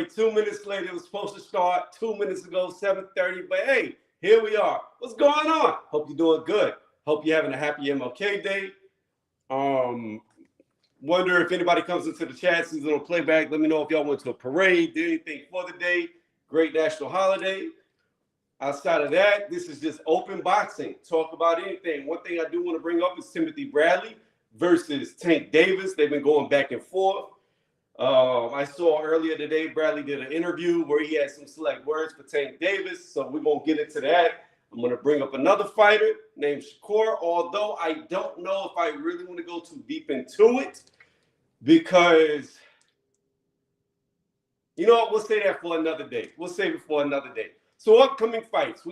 2 minutes later, it was supposed to start 2 minutes ago, 7:30. But hey, here we are. What's going on? Hope you're doing good. Hope you're having a happy MLK Day. Wonder if anybody comes into the chat, sees a little playback. Let me know if y'all went to a parade, did anything for the day. Great national holiday. Outside of that, this is just open boxing. Talk about anything. One thing I do want to bring up is Timothy Bradley versus Tank Davis. They've been going back and forth. I saw earlier today Bradley did an interview where he had some select words for Tank Davis, so we're going to get into that. I'm going to bring up another fighter named Shakur, although I don't know if I really want to go too deep into it because, you know what, we'll say that for another day. We'll save it for another day. So upcoming fights,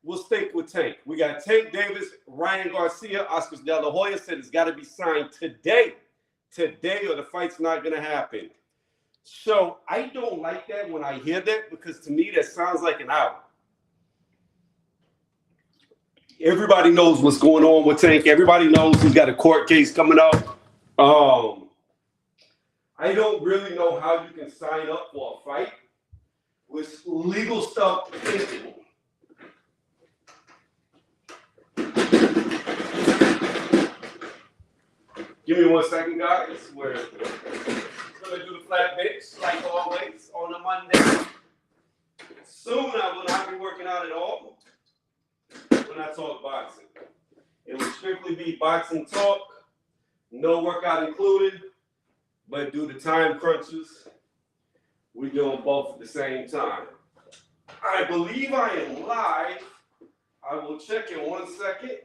we'll stick with Tank. We got Tank Davis, Ryan Garcia, Oscar De La Hoya said it's got to be signed today or the fight's not going to happen. So I don't like that when I hear that because to me that sounds like an out. Everybody knows what's going on with Tank. Everybody knows he's got a court case coming up. I don't really know how you can sign up for a fight with legal stuff. Give me 1 second, guys. We're gonna do the flat bench like always on a Monday. Soon I will not be working out at all when I talk boxing. It will strictly be boxing talk, no workout included, but due to time crunches, we're doing both at the same time. I believe I am live. I will check in 1 second.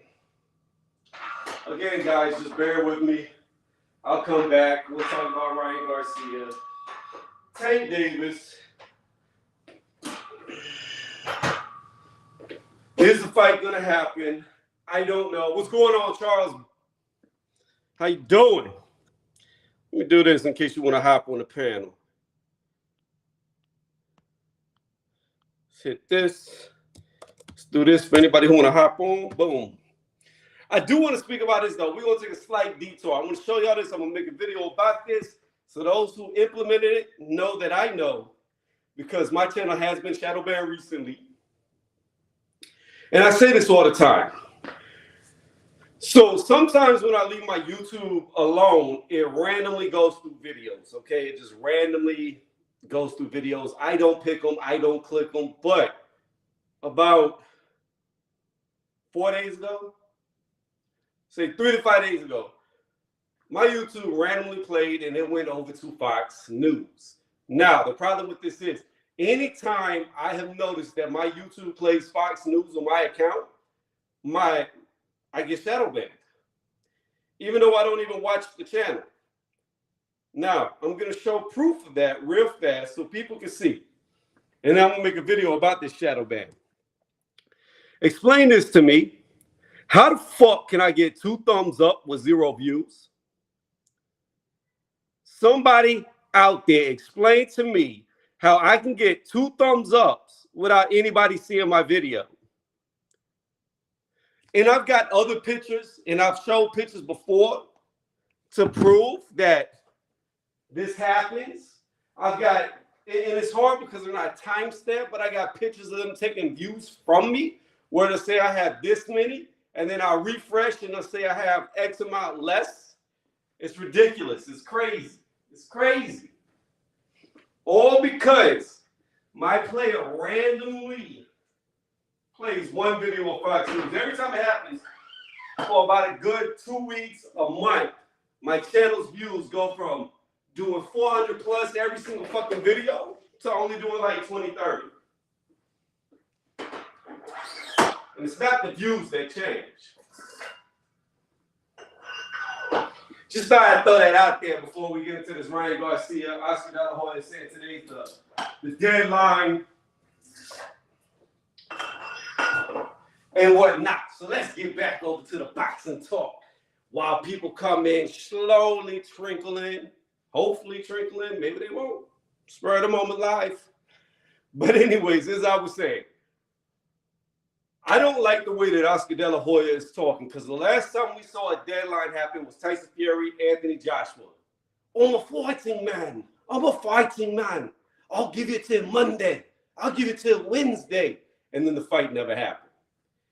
Again, guys, just bear with me. I'll come back. We'll talk about Ryan Garcia, Tank Davis. Is the fight gonna happen? I don't know. What's going on, Charles? How you doing? Let me do this in case you want to hop on the panel. Let's hit this. Let's do this for anybody who want to hop on. Boom. I do want to speak about this, though. We're going to take a slight detour. I want to show y'all this. I'm going to make a video about this so those who implemented it know that I know because my channel has been shadow banned recently. And I say this all the time. So sometimes when I leave my YouTube alone, it randomly goes through videos, okay? It just randomly goes through videos. I don't pick them. I don't click them. But about 4 days ago, say 3 to 5 days ago, my YouTube randomly played and it went over to Fox News. Now, the problem with this is, anytime I have noticed that my YouTube plays Fox News on my account, I get shadow banned, even though I don't even watch the channel. Now, I'm going to show proof of that real fast so people can see. And I'm going to make a video about this shadow ban. Explain this to me. How the fuck can I get 2 thumbs up with 0 views? Somebody out there explain to me how I can get 2 thumbs ups without anybody seeing my video. And I've got other pictures, and I've showed pictures before to prove that this happens. I've got, and it's hard because they're not timestamped, but I got pictures of them taking views from me where they say I have this many, and then I'll refresh and they'll say I have X amount less. It's ridiculous. It's crazy. It's crazy. All because my player randomly plays one video of Fox News. Every time it happens, for about a good 2 weeks, a month, my channel's views go from doing 400 plus every single fucking video to only doing like 20, 30. And it's not the views that change. Just thought I'd throw that out there before we get into this Ryan Garcia, Oscar De La Hoya saying today's the deadline and whatnot. So let's get back over to the boxing talk while people come in slowly trickling, hopefully trickling, maybe they won't. Spur of the moment live. But anyways, as I was saying, I don't like the way that Oscar De La Hoya is talking because the last time we saw a deadline happen was Tyson Fury, Anthony Joshua. I'm a fighting man. I'm a fighting man. I'll give it till Monday. I'll give it till Wednesday. And then the fight never happened.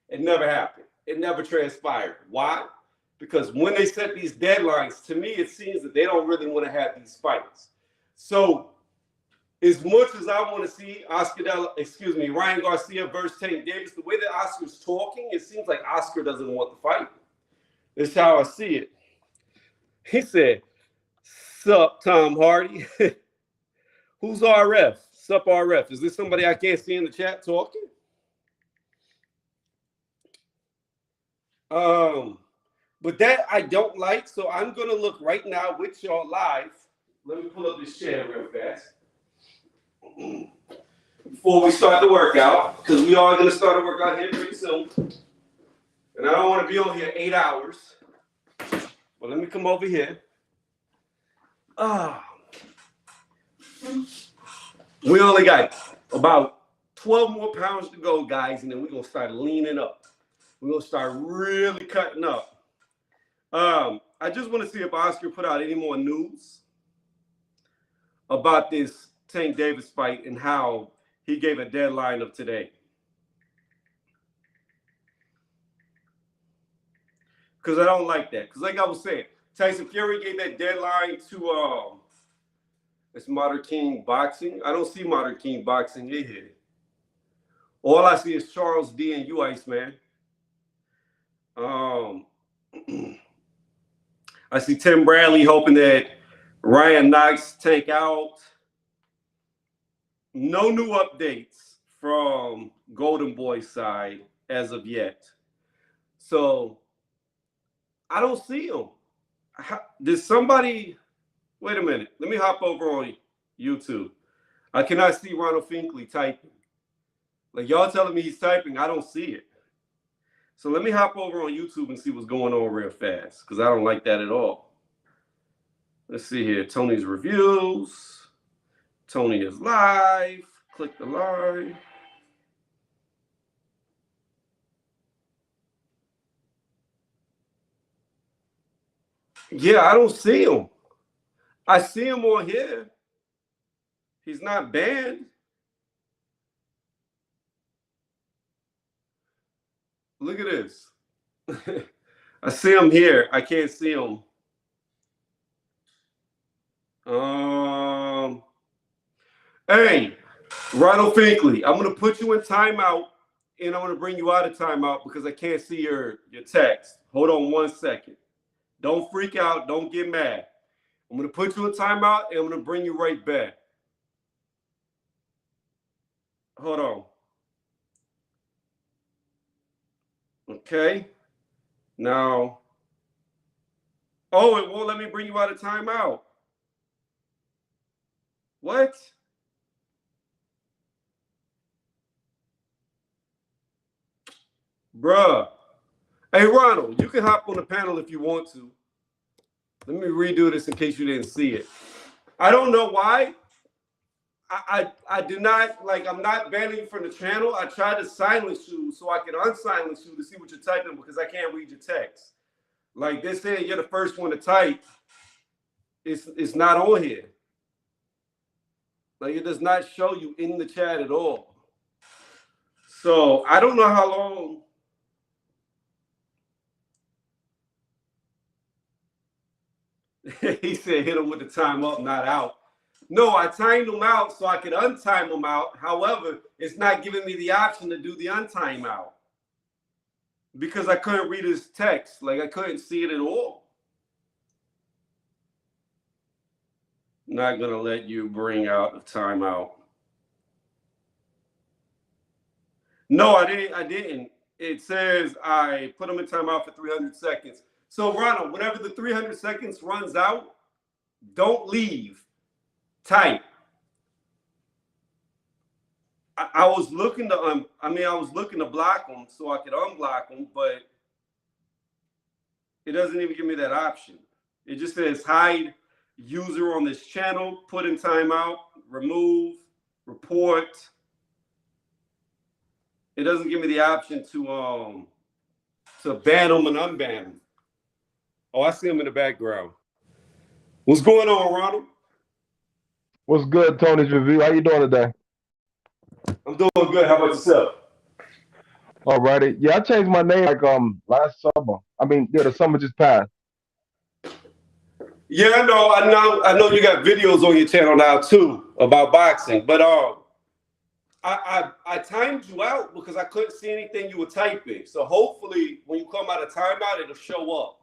It never happened. It never transpired. Why? Because when they set these deadlines, to me, it seems that they don't really want to have these fights. So as much as I want to see Ryan Garcia versus Tank Davis, the way that Oscar's talking, it seems like Oscar doesn't want the fight. That's how I see it. He said, "Sup, Tom Hardy." Who's RF? Sup, RF? Is this somebody I can't see in the chat talking? But that I don't like, so I'm gonna look right now with y'all live. Let me pull up this chair real fast before we start the workout, because we are gonna start a workout here pretty soon, and I don't want to be on here 8 hours. But let me come over here. We only got about 12 more pounds to go, guys, and then we're gonna start leaning up. We're gonna start really cutting up. I just want to see if Oscar put out any more news about this Tank Davis fight and how he gave a deadline of today. Because I don't like that. Because like I was saying, Tyson Fury gave that deadline to it's Modern King Boxing. I don't see Modern King Boxing in here. All I see is Charles D and you, Iceman. I see Tim Bradley hoping that Ryan knocks Tank out. No new updates from Golden Boy's side as of yet. So I don't see him. Did somebody... Wait a minute. Let me hop over on YouTube. I cannot see Ronald Finkley typing. Like, y'all telling me he's typing. I don't see it. So let me hop over on YouTube and see what's going on real fast, because I don't like that at all. Let's see here. Tony's reviews. Tony is live. Click the live. Yeah, I don't see him. I see him on here. He's not banned. Look at this. I see him here. I can't see him. Hey, Ronald Finkley, I'm going to put you in timeout, and I'm going to bring you out of timeout because I can't see your text. Hold on 1 second. Don't freak out. Don't get mad. I'm going to put you in timeout, and I'm going to bring you right back. Hold on. Okay. Now. Oh, it won't let me bring you out of timeout. What? Bruh. Hey, Ronald, you can hop on the panel if you want to. Let me redo this in case you didn't see it. I don't know why. I do not, like, I'm not banning you from the channel. I tried to silence you so I could unsilence you to see what you're typing because I can't read your text. Like, they're saying you're the first one to type. It's not on here. Like, it does not show you in the chat at all. So I don't know how long. He said hit him with the time up, not out. No, I timed him out so I could untime him out. However, it's not giving me the option to do the untime out because I couldn't read his text. Like, I couldn't see it at all. Not going to let you bring out a timeout. No, I didn't. It says I put him in timeout for 300 seconds. So, Ronald, whenever the 300 seconds runs out, don't leave. Type. I was looking to I was looking to block them so I could unblock them, but it doesn't even give me that option. It just says hide user on this channel, put in timeout, remove, report. It doesn't give me the option to ban them and unban them. Oh, I see him in the background. What's going on, Ronald? What's good, Tony's review? How you doing today? I'm doing good. How about yourself? Alrighty. Yeah, I changed my name like last summer. I mean, yeah, the summer just passed. Yeah, I know you got videos on your channel now too about boxing, but I timed you out because I couldn't see anything you were typing. So hopefully, when you come out of timeout, it'll show up.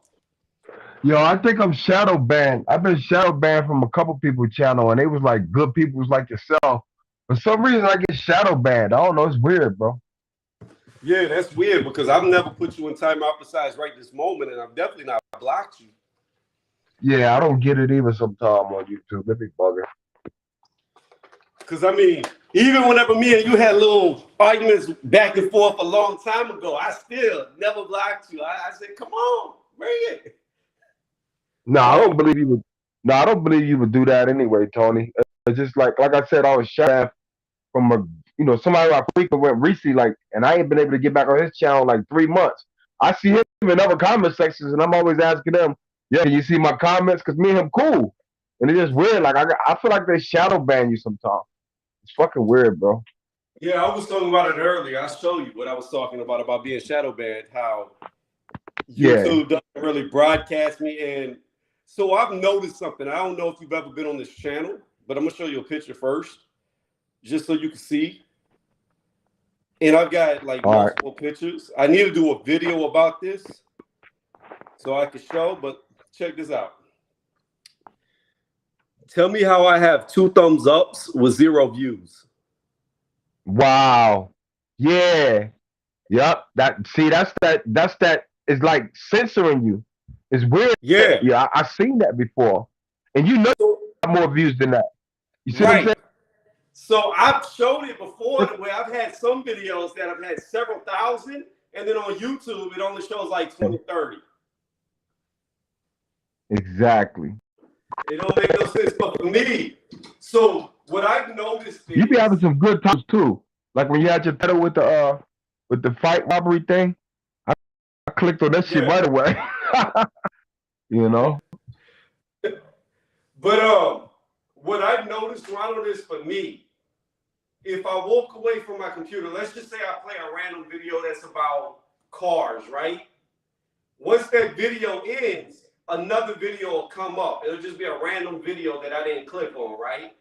Yo, I think I'm shadow banned. I've been shadow banned from a couple people channel, and they was like good peoples like yourself. For some reason, I get shadow banned. I don't know. It's weird, bro. Yeah, that's weird because I've never put you in timeout besides right this moment, and I've definitely not blocked you. Yeah, I don't get it either. Sometime on YouTube, they be bugging. Because I mean, even whenever me and you had little arguments back and forth a long time ago, I still never blocked you. I said, "Come on, bring it." No, I don't So believe you would. No, I don't believe you would do that anyway, Tony. It's just like I said, I was shut from a somebody I frequent went recently, like, and I ain't been able to get back on his channel in like 3 months. I see him in other comment sections, and I'm always asking them, "Yeah, can you see my comments?" Because me and him cool, and it's just weird. Like I feel like they shadow ban you sometimes. It's fucking weird, bro. yeah, I was talking about it earlier. I'll show you what I was talking about being shadow banned. How Yeah. YouTube doesn't really broadcast me, and so I've noticed something. I don't know if you've ever been on this channel, but I'm gonna show you a picture first, just so you can see. And I've got like All right. multiple pictures. I need to do a video about this so I can show, but check this out. Tell me how I have two thumbs ups with zero views. Wow. Yeah. Yep. That. See, that's that. That's that. It's like censoring you. It's weird. Yeah. Yeah, I seen that before, and you know So, you got more views than that. You see what I'm right. saying? So I've showed it before where I've had some videos that have had several thousand, and then on YouTube it only shows like 20, 30. Exactly. It don't make no sense. But for me, so what I've noticed You be having is, some good times too. Like when you had your title with the fight robbery thing, I clicked on that shit yeah. right away. you know? But what I've noticed, Ronald, is for me, if I walk away from my computer, let's just say I play a random video that's about cars, right? Once that video ends, another video will come up. It'll just be a random video that I didn't click on, right?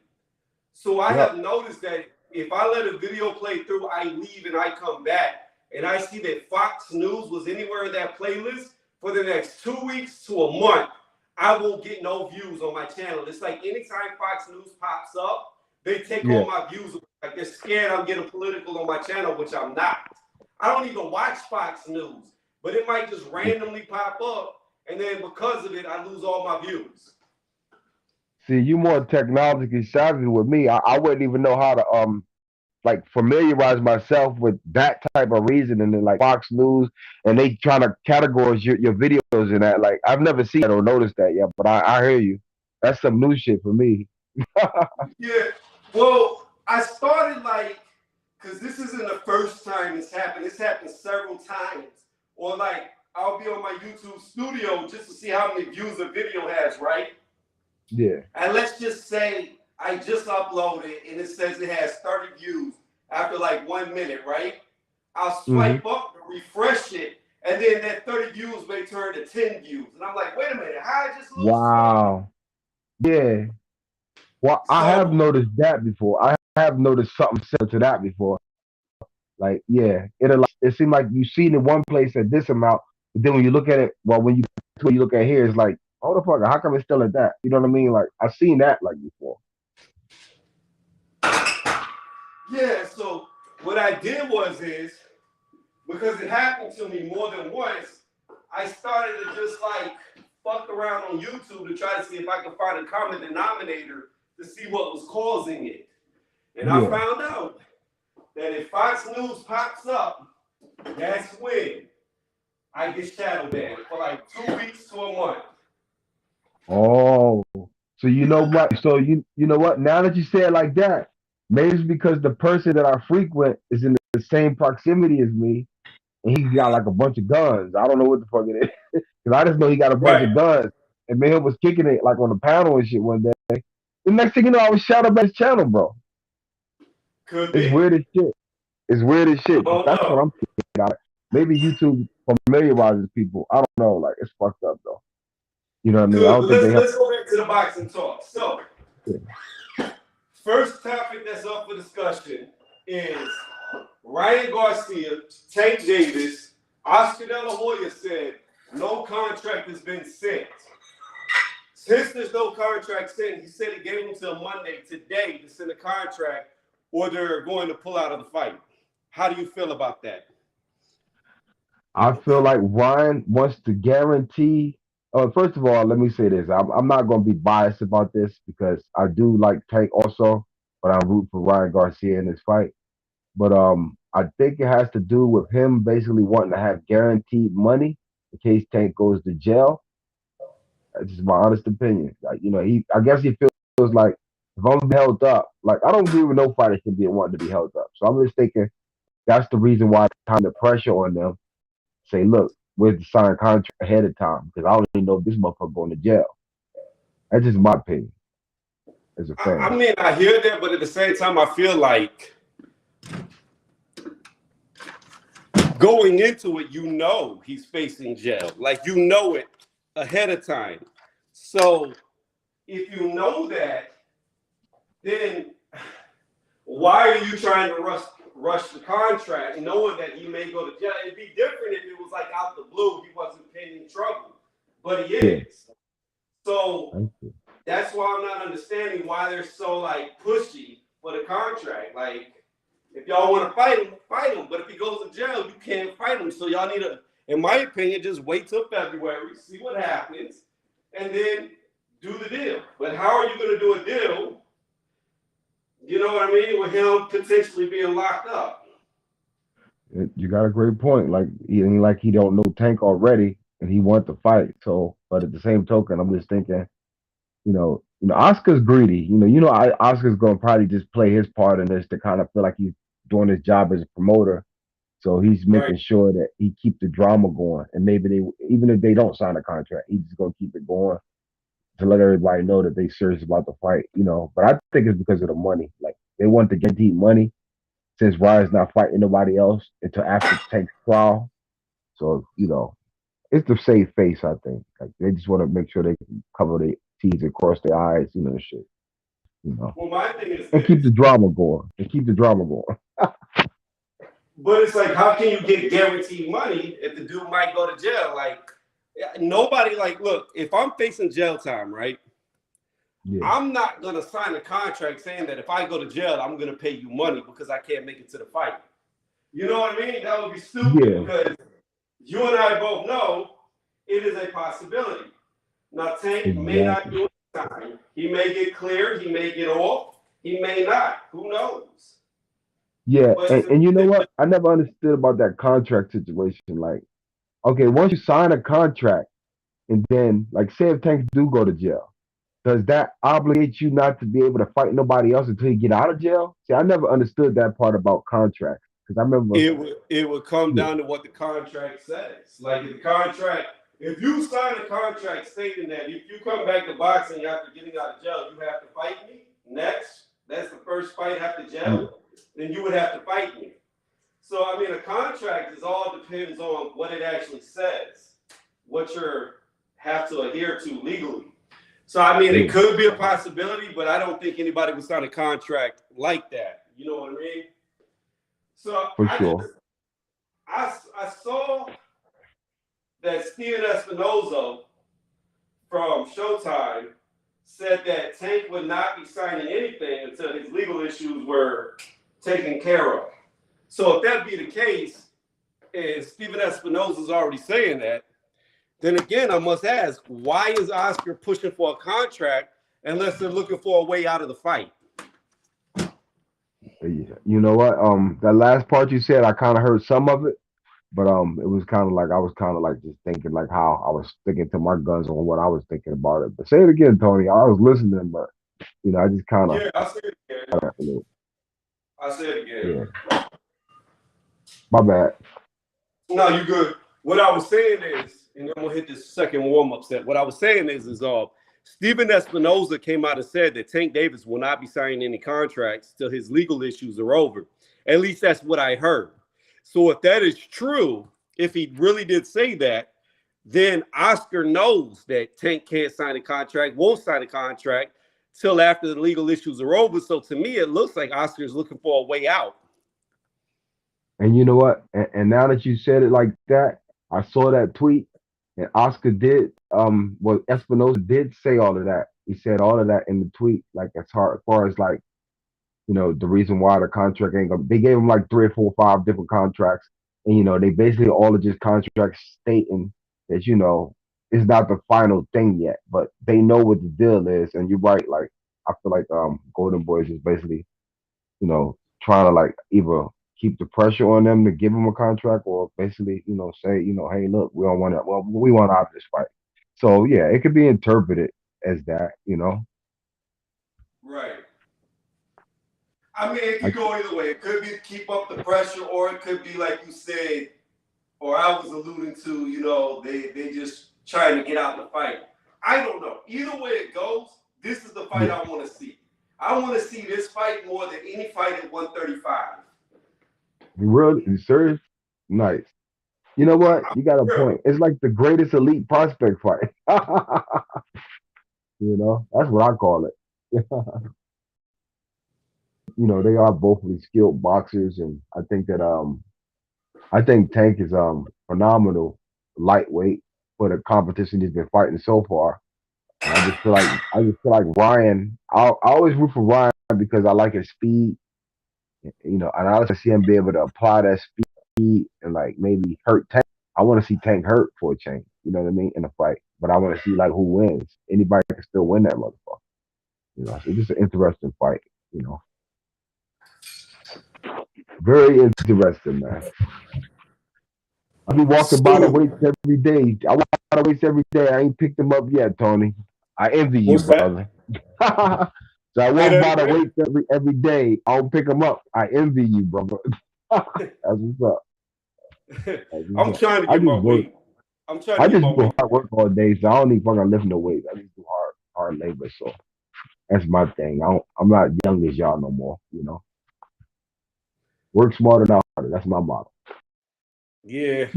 So I Yep. have noticed that if I let a video play through, I leave and I come back, and I see that Fox News was anywhere in that playlist for the next 2 weeks to a month, I won't get no views on my channel. It's like anytime Fox News pops up, they take Yeah. all my views. Like they're scared I'm getting political on my channel, which I'm not. I don't even watch Fox News, but it might just randomly pop up, and then because of it, I lose all my views. See, you more technologically savvy with me. I wouldn't even know how to like familiarize myself with that type of reasoning and like Fox News and they trying to categorize your videos in that. Like I've never seen that or noticed that yet, but I hear you. That's some new shit for me. Yeah. Well, I started like, because this isn't the first time it's happened. It's happened several times. Or like, I'll be on my YouTube studio just to see how many views a video has, right? Yeah. And let's just say I just uploaded and it says it has 30 views after like 1 minute, right? I'll hmm swipe up, refresh it, and then that 30 views may turn to 10 views. And I'm like, wait a minute, how I just lose 20? Wow. Yeah. Well, I have So noticed that before. I have noticed something similar to that before. Like, yeah, it seemed like you seen in one place at this amount, but then when you look at it, well, when you look at here, it's like, oh the fuck, how come it's still at that? You know what I mean? Like I've seen that like before. yeah, so what I did is because it happened to me more than once, I started to just like fuck around on YouTube to try to see if I could find a common denominator to see what was causing it. And I Yeah. found out that if Fox News pops up, that's when I get shadow banned for like 2 weeks to a month. Oh, so you know what? So you know what? Now that you say it like that, maybe it's because the person that I frequent is in the same proximity as me, and he's got like a bunch of guns. I don't know what the fuck it is, because I just know he got a bunch Right. of guns. And man was kicking it like on the panel and shit one day. The next thing you know, I was shot up at his channel, bro. Could It's be. weird as shit. It's weird as I shit. don't That's what know. I'm thinking about. Maybe YouTube familiarizes people. I don't know. Like it's fucked up though. You know what I mean? I Good, don't but think they help. let's go back to the boxing talk. So, Yeah. first topic that's up for discussion is Ryan Garcia, Tank Davis, Oscar De La Hoya said no contract has been sent. Since there's no contract sent, he said he gave him till Monday today to send a contract, or they're going to pull out of the fight. How do you feel about that? I feel like Ryan wants to guarantee. First of all, let me say this. I'm not going to be biased about this because I do like Tank also, but I'm rooting for Ryan Garcia in this fight. But I think it has to do with him basically wanting to have guaranteed money in case Tank goes to jail. That's just my honest opinion. Like I guess he feels like if I'm held up, like I don't agree with no fighter should be wanting to be held up. So I'm just thinking that's the reason why kind of pressure on them. Say, look, where's the signed contract ahead of time? Because I don't even know if this motherfucker going to jail. That's just my opinion as a I fan. mean, I hear that, but at the same time, I feel like going into it, you know he's facing jail. Like you know it ahead of time. So if you know that, then why are you trying to rush the contract, knowing that he may go to jail? It'd be different if it was like out the blue, he wasn't pending trouble, but he Yeah. is. So that's why I'm not understanding why they're so like pushy for the contract. Like, if y'all want to fight him, fight him. But if he goes to jail, you can't fight him. So y'all need to, in my opinion, just wait till February, see what happens, and then do the deal. But how are you going to do a deal? You know what I mean? With him potentially being locked up. You got a great point. Like he ain't like he don't know Tank already, and he want to fight. So, but at the same token, I'm just thinking, Oscar's greedy. Oscar's gonna probably just play his part in this to kind of feel like he's doing his job as a promoter. So he's Right. making sure that he keep the drama going, and maybe even if they don't sign a contract, he's just gonna keep it going to let everybody know that they serious about the fight. But I think it's because of the money. Like they want the guaranteed money since Ryan's not fighting nobody else until after Tank's trial. So it's the safe face. I think like they just want to make sure they can cover their T's and cross their I's. Shit. Well, my thing is And keep this. the drama going. And keep the drama going. But it's like, how can you get guaranteed money if the dude might go to jail? Like, nobody, like, look, if I'm facing jail time, right? Yeah. I'm not going to sign a contract saying that if I go to jail, I'm going to pay you money because I can't make it to the fight. You know what I mean? That would be stupid Yeah. because you and I both know it is a possibility. Now, Tank may not Exactly. do it time. He may get cleared. He may get off. He may not. Who knows? Yeah. But And you know what? I never understood about that contract situation. Like, okay, once you sign a contract and then like say if Tanks do go to jail, does that obligate you not to be able to fight nobody else until you get out of jail? See, I never understood that part about contracts. Because I remember it would come yeah, down to what the contract says. Like if you sign a contract stating that if you come back to boxing after getting out of jail, you have to fight me next. That's the first fight after yeah, jail. Then you would have to fight me. So I mean, a contract is all depends on what it actually says, what you have to adhere to legally. So I mean, it yeah, could be a possibility, but I don't think anybody would sign a contract like that. You know what I mean? So for sure. I saw that Steven Espinoza from Showtime said that Tank would not be signing anything until his legal issues were taken care of. So if that be the case, and Steven Espinoza is already saying that, then again, I must ask, why is Oscar pushing for a contract unless they're looking for a way out of the fight? Yeah. You know what? That last part you said, I kind of heard some of it, but it was kind of like I was kind of like just thinking like how I was sticking to my guns on what I was thinking about it. But say it again, Tony. I was listening, but I just kind of Yeah, I said it again. a little, I said it again. yeah. My bad. No, you good. What I was saying is, and I'm gonna hit this second warm-up set. What I was saying is Steven Espinoza came out and said that Tank Davis will not be signing any contracts till his legal issues are over. At least that's what I heard. So if that is true, if he really did say that, then Oscar knows that Tank can't sign a contract, won't sign a contract till after the legal issues are over. So to me, it looks like Oscar's looking for a way out. And you know what? And now that you said it like that, I saw that tweet, and Oscar did. Well, Espinosa did say all of that. He said all of that in the tweet. Like as far as like the reason why the contract ain't gonna. They gave him like 3 or 4 or 5 different contracts, and they basically all of just contracts stating that it's not the final thing yet, but they know what the deal is. And you're right. Like I feel like Golden Boys is basically trying to like either keep the pressure on them to give him a contract or basically, say, hey, look, we don't want to, well, we want out of this fight. So yeah, it could be interpreted as that. Right. I mean, it could Like, go either way. It could be to keep up the pressure, or it could be like you said, or I was alluding to, they just trying to get out the fight. I don't know. Either way it goes, this is the fight I want to see. I want to see this fight more than any fight at 135. you really? You serious? Nice. You know what? You got a point. It's like the greatest elite prospect fight. That's what I call it. They are both really skilled boxers, and I think Tank is phenomenal lightweight for the competition he's been fighting so far. And I just feel like Ryan. I always root for Ryan because I like his speed. And I like to see him be able to apply that speed and like maybe hurt Tank. I want to see Tank hurt for a change. You know what I mean, in a fight. But I want to see like who wins. Anybody can still win that motherfucker. So it's just an interesting fight. Very interesting, man. I be walking by the weights every day. I walk by the weights every day. I ain't picked them up yet, Tony. I envy you, brother. So I walk by the weights every day. I don't pick them up. I envy you, brother. That's what's up. I'm trying to get my weight. I just do hard work all day, so I don't even fucking lift no weight. I just do hard labor. So that's my thing. I'm not young as y'all no more. Work smarter, not harder. That's my motto. Yeah.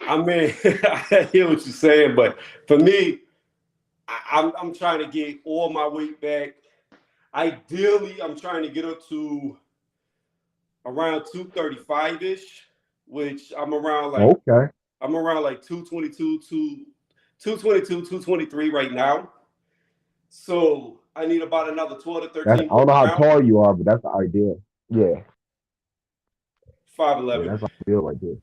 I mean, I hear what you're saying, but for me, I'm trying to get all my weight back. Ideally, I'm trying to get up to around 235-ish, which I'm around like I'm around like 222, 223 right now. So I need about another 12 to 13. I don't know how tall you are, but that's the idea. Yeah. 5'11". Yeah, that's ideal right there.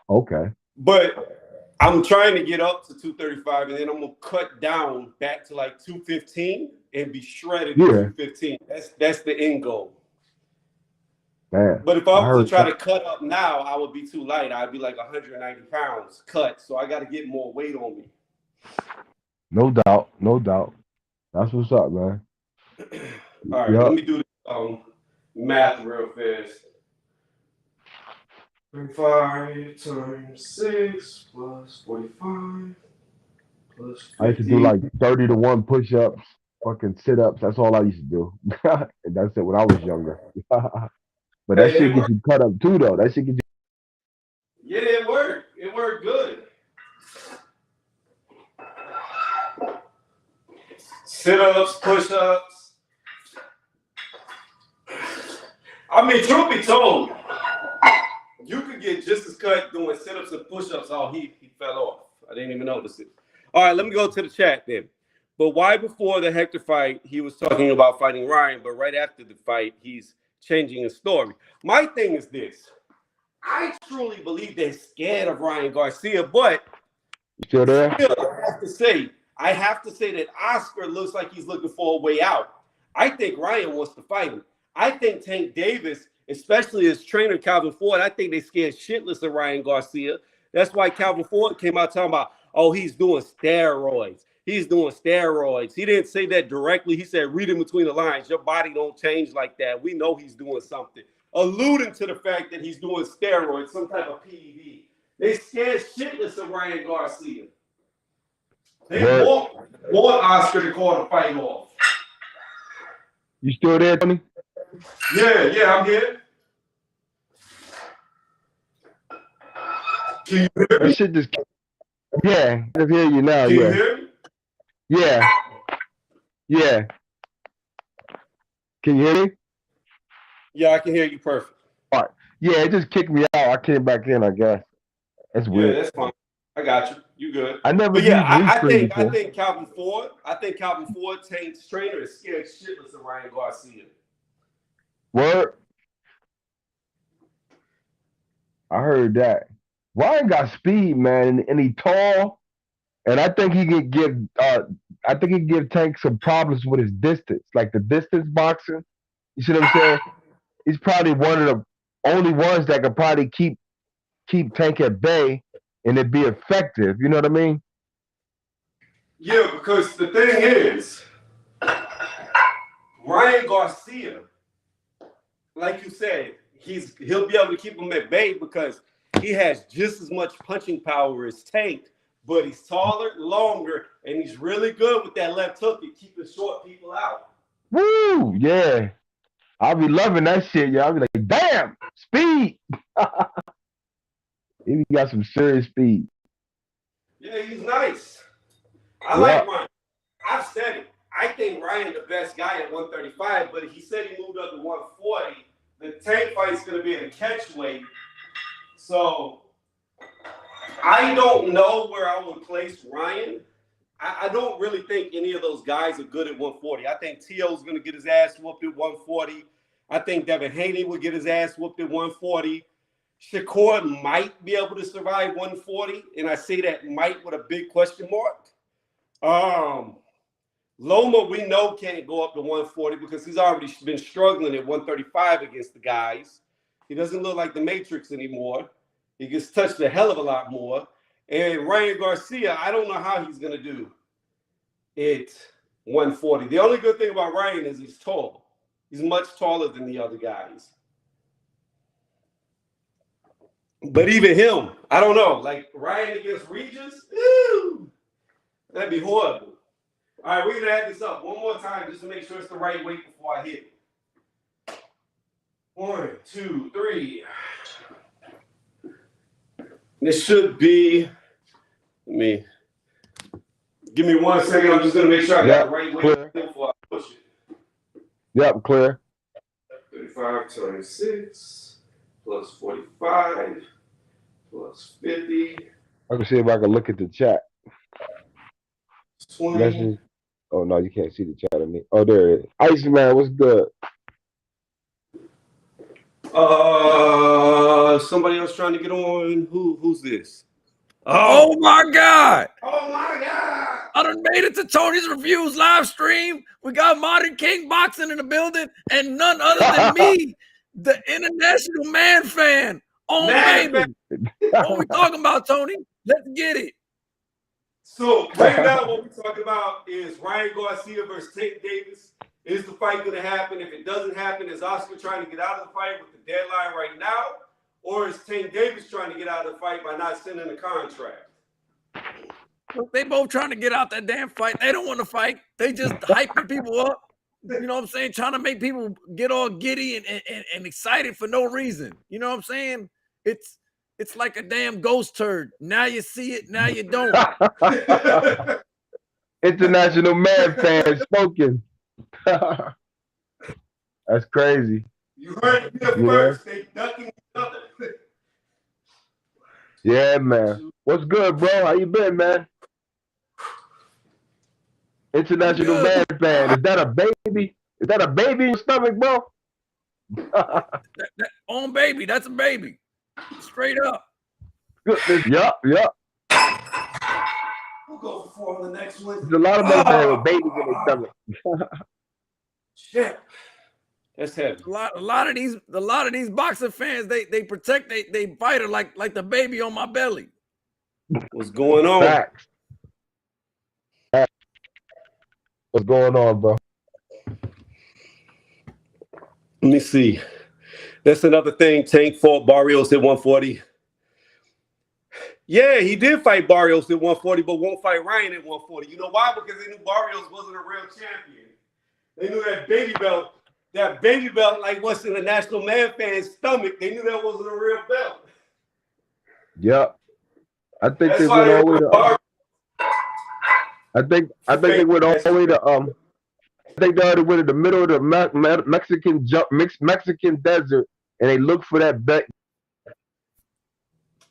Okay. But I'm trying to get up to 235, and then I'm gonna cut down back to like 215 and be shredded at 215. That's the end goal. Man, but if I was to try to cut up now, I would be too light. I'd be like 190 pounds cut. So I got to get more weight on me. No doubt. No doubt. That's what's up, man. All right, let me do this math real fast. 35 times 6 plus 45 plus 50. I used to do like 30 to 1 push-ups, fucking sit-ups. That's all I used to do. And that's it when I was younger. But that shit gets you cut up too, though. That shit gets you. Yeah, it worked. It worked good. Sit-ups, push-ups. I mean, truth be told, you could get just as cut doing sit-ups and push-ups. Oh, he fell off. I didn't even notice it. All right, let me go to the chat then. But why before the Hector fight, he was talking about fighting Ryan, but right after the fight, he's changing his story. My thing is this. I truly believe they're scared of Ryan Garcia, but still there? I have to say that Oscar looks like he's looking for a way out. I think Ryan wants to fight him. I think Tank Davis, especially his trainer Calvin Ford, I think they scared shitless of Ryan Garcia. That's why Calvin Ford came out talking about, oh, he's doing steroids. He's doing steroids. He didn't say that directly. He said, read in between the lines. Your body don't change like that. We know he's doing something. Alluding to the fact that he's doing steroids, some type of PED. They scared shitless of Ryan Garcia. They want Oscar to call the fight off. You still there, Tony? Yeah, I'm here. Can you hear me? That shit just, yeah, I can hear you now. Can you Yeah, hear me? yeah, yeah. Can you hear me? Yeah, I can hear you perfect. All right. Yeah, it just kicked me out. I came back in, I guess. That's weird. Yeah, that's fine. I got you. You good. I never But yeah, used I Restream think before. Calvin Ford. I think Calvin Ford, Tank's trainer, is scared shitless of Ryan Garcia. Word. I heard that. Ryan got speed, man, and he tall. And I think he could give Tank some problems with his distance, like the distance boxing. You see what I'm saying? He's probably one of the only ones that could probably keep Tank at bay and it be effective. You know what I mean? Yeah, because the thing is, Ryan Garcia, like you said, he'll be able to keep him at bay because he has just as much punching power as Tank, but he's taller, longer, and he's really good with that left hook and keeping short people out. Woo! Yeah. I'll be loving that shit, yo. I'll be like, damn, speed. He got some serious speed. Yeah, he's nice. I like Ryan. I've said it. I think Ryan the best guy at 135, but he said he moved up to 140. The Tank fight's going to be in a catch weight. So I don't know where I would place Ryan. I don't really think any of those guys are good at 140. I think T.O.'s going to get his ass whooped at 140. I think Devin Haney will get his ass whooped at 140. Shakur might be able to survive 140, and I say that might with a big question mark. Loma, we know can't go up to 140 because he's already been struggling at 135 against the guys. He doesn't look like the Matrix anymore. He gets touched a hell of a lot more. And Ryan Garcia, I don't know how he's going to do at 140. The only good thing about Ryan is he's tall. He's much taller than the other guys. But even him, I don't know. Like Ryan against Regis, that'd be horrible. All right, we're going to add this up one more time just to make sure it's the right weight before I hit it. 1, 2, 3. This should be, give me 1 second. I'm just going to make sure I got the right weight before I push it. Yep, clear. 35 times 6 plus 45 plus 50. I can see if I can look at the chat. 20. Message. Oh no, you can't see the chat of me. Oh, there it is. Iceman, what's good? Somebody else trying to get on. Who's this? Oh my God! Oh my God! I done made it to Tony's Reviews live stream. We got Modern King Boxing in the building, and none other than me, the international man fan. Oh baby, what we talking about, Tony? Let's get it. So right now, what we're talking about is Ryan Garcia versus Tank Davis. Is the fight going to happen? If it doesn't happen, is Oscar trying to get out of the fight with the deadline right now? Or is Tank Davis trying to get out of the fight by not sending a contract? They both trying to get out that damn fight. They don't want to fight. They just hyping people up. You know what I'm saying? Trying to make people get all giddy and excited for no reason. You know what I'm saying? It's like a damn ghost turd. Now you see it, now you don't. International man fan spoken. That's crazy. You heard it here first. They ducking each other. Yeah, man. What's good, bro? How you been, man? International man fan. Is that a baby? Is that a baby in your stomach, bro? that on baby, that's a baby. Straight up. Yup. We'll go for 4 on the next one. There's a lot of men that have babies in their stomach. Shit. That's heavy. A lot of these boxing fans, they protect they fighter like the baby on my belly. What's going on? Facts. What's going on, bro? Let me see. That's another thing. Tank fought Barrios at 140. Yeah, he did fight Barrios at 140, but won't fight Ryan at 140. You know why? Because they knew Barrios wasn't a real champion. They knew that baby belt, like what's in the National Man fan's stomach. They knew that wasn't a real belt. Yeah, I think That's they why went they all the way were to. Barrios. I think they went all the way to. I think they already went in the middle of the Mexican desert, and they looked for that bet.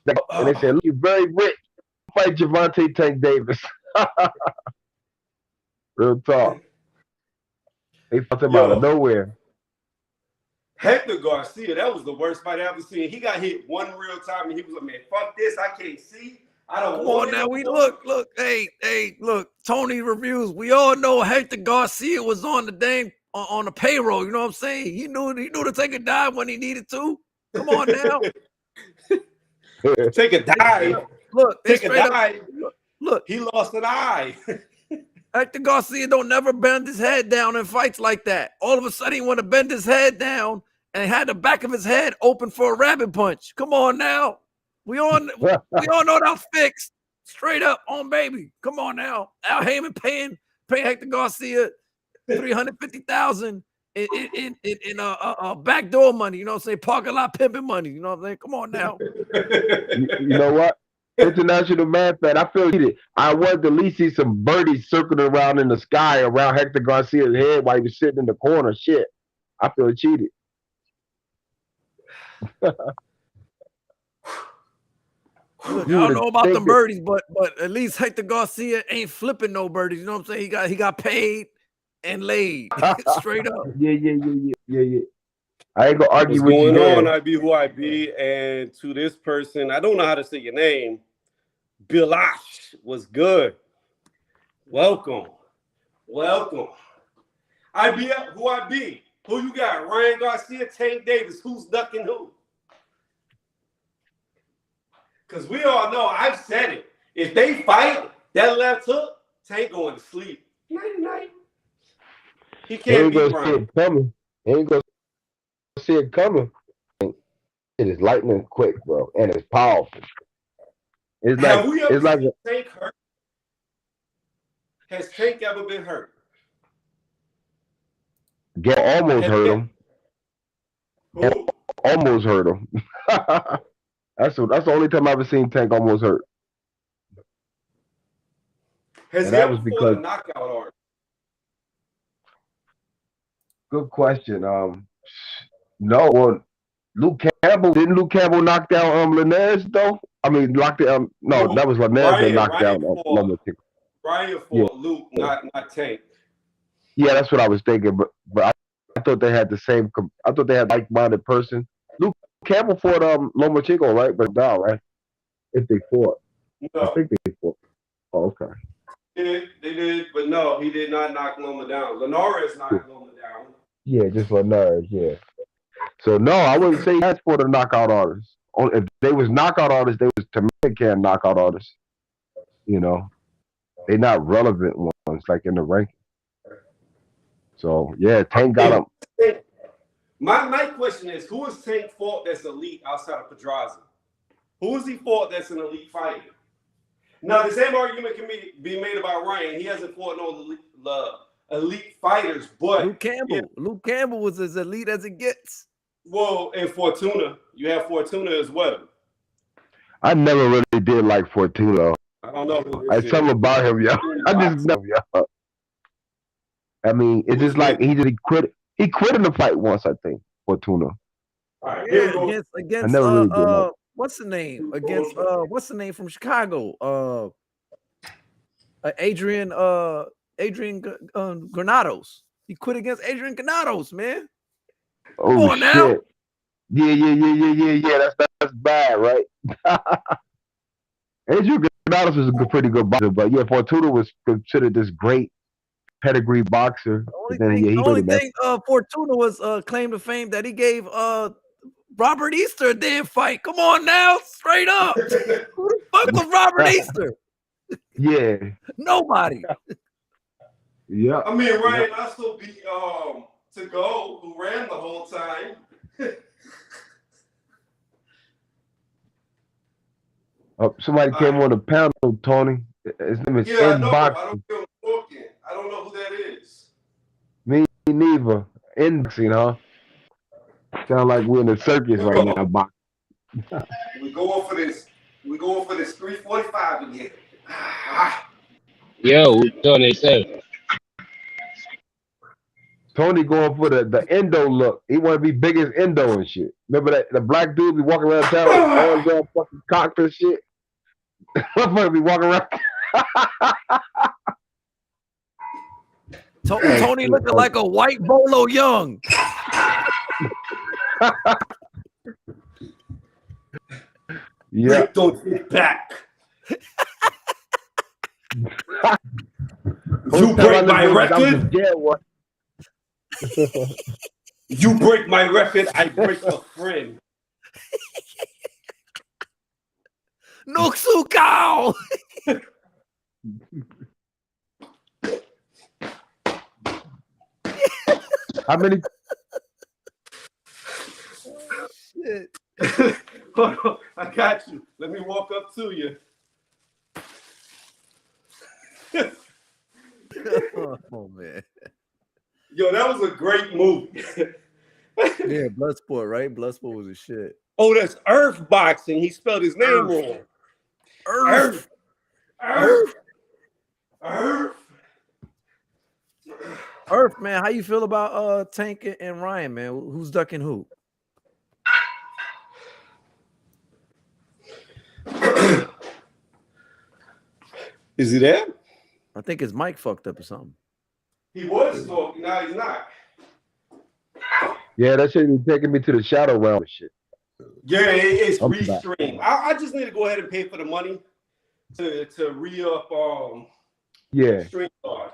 And they said, "Look, you're very rich. Fight Gervonta Tank Davis." Real talk. They found him out of nowhere. Hector Garcia, that was the worst fight I ever seen. He got hit one real time, and he was like, "Man, fuck this! I can't see. I don't Come want on it." now, look, hey, look, Tony reviews. We all know Hector Garcia was on the dang on the payroll. You know what I'm saying? He knew to take a dive when he needed to. Come on now. Take a dive. Look, take a dive. Look, he lost an eye. Hector Garcia don't never bend his head down in fights like that. All of a sudden, he want to bend his head down and had the back of his head open for a rabbit punch. Come on now. We all know that's fixed. Straight up on baby. Come on now. Al Heyman paying Hector Garcia $350,000 in backdoor money. You know what I'm saying? Parking lot pimping money. You know what I'm saying? Come on now. You know what? International Man fan, I feel cheated. I wanted to at least see some birdies circling around in the sky around Hector Garcia's head while he was sitting in the corner. Shit, I feel cheated. Look, I don't know about them birdies, but at least Hector Garcia ain't flipping no birdies. You know what I'm saying? He got paid and laid straight up. Yeah. I ain't gonna argue What's with you. What's going on? I be who I be, and to this person, I don't know how to say your name. Bilash was good. Welcome. I be who I be. Who you got? Ryan Garcia, Tank Davis. Who's ducking who? Because we all know, I've said it. If they fight that left hook, Tank going to sleep. Night. He can't beat Ryan. He ain't gonna see it coming. It is lightning quick, bro, and it's powerful. It's Have we ever seen Tank hurt? Has Tank ever been hurt? Almost hurt him. Who? Almost hurt him. That's the only time I've ever seen Tank almost hurt. Has he ever fought a knockout artist? Good question. No. Well, didn't Luke Campbell knock down Linares though? I mean, knocked down. No, that was Linares that knocked down Lomachenko. Ryan fought Luke, not Tank. Yeah, that's what I was thinking. But I thought they had the same. I thought they had like-minded person. Luke Campbell fought Lomachenko, right? But down, right? If they fought, no. I think they fought. Oh, okay. They did, but no, he did not knock Loma down. Linares knocked Loma down. Yeah, just Linares. Yeah. So no, I wouldn't say that's for the knockout artists. If they was knockout artists, they was Dominican knockout artists. You know, they're not relevant ones like in the ranking. So yeah, Tank got him. My question is, who is Tank fought that's elite outside of Pedraza? Who is he fought that's an elite fighter? Now the same argument can be made about Ryan. He hasn't fought no elite fighters, but Luke Campbell was as elite as it gets. Well, and Fortuna, you have Fortuna as well. I never really did like Fortuna. I don't know. I something about him, yo. I just know, yo. I mean, it's just like he quit. He quit in the fight once, I think. Fortuna. Right, yeah, against really what's the name? Against what's the name from Chicago? Adrian Granados. He quit against Adrian Granados, man. Oh, come on shit. Now. Yeah. That's bad, right? Adrian Granados was a pretty good boxer, but yeah, Fortuna was considered this great pedigree boxer. The only thing Fortuna was claim to fame that he gave Robert Easter a damn fight. Come on now, straight up. Who the fuck was Robert Easter? Yeah. Nobody. Yeah. I mean, Ryan also beat To Go, who ran the whole time. Somebody came on the panel, Tony. His name is Yeah, I know. I Inbox. don't hear him talking. I don't know who that is. Me neither. Inboxing, huh? Sound like we're in a circus right now, box. We going for this. We going for this 345 again. Yo, Tony said, Tony going for the endo look. He want to be big as endo and shit. Remember that the black dude be walking around town with his arms all fucking cocked and shit. Motherfucker be walking around. Tony looking like a white Bolo Young. Yeah. Don't get back. You break my record. You break my record. I break a friend. Nuxu cow. How many? Shit. Hold on, I got you. Let me walk up to you. Oh man. Yo, that was a great movie. Yeah, Bloodsport, right? Bloodsport was a shit. Oh, that's Earth Boxing. He spelled his name wrong. Earth. Earth, man. How you feel about Tank and Ryan, man? Who's ducking who? Is he there? I think his mic fucked up or something. He was talking. Now he's not. Yeah, that shit be taking me to the shadow realm and shit. Yeah, it's restream. I just need to go ahead and pay for the money to re-up Yeah. Stream Card.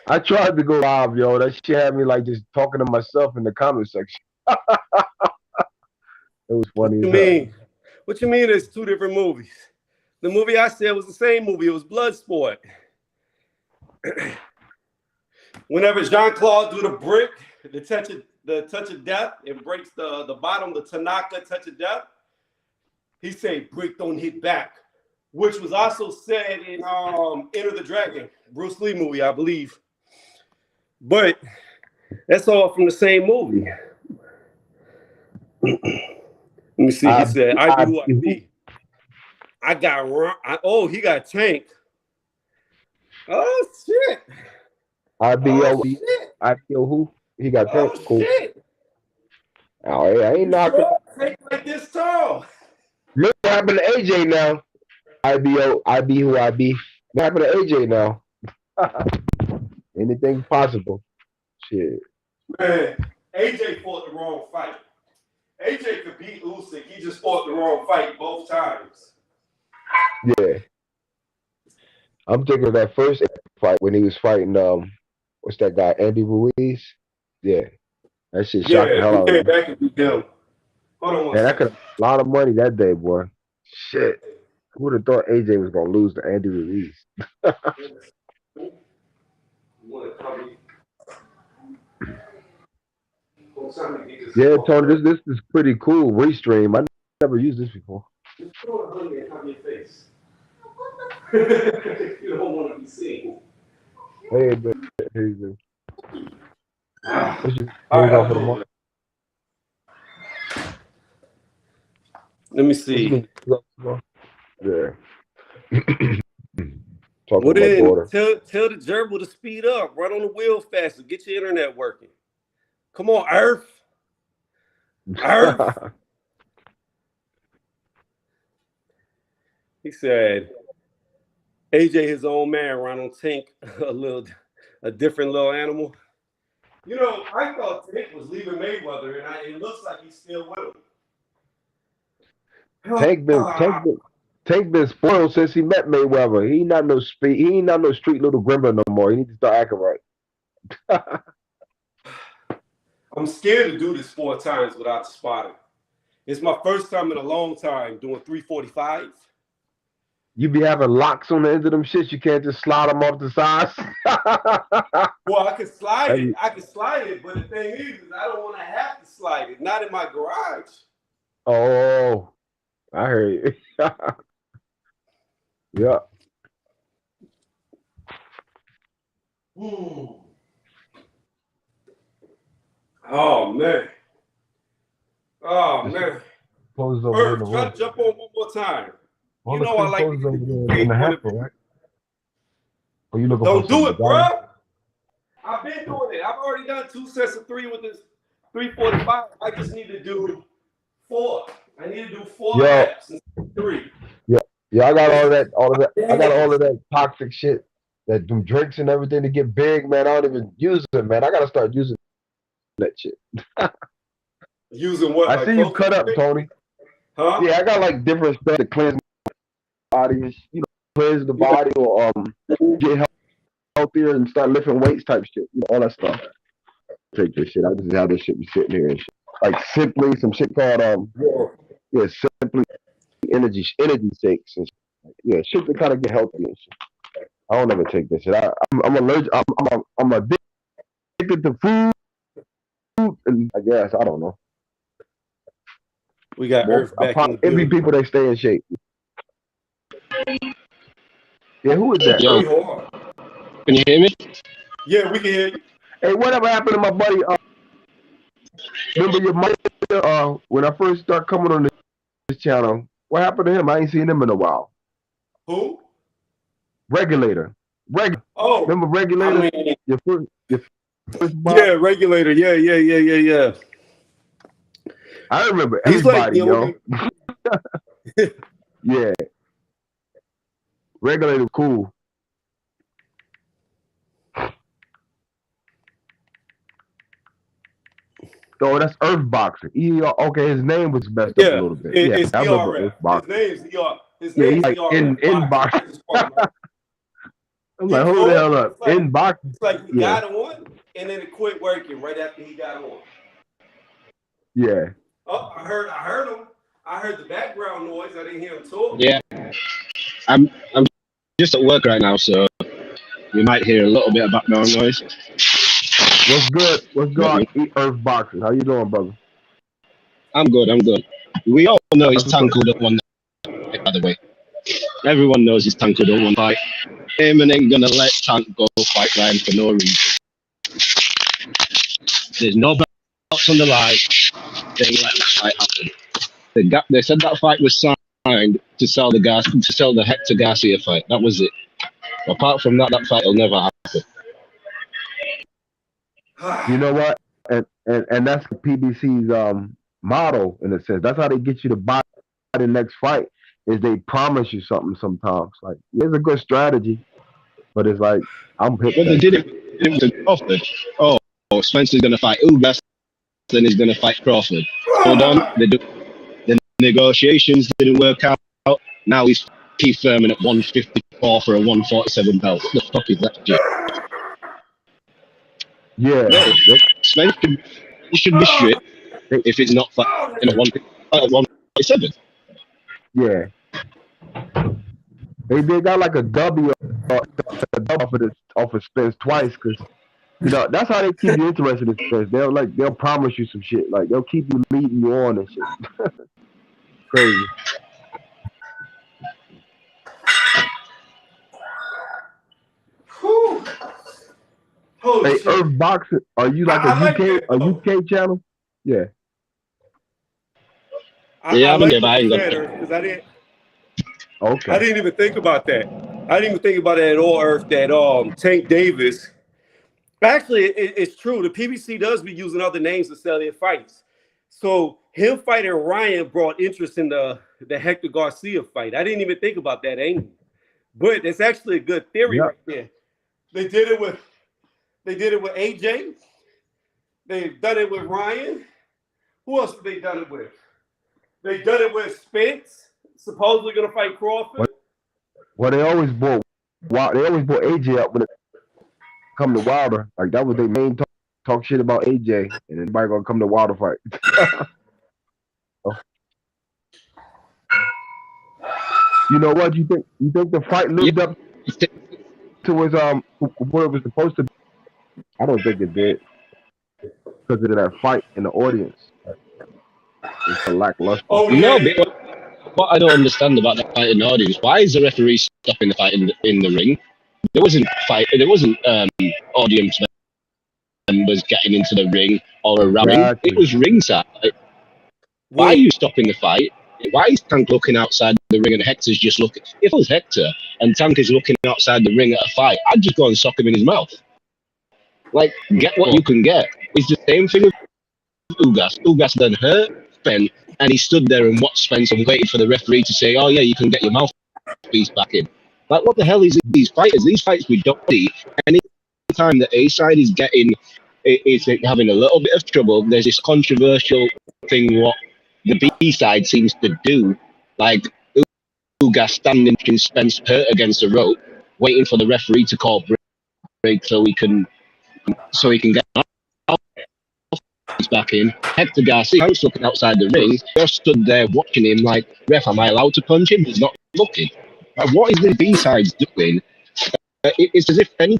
I tried to go live, yo. That shit had me like just talking to myself in the comment section. It was funny. What you mean? What you mean? There's two different movies. The movie I said was the same movie. It was Bloodsport. Whenever Jean-Claude do the brick, the touch of death, it breaks the bottom, the Tanaka touch of death. He said, "Brick don't hit back," which was also said in Enter the Dragon, Bruce Lee movie, I believe. But that's all from the same movie. Let me see. He said, "I be who I be." I got run. Oh, he got Tank. Oh shit. IBO who? He got Tank. Cool. Shit. Oh, yeah, I ain't knocking. Tank like this tall. Look what happened to AJ now. IBO, I be who I be. What happened to AJ now? Anything's possible. Shit. Man, AJ fought the wrong fight. AJ could beat Usyk. He just fought the wrong fight both times. Yeah. I'm thinking of that first fight when he was fighting what's that guy, Andy Ruiz? Yeah. That shit shocked the hell out of me. Back and beat him. Hold on one Man, that second. could a lot of money that day, boy. Shit. Who would have thought AJ was gonna lose to Andy Ruiz? Yeah, Tony, this is pretty cool. Restream. I never used this before. You don't want to be seen. Hey, but here you go. Let me see. Yeah. Well, then tell the gerbil to speed up. Run on the wheel faster. Get your internet working. Come on, Earth. Earth. He said, AJ, his own man, Ronald Tank, a different little animal. You know, I thought Tank was leaving Mayweather, and it looks like he's still with him. Tank been spoiled since he met Mayweather. He ain't not no speed. He ain't not no street little grimmer no more. He needs to start acting right. I'm scared to do this 4 times without spotting. It's my first time in a long time doing 345. You be having locks on the end of them shits. You can't just slide them off the sides. Well, I can slide it. I can slide it, but the thing is I don't want to have to slide it. Not in my garage. Oh. I heard you. Yeah. Hmm. Oh man. Oh This man. closes over there in the Earth, try room. to jump on one more time. All You the know I same like to closes get over the there in UK the point of hamper, view. right? Or you looking for Don't some do it, bro. design? I've been doing it. I've already done 2 sets of 3 with this 345. I just need to do 4. I need to do 4 Yo, reps instead of 3. yeah, yeah. I got It's all of that. I got all yes. of that toxic shit, that them drinks and everything to get big, man. I don't even use it, man. I gotta start using that shit. Using what? I Like see you protein cut up, shake? Tony. Huh? Yeah, I got like different stuff to cleanse my body, and cleanse the Yeah. body, or get healthier and start lifting weights type shit. All that stuff. Take this shit. I just have this shit be sitting here and shit. Like simply some shit called yeah, simply energy shakes and shit. Yeah, shit to kind of get healthy and shit. I don't ever take this shit. I'm allergic. I'm addicted to food, and I guess I don't know. We got Well, Earth back in the envy building. people that stay in shape. Yeah, who is that? Yo, Pretty hard. can you hear me? Yeah, we can hear you. Hey, whatever happened to my buddy? Remember your mother? When I first started coming on this channel, what happened to him? I ain't seen him in a while. Who? Regulator. Oh, Remember I Regulator? mean, Your first yeah, box? regulator. Yeah. I remember He's like, everybody, yo. Yeah, Regulator cool. Oh, that's Earth Boxer. Okay, his name was messed up a little bit. Yeah, it's I remember Earth ERF. Boxer. His Yeah, name's he's like ERF in Boxing. box. I just call him Earth. I'm He like, hold the cool. hell up. In box. It's like he Yeah, got on and then it quit working right after he got on. yeah. Oh, I heard him. I heard the background noise. I didn't hear him talk. Yeah, I'm just at work right now, so you might hear a little bit of background noise. What's good? What's But good? Earth Boxer. How you doing, brother? I'm good. We all know his That's what's Tanko don't want that, by the way. Everyone knows his Tanko don't want to fight. Heyman ain't gonna let Tank go fight Ryan for no reason. There's no belts on the line. They ain't let that fight happen. They said that fight was signed to sell the Hector Garcia fight. That was it. Apart from that, that fight will never happen. You know what? And that's the PBC's motto in a sense. That's how they get you to buy the next fight. Is they promise you something sometimes. Like it's a good strategy, but it's like I'm hip. Well, they did it with Crawford. Oh, Spencer's gonna fight Ugas, then he's gonna fight Crawford. Hold on, the negotiations didn't work out. Now he's Keith Thurman at 154 for a 147 belt. What the fuck is that shit? Yeah, No, Spence should be straight if it's not fighting at 147. yeah. They got like a W off of Spence twice because that's how they keep you interested in Spence. They'll promise you some shit. Like they'll keep you leading you on and shit. Crazy. Holy Hey, shit. Earth Boxing, are you like a UK channel? Yeah. Yeah, I'm like there, what I you ain't said, got Earth, because Okay. I didn't even think about that. I didn't even think about it at all, Earth, that Tank Davis. Actually, it's true. The PBC does be using other names to sell their fights. So him fighting Ryan brought interest in the Hector Garcia fight. I didn't even think about that angle. But it's actually a good theory right there. They did it with AJ. They've done it with Ryan. Who else have they done it with? They've done it with Spence, supposedly going to fight Crawford. Well, they always brought AJ up when it come to Wilder. Like that was their main talk shit about AJ, and anybody gonna come to Wilder fight. You know what? You think the fight lived up to its what it was supposed to be? I don't think it did because of that fight in the audience. It's a lackluster. Oh No, yeah. what I don't understand about that fight in the audience, why is the referee stopping the fight in the ring? There wasn't audience members getting into the ring or around ring. Exactly. It was ringside. Why are you stopping the fight? Why is Tank looking outside the ring and Hector's just looking? If it was Hector and Tank is looking outside the ring at a fight, I'd just go and sock him in his mouth. Like, get what you can get. It's the same thing with Ugas. Ugas then hurt Ben, and he stood there and watched Spence and waited for the referee to say, "Oh yeah, you can get your mouthpiece back in." Like, what the hell is these fighters? These fights we don't see. Any time the A side is having a little bit of trouble, there's this controversial thing what the B side seems to do, like Ugas standing in Spence hurt against the rope, waiting for the referee to call break so he can get back in. Hector Garcia was looking outside the ring, just stood there watching him like, ref, am I allowed to punch him? He's not looking. Like, what is the B sides doing? It's as if any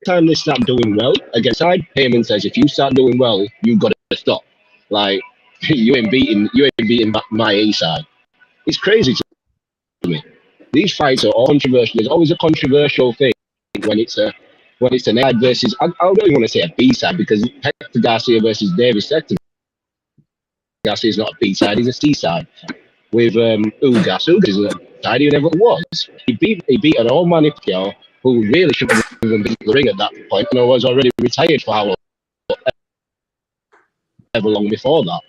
time they start doing well against side, Heyman says, if you start doing well, you've got to stop. Like, you ain't beating my A side. It's crazy to me. These fights are all controversial. There's always a controversial thing when it's an A side versus, I don't even want to say a B side, because Hector Garcia versus Davis. Hector Garcia is not a B side, he's a C side. With Ugas is a side he never was. He beat an old man who really shouldn't have even been in the ring at that point, and was already retired for how ever long before that.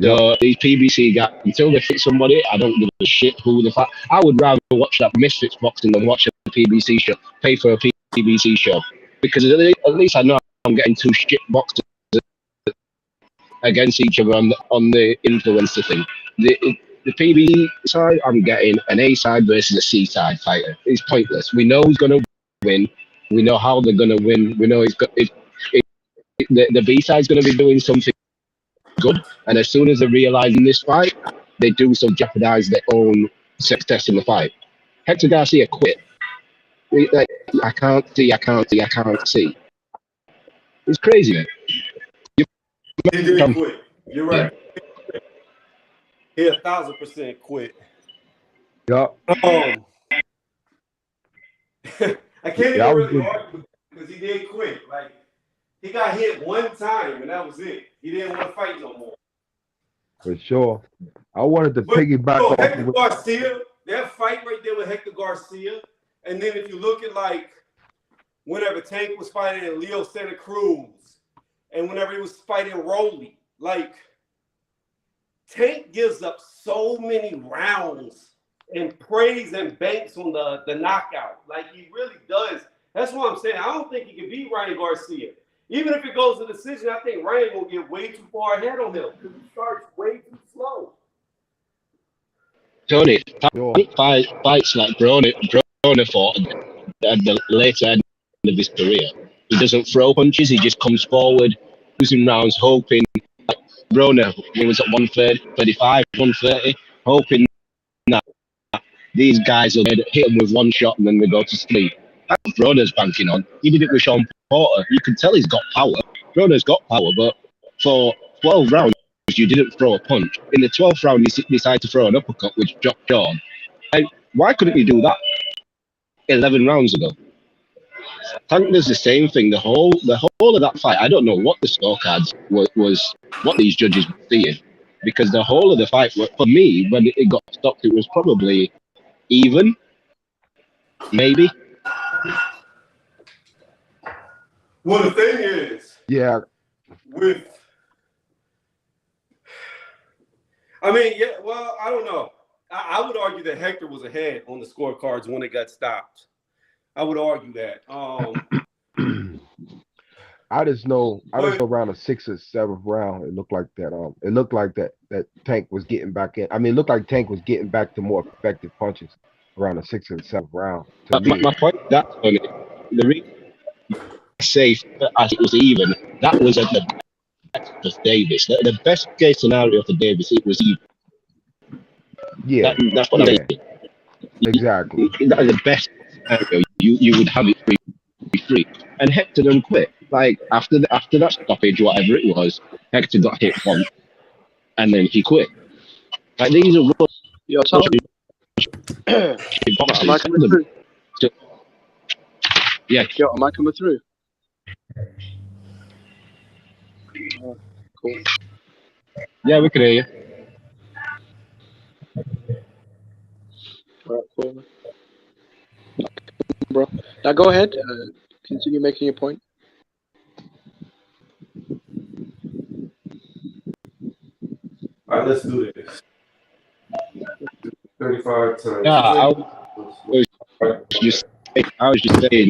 So these PBC guys, until they fit somebody, I don't give a shit who the fuck. I would rather watch that Misfits boxing than watch a PBC show, pay for a PBC show, because at least I know I'm getting two shit boxers against each other on the influencer thing. The PBC side, I'm getting an A side versus a C side fighter. It's pointless. We know who's going to win. We know how they're going to win. We know the B side's going to be doing something good, and as soon as they realize in this fight, they do so jeopardize their own success in the fight. Hector Garcia quit. Like, I can't see. It's crazy, man. He did quit. You're right. He 1,000% quit. Yup. I can't even really argue because he did quit. Like, he got hit one time and that was it. He didn't want to fight no more. For sure. I wanted to piggyback off Hector Garcia, that fight right there with Hector Garcia. And then if you look at, like, whenever Tank was fighting in Leo Santa Cruz and whenever he was fighting Rolly, like, Tank gives up so many rounds and prays and banks on the knockout. Like, he really does. That's what I'm saying. I don't think he can beat Ryan Garcia. Even if it goes to decision, I think Ryan will get way too far ahead on him because he starts way too slow. Tony, fights like Broner fought at the later end of his career. He doesn't throw punches, he just comes forward, losing rounds, hoping. Broner, he was at 135, 130, hoping that these guys will hit him with one shot and then they go to sleep. That's what Broner's banking on. He did it with Sean Porter. You can tell he's got power. Broner's got power, but for 12 rounds, you didn't throw a punch. In the 12th round, you decided to throw an uppercut, which dropped Sean. And why couldn't he do that 11 rounds ago? Tank does the same thing. The whole of that fight, I don't know what the scorecards was what these judges were seeing, because the whole of the fight, for me, when it got stopped, it was probably even, maybe. Well, the thing is, I don't know. I would argue that Hector was ahead on the scorecards when it got stopped. I would argue that. I just know around the 6th or 7th round, it looked like that. It looked like that Tank was getting back in. I mean, it looked like Tank was getting back to more effective punches around the 6th and 7th round. My point, that's funny. The reason I say as it was even, that was at the best of Davis. The best case scenario for Davis, it was even. Yeah, that's what I'm saying. Exactly. That is the best scenario. You would have it free. And Hector didn't quit. Like, after that stoppage, whatever it was, Hector got hit once, and then he quit. Like, these are Yo, Tom. Am I coming through? Yeah. Yo, am I coming through? Cool. Yeah, we can hear you. All right, cool. Bro. Now go ahead. Continue making your point. All right, let's do this. 35 times. Yeah, I was just saying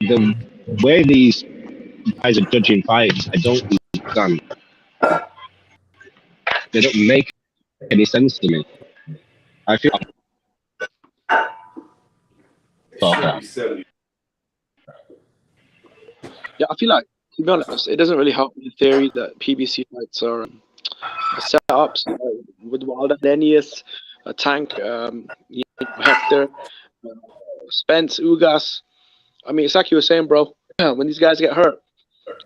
the way these guys are judging fights, I don't understand. They don't make any sense to me. I feel It should be 70. Yeah, I feel like, to be honest, it doesn't really help the theory that PBC fights are set up with Wilder, Lenius, Tank, Hector, Spence, Ugas. I mean, it's like you were saying, bro. When these guys get hurt,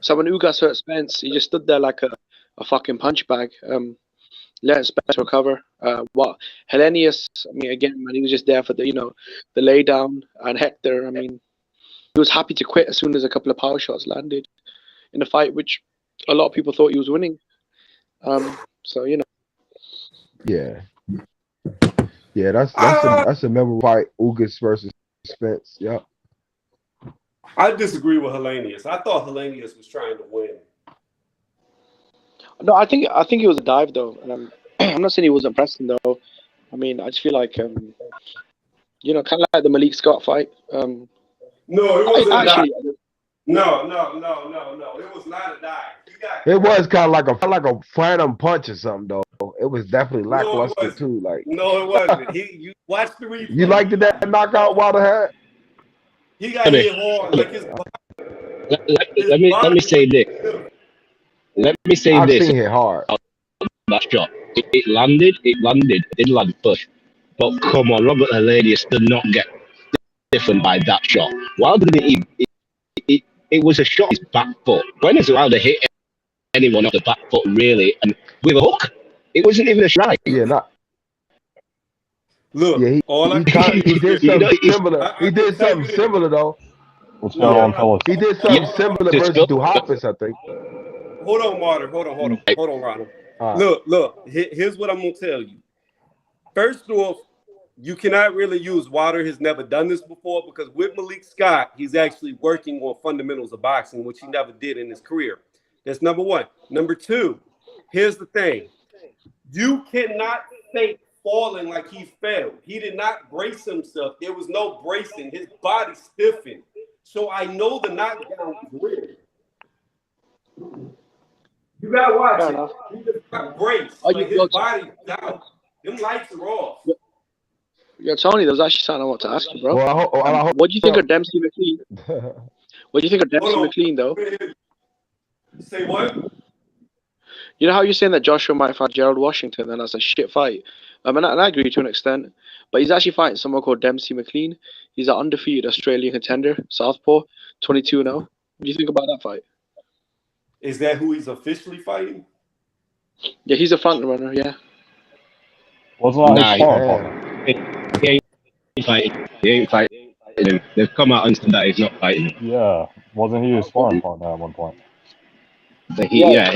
so when Ugas hurt Spence, he just stood there like a fucking punch bag, letting Spence recover. What Hellenius, I mean, again, man, he was just there for the lay down. And Hector, I mean, he was happy to quit as soon as a couple of power shots landed in a fight, which a lot of people thought he was winning. So Yeah, that's a memorable fight. Ugas versus Spence. Yeah. I disagree with Hellenius. I thought Hellenius was trying to win. No, I think it was a dive though, and I'm not saying he wasn't pressing though. I mean, I just feel like kind of like the Malik Scott fight. No, it wasn't actually. a dive. No. It was not a dive. It was kind of like a phantom punch or something though. It was definitely lackluster too. Like no, it wasn't. You watch the replay. You liked that knockout Wilder had? He got hit hard. Like his let me say this. Let me say I've this. Seen hit hard. That shot. It landed. It did land push. But come on, Robert Hellenius did not get different by that shot. Wilder didn't even. It was a shot his back foot. When has Wilder hit anyone off the back foot really? And with a hook, it wasn't even a strike. Yeah, not. Look, yeah, he did something similar. He did something similar though. What's going on, fellas? He did something similar versus Duhafis, I think. Hold on, Martin. Hold on, Ronald. Look. Here's what I'm gonna tell you. First off, you cannot really use Wilder has never done this before because with Malik Scott, he's actually working on fundamentals of boxing, which he never did in his career. That's number one. Number two, here's the thing. You cannot fake falling like he fell. He did not brace himself. There was no bracing. His body stiffened. So I know the knockdown was real. You gotta watch it. He just got braced. Like his body down. Them lights are off. Yeah, Tony, there was actually something I want to ask you, bro. Well, what do you think of Dempsey McLean? What do you think of Dempsey McLean, though? Say what? You know how you're saying that Joshua might fight Gerald Washington, and that's a shit fight? And I agree to an extent, but he's actually fighting someone called Dempsey McLean. He's an undefeated Australian contender, southpaw, 22-0. What do you think about that fight? Is that who he's officially fighting? Yeah, he's a front runner, yeah. Wasn't that his sparring partner? He ain't fighting him. They've come out and said that he's not fighting him. Yeah, wasn't he his sparring partner at one point? But he's not.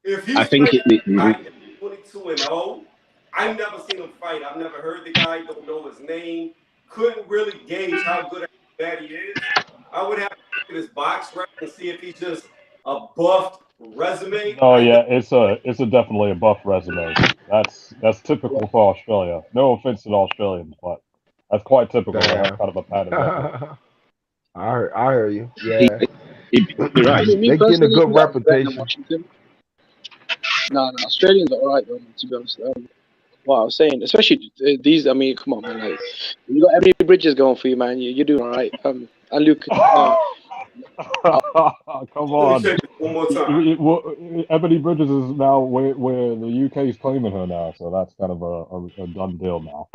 If he's I think it. 22-0, I've never seen him fight. I've never heard the guy. Don't know his name. Couldn't really gauge how good or bad he is. I would have to look at his box record and see if he's just a buffed resume. Oh yeah, it's a definitely a buff resume. That's typical for Australia. No offense to the Australians, but that's quite typical. They have kind of a pattern. I hear you. Yeah, you're right. They're getting a good reputation. No, Australians are alright though, to be honest. What I was saying, especially these. I mean, come on, man. Like, you got Ebony Bridges going for you, man. You're doing alright. And Luke. Come on. One more time. Ebony Bridges is now where the UK is claiming her now, so that's kind of a done deal now.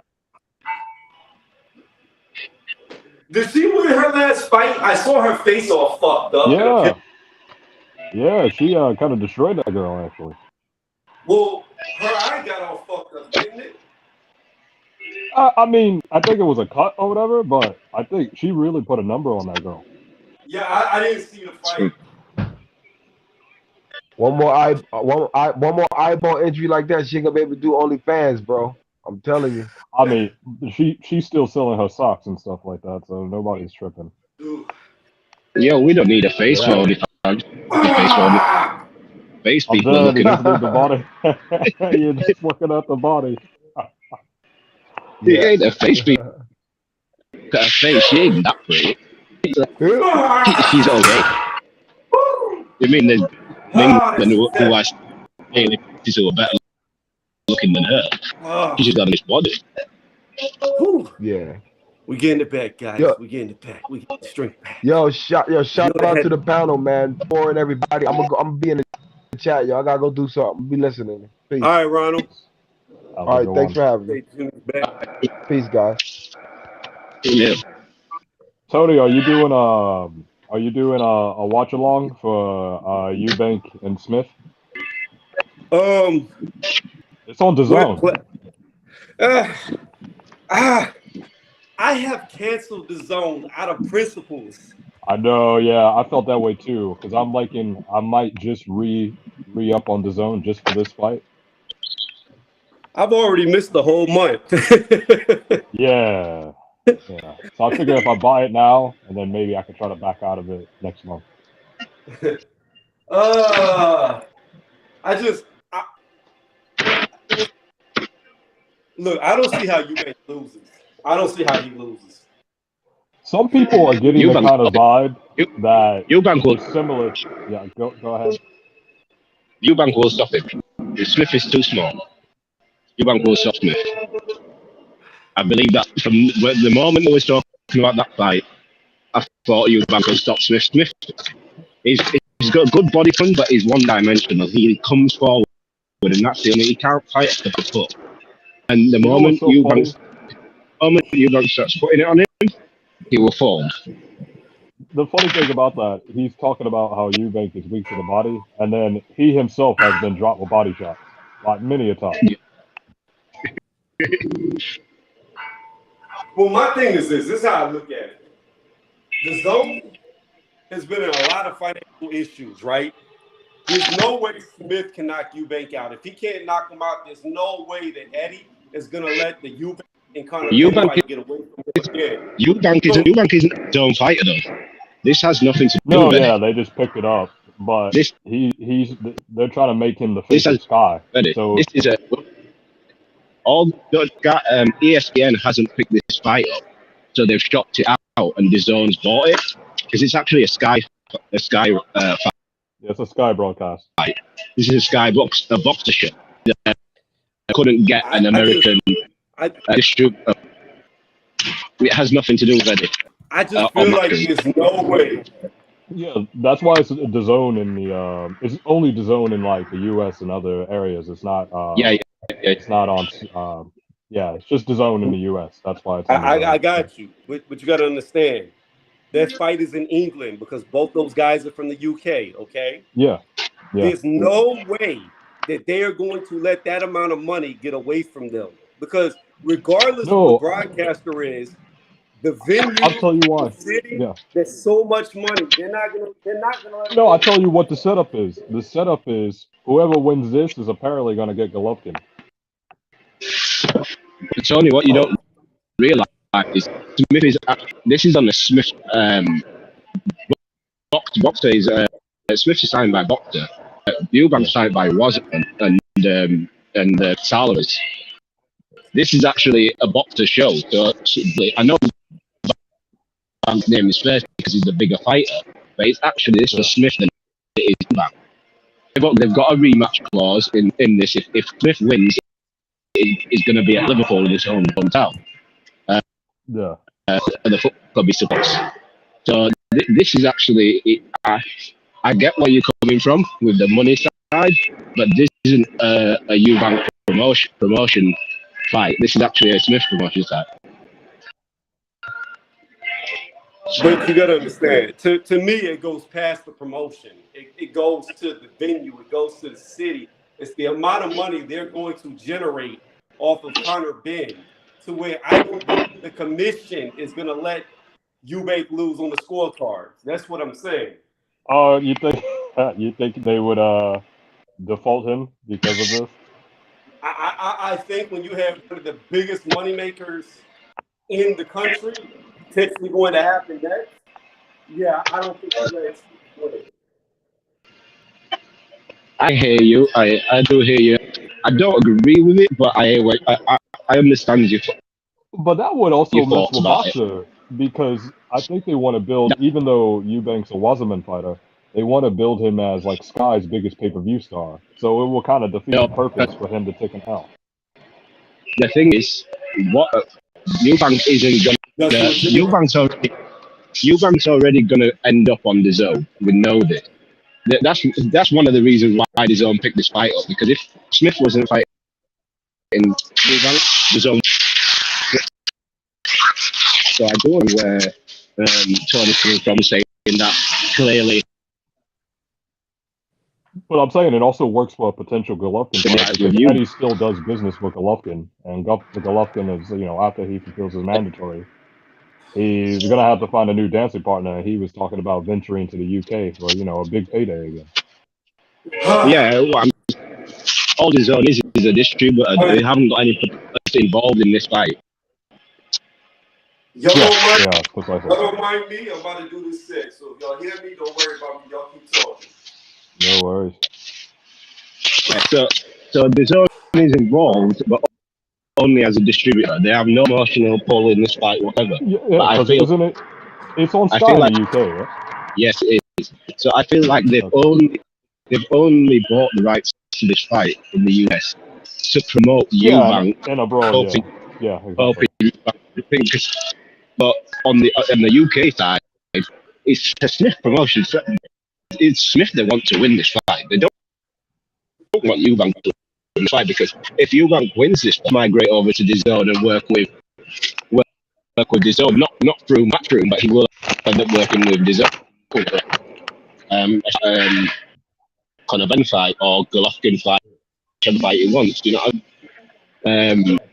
Did she win her last fight? I saw her face all fucked up. Yeah. Yeah, she kind of destroyed that girl actually. Well, her eye got all fucked up, didn't it? I mean, I think it was a cut or whatever, but I think she really put a number on that girl. Yeah, I didn't see the fight. One more eyeball injury like that, she ain't gonna be able to do OnlyFans, bro. I'm telling you. I mean, she's still selling her socks and stuff like that, so nobody's tripping. Dude. Yo, we don't need a face Yeah. for OnlyFans. Face for OnlyFans. Face I'm people are dead. He looking at. doesn't need the body. You're just looking at the body. He ain't a face people. Got a face. She ain't that pretty. She's okay. You mean there's England who I say she's a better looking than her? She's just got a nice body. Yeah. We getting it back, guys. Yo. We getting it back. We getting the strength back. Yo, shout out to the panel, man. And everybody. I'm gonna be in the chat, yo. I gotta go do something. Be listening. Peace. All right, Ronald. All right, thanks for having me. Peace, guys. Yeah. Tony, are you doing a watch along for Eubank and Smith? It's on DAZN. I have canceled DAZN out of principles. I know, yeah, I felt that way too. Because I might just re up on DAZN just for this fight. I've already missed the whole month. Yeah. Yeah. So I figure if I buy it now, and then maybe I can try to back out of it next month. Look, I don't see how Eubank loses. I don't see how he loses. Some people are getting the kind of vibe that Eubank will similar. Yeah, go ahead. Eubank will stop him. Smith is too small. Eubank will stop Smith. I believe that from the moment they was talking about that fight, I thought Eubank would stop Smith. Smith, he's got a good body front, but he's one-dimensional. He comes forward, and that's the only he can't fight at the foot. And the moment Eubank starts putting it on him, he will fall. The funny thing about that, he's talking about how Eubank is weak to the body, and then he himself has been dropped with body shots, like many a time. Yeah. Well, my thing is this is how I look at it. The zone has been in a lot of financial issues, right? There's no way Smith can knock Eubank out. If he can't knock him out, there's no way that Eddie is going to let the Eubank and Conor fight get away from him again. Eubank isn't his own fighter, though. This has nothing to do with it. No, they just picked it up. But they're trying to make him the face of Sky. So this is ESPN hasn't picked this fight up, so they've shopped it out, and DAZN's bought it because it's actually a Sky fight. Yeah, it's a Sky broadcast. This is a Sky boxer show. I couldn't get an American distributor. It has nothing to do with it. I just feel like there's no way. Yeah, that's why it's DAZN in the it's only DAZN in like the U.S. and other areas. It's not. It's not on. It's just DAZN in the U.S. That's why it's. I got you, but you got to understand, that fight is in England because both those guys are from the UK. Okay. Yeah. There's no way that they are going to let that amount of money get away from them because regardless of what the broadcaster is, the venue, I'll tell you why. the city, there's so much money. They're not gonna let No, I'll tell you what the setup is. The setup is whoever wins this is apparently gonna get Golovkin. Tony, what you don't realize is Smith is this is on the Smith Boxer is Smith is signed by Boxer. Eubank signed by Wasserman and Salaries. This is actually a Boxer show. So I know Eubank's name is first because he's the bigger fighter, but it's actually this for Smith than it is Eubank. They've got a rematch clause in this. If Smith wins, it's going to be at Liverpool in his own hometown. And the football club he supports. So this is actually, I get where you're coming from with the money side, but this isn't a Eubank promotion fight. This is actually a Smith promotion side. But you got to understand, to me, it goes past the promotion. It goes to the venue. It goes to the city. It's the amount of money they're going to generate off of Conor Ben, to where I don't believe the commission is going to let Eubank lose on the scorecards. That's what I'm saying. You think they would default him because of this? I think when you have one of the biggest moneymakers in the country potentially going to happen next, yeah, I don't think you let win it. I hear you. I do hear you. I don't agree with it, but I understand you. But that would also Your mess thoughts with about it. Boxer because I think they want to build, even though Eubank's a Wasserman fighter, they want to build him as like Sky's biggest pay-per-view star. So it will kind of defeat No, the purpose for him to take an L. the thing is, what Eubank isn't gonna. That's legitimate. Eubank's already gonna end up on the zone. We know this. That's one of the reasons why the zone picked this fight up, because if Smith wasn't fighting Eubank, the zone. So I don't know where Tony's coming from saying that clearly. But I'm saying it also works for a potential Golovkin fight Right, because with you. Eddie still does business with Golovkin, and the Golovkin is, after he fulfills his mandatory, he's gonna have to find a new dancing partner. He was talking about venturing to the UK for a big payday again. Yeah, well, all the zone is a distributor. They haven't got any involved in this fight. Y'all Precisely. don't mind me. I'm about to do this set. So if y'all hear me, don't worry about me. Y'all keep talking. No worries. Yeah, so the zone is involved, but only as a distributor. They have no emotional pull in this fight, whatever. Yeah, but isn't it? It's on Sky in the UK, right? Yes, it is. So I feel like they've only bought the rights to this fight in the US to promote Eubank. And abroad, yeah, exactly. But on the UK side, it's a Smith promotion. It's Smith that want to win this fight. They don't want Eubank to win the fight, because if Eubank wins this, migrate over to the zone and work with the zone, not through Matchroom, but he will end up working with the zone. Conor Ben fight or Golovkin fight, whichever fight he wants,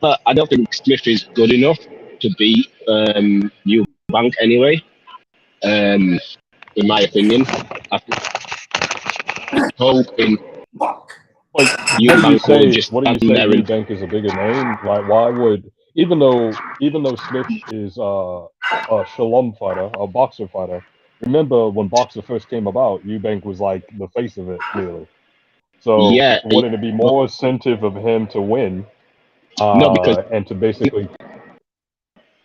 but I don't think Smith is good enough to beat Eubank anyway. In my opinion, I think hoping Eubank will just stand there. Eubank is a bigger name. Why would, even though Smith is a Shalom fighter, a boxer fighter? Remember when boxer first came about, Eubank was like the face of it, clearly. So wouldn't it be more incentive of him to win? And to basically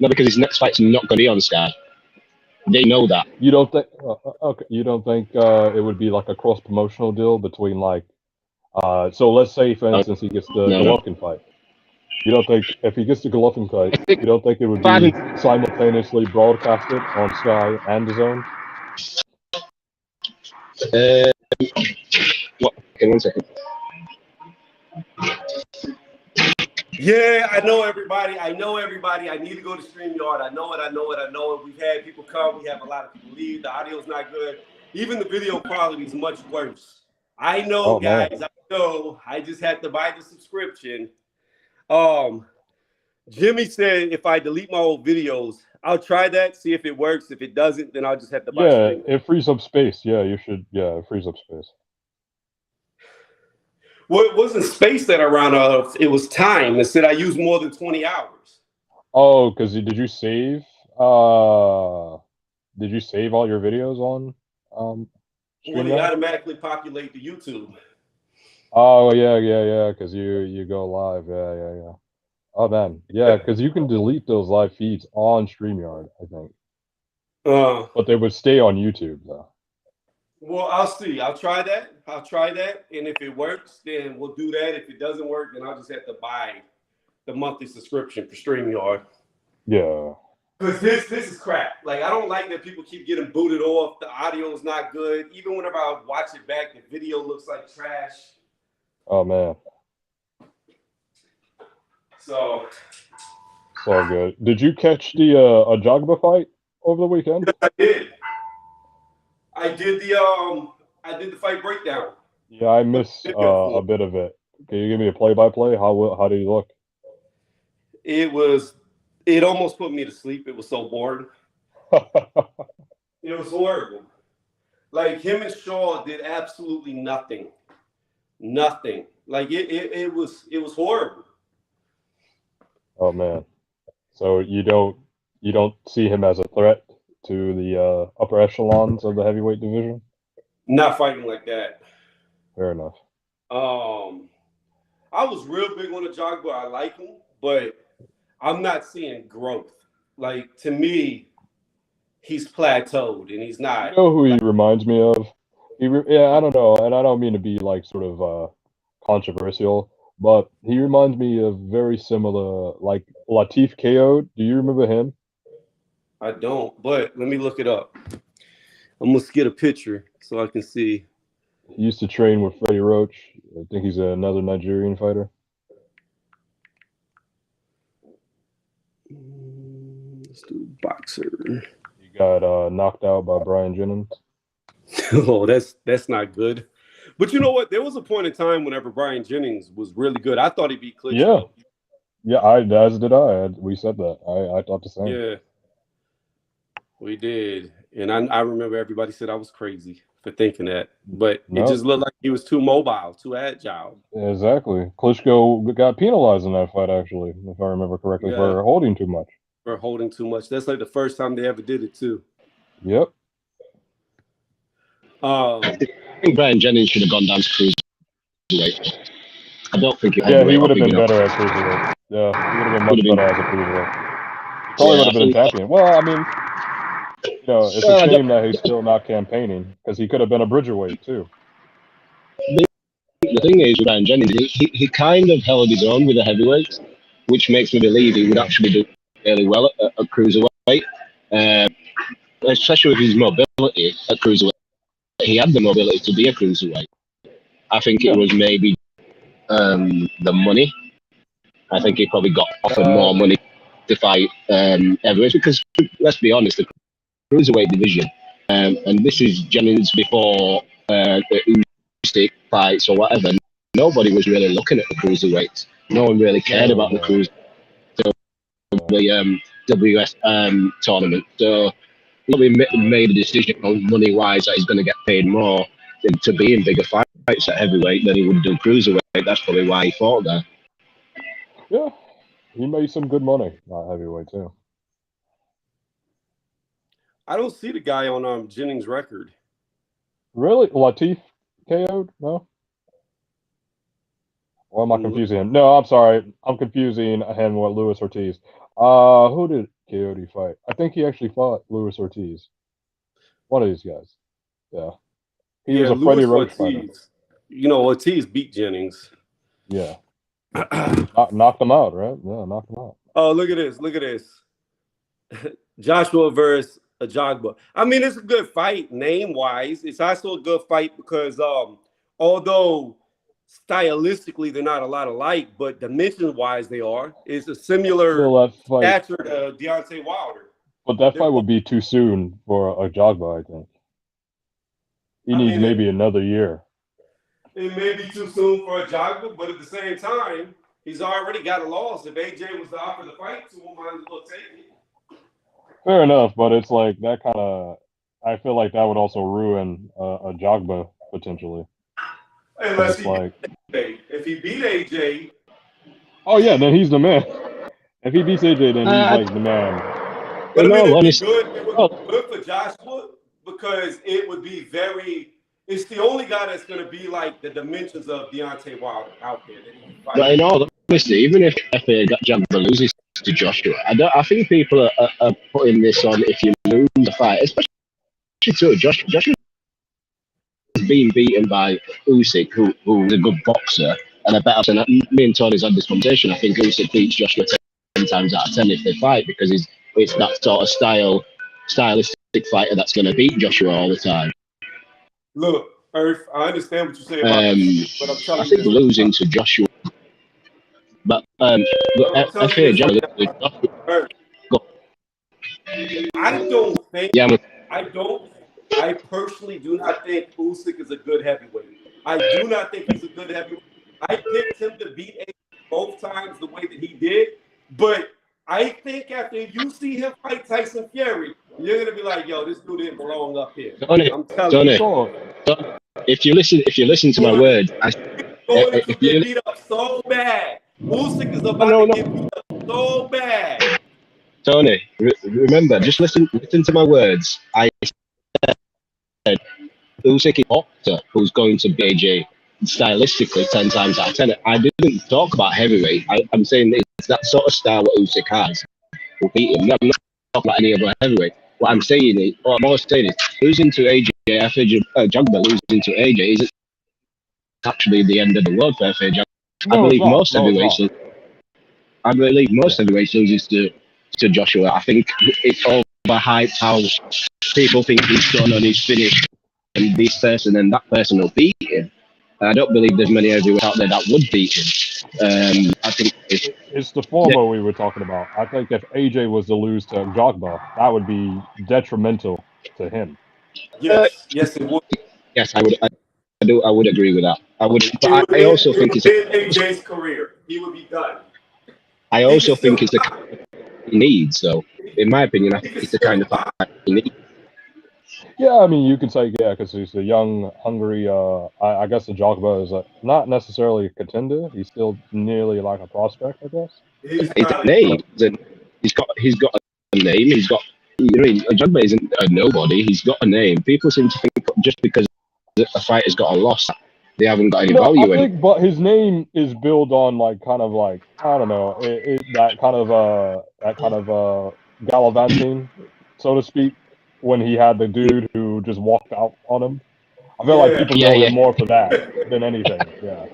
because his next fight's not going to be on Sky. They know that. You don't think? Okay, you don't think it would be like a cross promotional deal between so let's say, for instance, he gets the Golovkin fight. You don't think if he gets the Golovkin fight, you don't think it would be simultaneously broadcasted on Sky and the Zone? Okay, 1 second. Yeah, I know everybody. I need to go to StreamYard. I know it. We've had people come. We have a lot of people leave. The audio's not good. Even the video quality is much worse. I know, guys. Man. I know. I just had to buy the subscription. Jimmy said if I delete my old videos, I'll try that, see if it works. If it doesn't, then I'll just have to buy StreamYard. It frees up space. Yeah, you should. Yeah, it frees up space. Well, it wasn't space that I ran out of. It was time. It said I used more than 20 hours. Oh, because did you save? Did you save all your videos on? When they automatically populate the YouTube. Oh yeah. Because you go live. Yeah. Oh man, yeah. Because you can delete those live feeds on StreamYard, I think. But they would stay on YouTube though. Well, I'll see. I'll try that. And if it works, then we'll do that. If it doesn't work, then I'll just have to buy the monthly subscription for StreamYard. Yeah. Because this is crap. Like, I don't like that people keep getting booted off. The audio is not good. Even whenever I watch it back, the video looks like trash. Oh, man. So. It's all good. Did you catch the Ajagba fight over the weekend? I did. I did the fight breakdown. Yeah, I missed a bit of it. Can you give me a play-by-play? How do you look? It almost put me to sleep. It was so boring. It was horrible. Like him and Shaw did absolutely nothing. Nothing. Like it was horrible. Oh man. So you don't see him as a threat to the upper echelons of the heavyweight division? Not fighting like that. Fair enough. I was real big on the Jogba. I like him, but I'm not seeing growth. Like to me, he's plateaued and he's not. You know who he reminds me of? Yeah, I don't know, and I don't mean to be like sort of controversial, but he reminds me of very similar, like Latif KO'd. Do you remember him? I don't, but let me look it up. I'm gonna get a picture so I can see. He used to train with Freddie Roach. I think he's another Nigerian fighter. Let's do boxer. He got knocked out by Brian Jennings. Oh, that's not good. But you know what? There was a point in time whenever Brian Jennings was really good. I thought he beat Klitschko. Yeah, as did I. We said that. I thought the same. Yeah, we did. And I remember everybody said I was crazy for thinking that. But it just looked like he was too mobile, too agile. Exactly. Klitschko got penalized in that fight, actually, if I remember correctly, for holding too much. For holding too much. That's like the first time they ever did it, too. Yep. I think Brian Jennings should have gone down to cruiserweight. I don't think he would have been better at cruiserweight. Yeah, he would have been much better as a cruiserweight. Probably would have been a champion. Well, I mean, it's a shame that he's still not campaigning because he could have been a bridgerweight too. The thing is, with Brian Jennings, he kind of held his own with the heavyweights, which makes me believe he would actually do fairly well at cruiserweight, especially with his mobility at cruiserweight. He had the mobility to be a cruiserweight. I think it was maybe the money. I think he probably got offered more money to fight heavyweights because, let's be honest, the cruiserweight division, and this is Jennings before the Usyk fights or whatever. Nobody was really looking at the cruiserweights. No one really cared about the the WS tournament. So he probably made a decision on money-wise that he's going to get paid more to be in bigger fights at heavyweight than he would do cruiserweight. That's probably why he fought there. Yeah, he made some good money at heavyweight too. I don't see the guy on Jennings' record. Really? Latif KO'd? No? Or am I confusing him? No, I'm sorry. I'm confusing him with Luis Ortiz. Who did KO'd fight? I think he actually fought Luis Ortiz. One of these guys. Yeah. He was a Freddie Roach fighter. Ortiz beat Jennings. Yeah. Knocked him out, right? Yeah, knocked him out. Oh, look at this. Look at this. Joshua versus Ajagba. I mean, it's a good fight name-wise. It's also a good fight because although stylistically they're not a lot alike, but dimension-wise they are. It's a similar stature to Deontay Wilder. But that fight would be too soon for Ajagba, I think. He needs maybe another year. It may be too soon for Ajagba, but at the same time, he's already got a loss. If AJ was to offer the fight to him, might as well take it. Fair enough, but it's like that kind of. I feel like that would also ruin Ajagba potentially. Unless he beat AJ. If he beat AJ. Oh yeah, then he's the man. If he beats AJ, then he's like the man. But it would be good for Joshua because it would be very. It's the only guy that's going to be like the dimensions of Deontay Wilder out there. But in all honesty, even if Ajagba loses to Joshua, I think people are putting this on if you lose the fight, especially to Joshua. Joshua has been beaten by Usyk, who's a good boxer and a better. And me and Tony's had this conversation. I think Usyk beats Joshua 10 times out of 10 if they fight because it's that sort of stylistic fighter that's going to beat Joshua all the time. Look, Earth, I understand what you say about this, but I'm telling you. I think losing to Joshua. But I fear Joshua. I don't think. Yeah, I personally do not think Usyk is a good heavyweight. I do not think he's a good heavyweight. I picked him to beat AJ both times the way that he did, but I think after you see him fight Tyson Fury, you're gonna be like, "Yo, this dude didn't belong up here." I'm telling you. if you listen to my words, Going to if get you beat up so bad. Usyk is about to get beat up so bad. Tony, remember, just listen to my words. I said Usyk is a boxer who's going to beat AJ stylistically 10 times out of 10. I didn't talk about heavyweight. I'm saying it's that sort of style what Usyk has will beat him. I'm not talking about any other heavyweight. What I'm saying is, losing to AJ, after Jogba losing to AJ is actually the end of the world for FA Jogba. I believe most heavyweights loses to Joshua. I think it's overhyped how people think he's done and he's finished, and this person and that person will beat him. I don't believe there's many heavyweights out there that would beat him. I think it's the former we were talking about. I think if AJ was to lose to Jogba, that would be detrimental to him. Yes, it would. Yes, I would agree with that. I would, but I also think it's AJ's career. He would be done. I also think it's the kind of he needs. So, in my opinion, I think it's the kind of fight he needs. Yeah, I mean, you can say because he's a young, hungry. I guess the Jogba is not necessarily a contender. He's still nearly like a prospect, I guess. He's a name. He's got a name. He's got. Jogba isn't a nobody. He's got a name. People seem to think just because a fighter's got a loss, they haven't got any value in it. But his name is built on I don't know, that kind of gallivanting, so to speak, when he had the dude who just walked out on him. I feel like people know him more for that than anything. Yeah.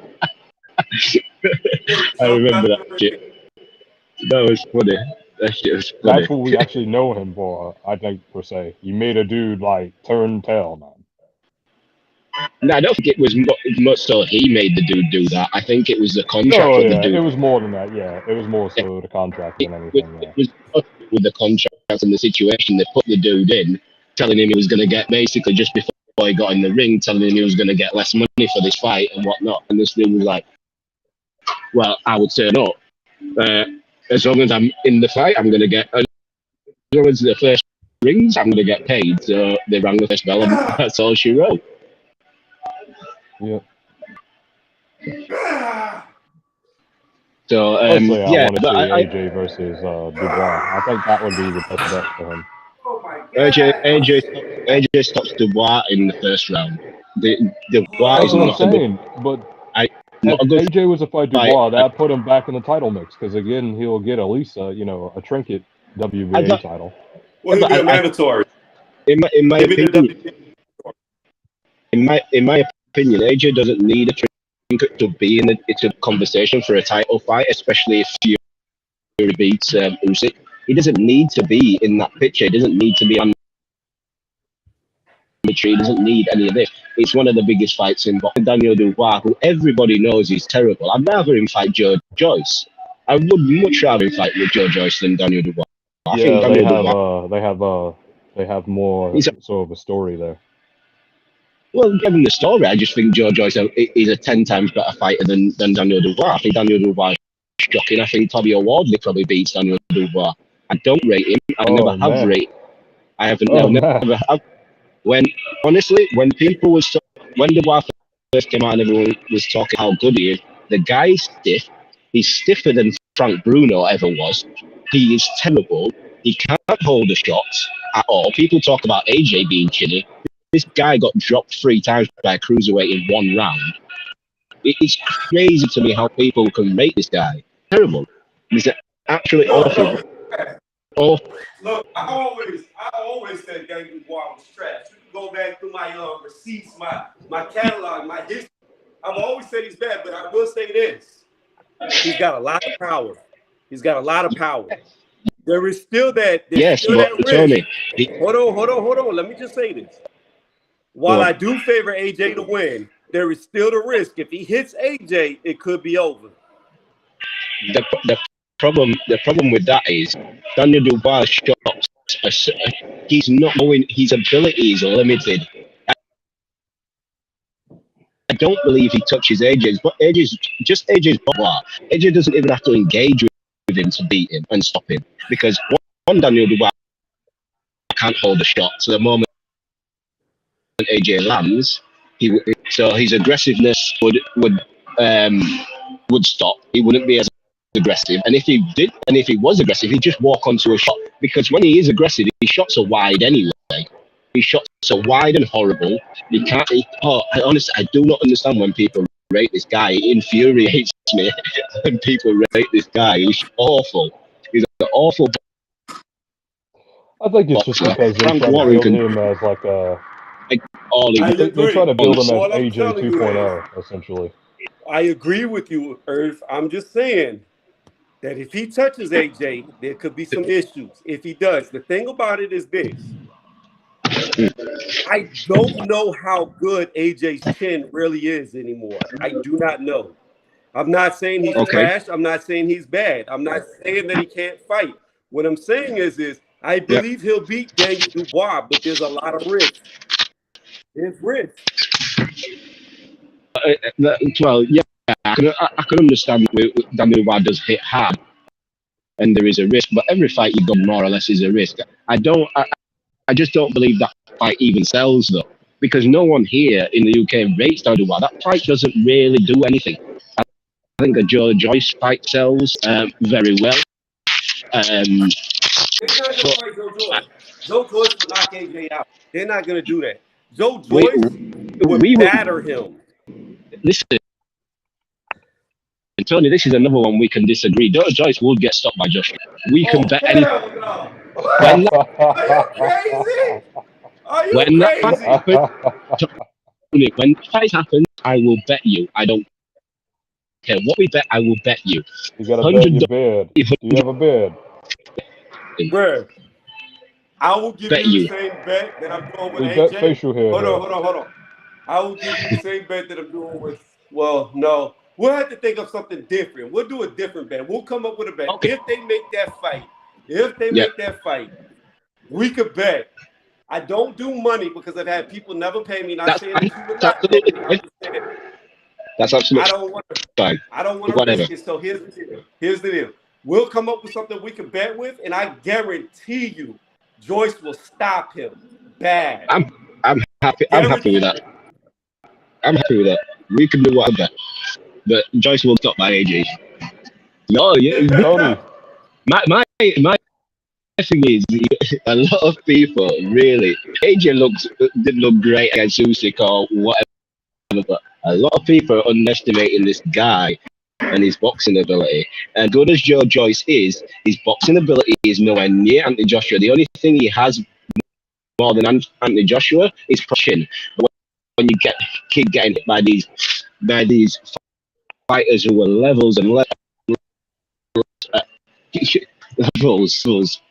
I remember that shit. That was funny. That shit was funny. That's what we actually know him for, I think, per se. He made a dude turn tail, man. No, I don't think it was much so he made the dude do that. I think it was the contract with the dude. It was more than that, yeah. It was more so the contract than anything, It was with the contract and the situation. They put the dude in, telling him he was going to get, basically just before he got in the ring, telling him he was going to get less money for this fight and whatnot. And this dude was like, well, I would turn up. As long as I'm in the fight, I'm going to get, as long as the first rings, I'm going to get paid. So they rang the first bell and that's all she wrote. Yeah. So I want to see AJ versus Dubois. I think that would be the best bet for him. AJ stops Dubois in the first round. Dubois is not saying, but if AJ was to fight Dubois, that put him back in the title mix because again he'll get at least a trinket WBA title. Well, it'll be a mandatory. In my opinion, AJ doesn't need a trinket to be in a conversation for a title fight, especially if Fury beats Usyk. He doesn't need to be in that picture. He doesn't need to be on the tree. He doesn't need any of this. It's one of the biggest fights in boxing. Daniel Dubois, who everybody knows is terrible. I'd rather him fight Joe Joyce. I would much rather him fight with Joe Joyce than Daniel Dubois. I think they have more sort of a story there. Well, given the story, I just think Joe Joyce is a 10 times better fighter than Daniel Dubois. I think Daniel Dubois is shocking. I think Tommy Wardley probably beats Daniel Dubois. I don't rate him. I never have rated. I haven't. Never have. When Dubois first came out and everyone was talking how good he is, the guy's stiff. He's stiffer than Frank Bruno ever was. He is terrible. He can't hold the shots at all. People talk about AJ being chilly. This guy got dropped 3 times by a cruiserweight in 1 round. It's crazy to me how people can rate this guy. Terrible. He's actually awful. Look, I always said Daniel Dubois was trash. You can go back through my receipts, my catalog, my history. I've always said he's bad, but I will say this. He's got a lot of power. There is still that. Tony. Hold on. Let me just say this. While I do favor AJ to win, there is still the risk. If he hits AJ, it could be over. The problem with that is Daniel Dubois' shots he's not knowing his ability is limited. I don't believe he touches AJ's, but AJ's blah. AJ doesn't even have to engage with him to beat him and stop him because one Daniel Dubois can't hold a shot. So the moment AJ lands, so his aggressiveness would stop. He wouldn't be as aggressive, and if he was aggressive, he'd just walk onto a shot because when he is aggressive, his shots are wide anyway. His shots are wide and horrible. He can't. Honestly, I do not understand when people rate this guy. It infuriates me when people rate this guy. He's awful. He's an awful. I think it's just because they're trying to build him as like a. They're trying to build him as AJ 2.0, essentially. I agree with you, Irv. I'm just saying that if he touches AJ, there could be some issues. If he does, the thing about it is this. I don't know how good AJ's chin really is anymore. I do not know. I'm not saying he's trash. I'm not saying he's bad. I'm not saying that he can't fight. What I'm saying is I believe he'll beat Daniel Dubois, but there's a lot of risk. There's risk. Well, yeah, I can understand Daniel Dubois does hit hard, and there is a risk. But every fight you go more or less is a risk. I just don't believe that fight even sells though, because no one here in the UK rates Daniel Dubois. That fight doesn't really do anything. I think a Joe Joyce fight sells very well. They're not going to fight Joe Joyce. Joe Joyce will knock AJ out. They're not going to do that. Joe Joyce would batter him. Listen, Tony, this is another one we can disagree. Joe Joyce will get stopped by Joshua. We can bet anything. No. Are you crazy? Are you crazy? When the fight happens, I will bet you. I don't care what we bet. I will bet you. You got to bet your bid. Do you have a bid? Bro, I will give you the same bet that I'm doing with AJ. Bet facial hair. Hold on. I will give you the same bet that I'm doing with. Well, no. We'll have to think of something different. We'll do a different bet. We'll come up with a bet. Okay. If they make that fight, we could bet. I don't do money because I've had people never pay me. Not saying that you would not pay me. That's absolutely fine. I don't want to risk it. So here's the deal. We'll come up with something we can bet with, and I guarantee you, Joyce will stop him bad. I'm happy. I'm happy with that. We can do whatever, but Joyce will stop by AJ. No, yeah, Tony. My thing is, a lot of people really AJ did look great against Usyk or whatever, but a lot of people are underestimating this guy and his boxing ability. And good as Joe Joyce is, his boxing ability is nowhere near Anthony Joshua. The only thing he has more than Anthony Joshua is pushing. But when you keep getting hit by these fighters who are levels and levels,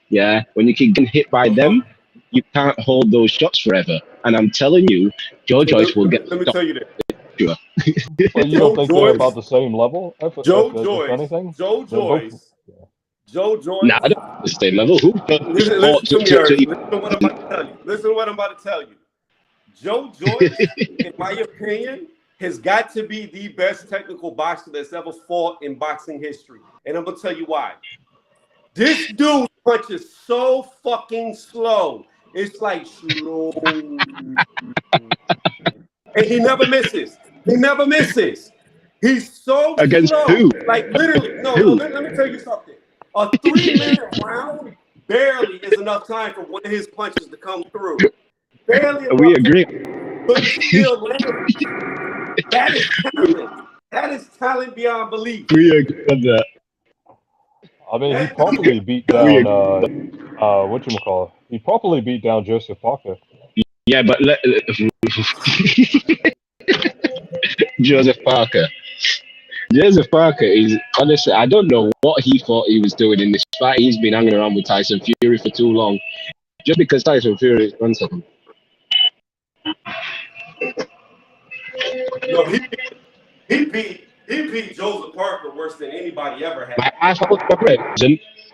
yeah. When you keep getting hit by them, you can't hold those shots forever. And I'm telling you, Joe Joyce will get. Let me tell you that. Well, you don't think they're about the same level? Joe Joyce. Nah, not the same level. Listen to what I'm about to tell you. Joe Joyce, in my opinion, has got to be the best technical boxer that's ever fought in boxing history. And I'm going to tell you why. This dude punches so fucking slow. It's like slow. And he never misses. He's so against slow. Who? Like literally. Let me tell you something. A 3-minute round barely is enough time for one of his punches to come through. Barely. We agree. But still, that is talent. That is talent beyond belief. We agree on that. I mean, he properly beat down whatchamacallit. He properly beat down Joseph Parker. Yeah, but Joseph Parker is, honestly, I don't know what he thought he was doing in this fight. He's been hanging around with Tyson Fury for too long. Just because Tyson Fury, 1 second. No, he beat Joseph Parker worse than anybody ever had. I thought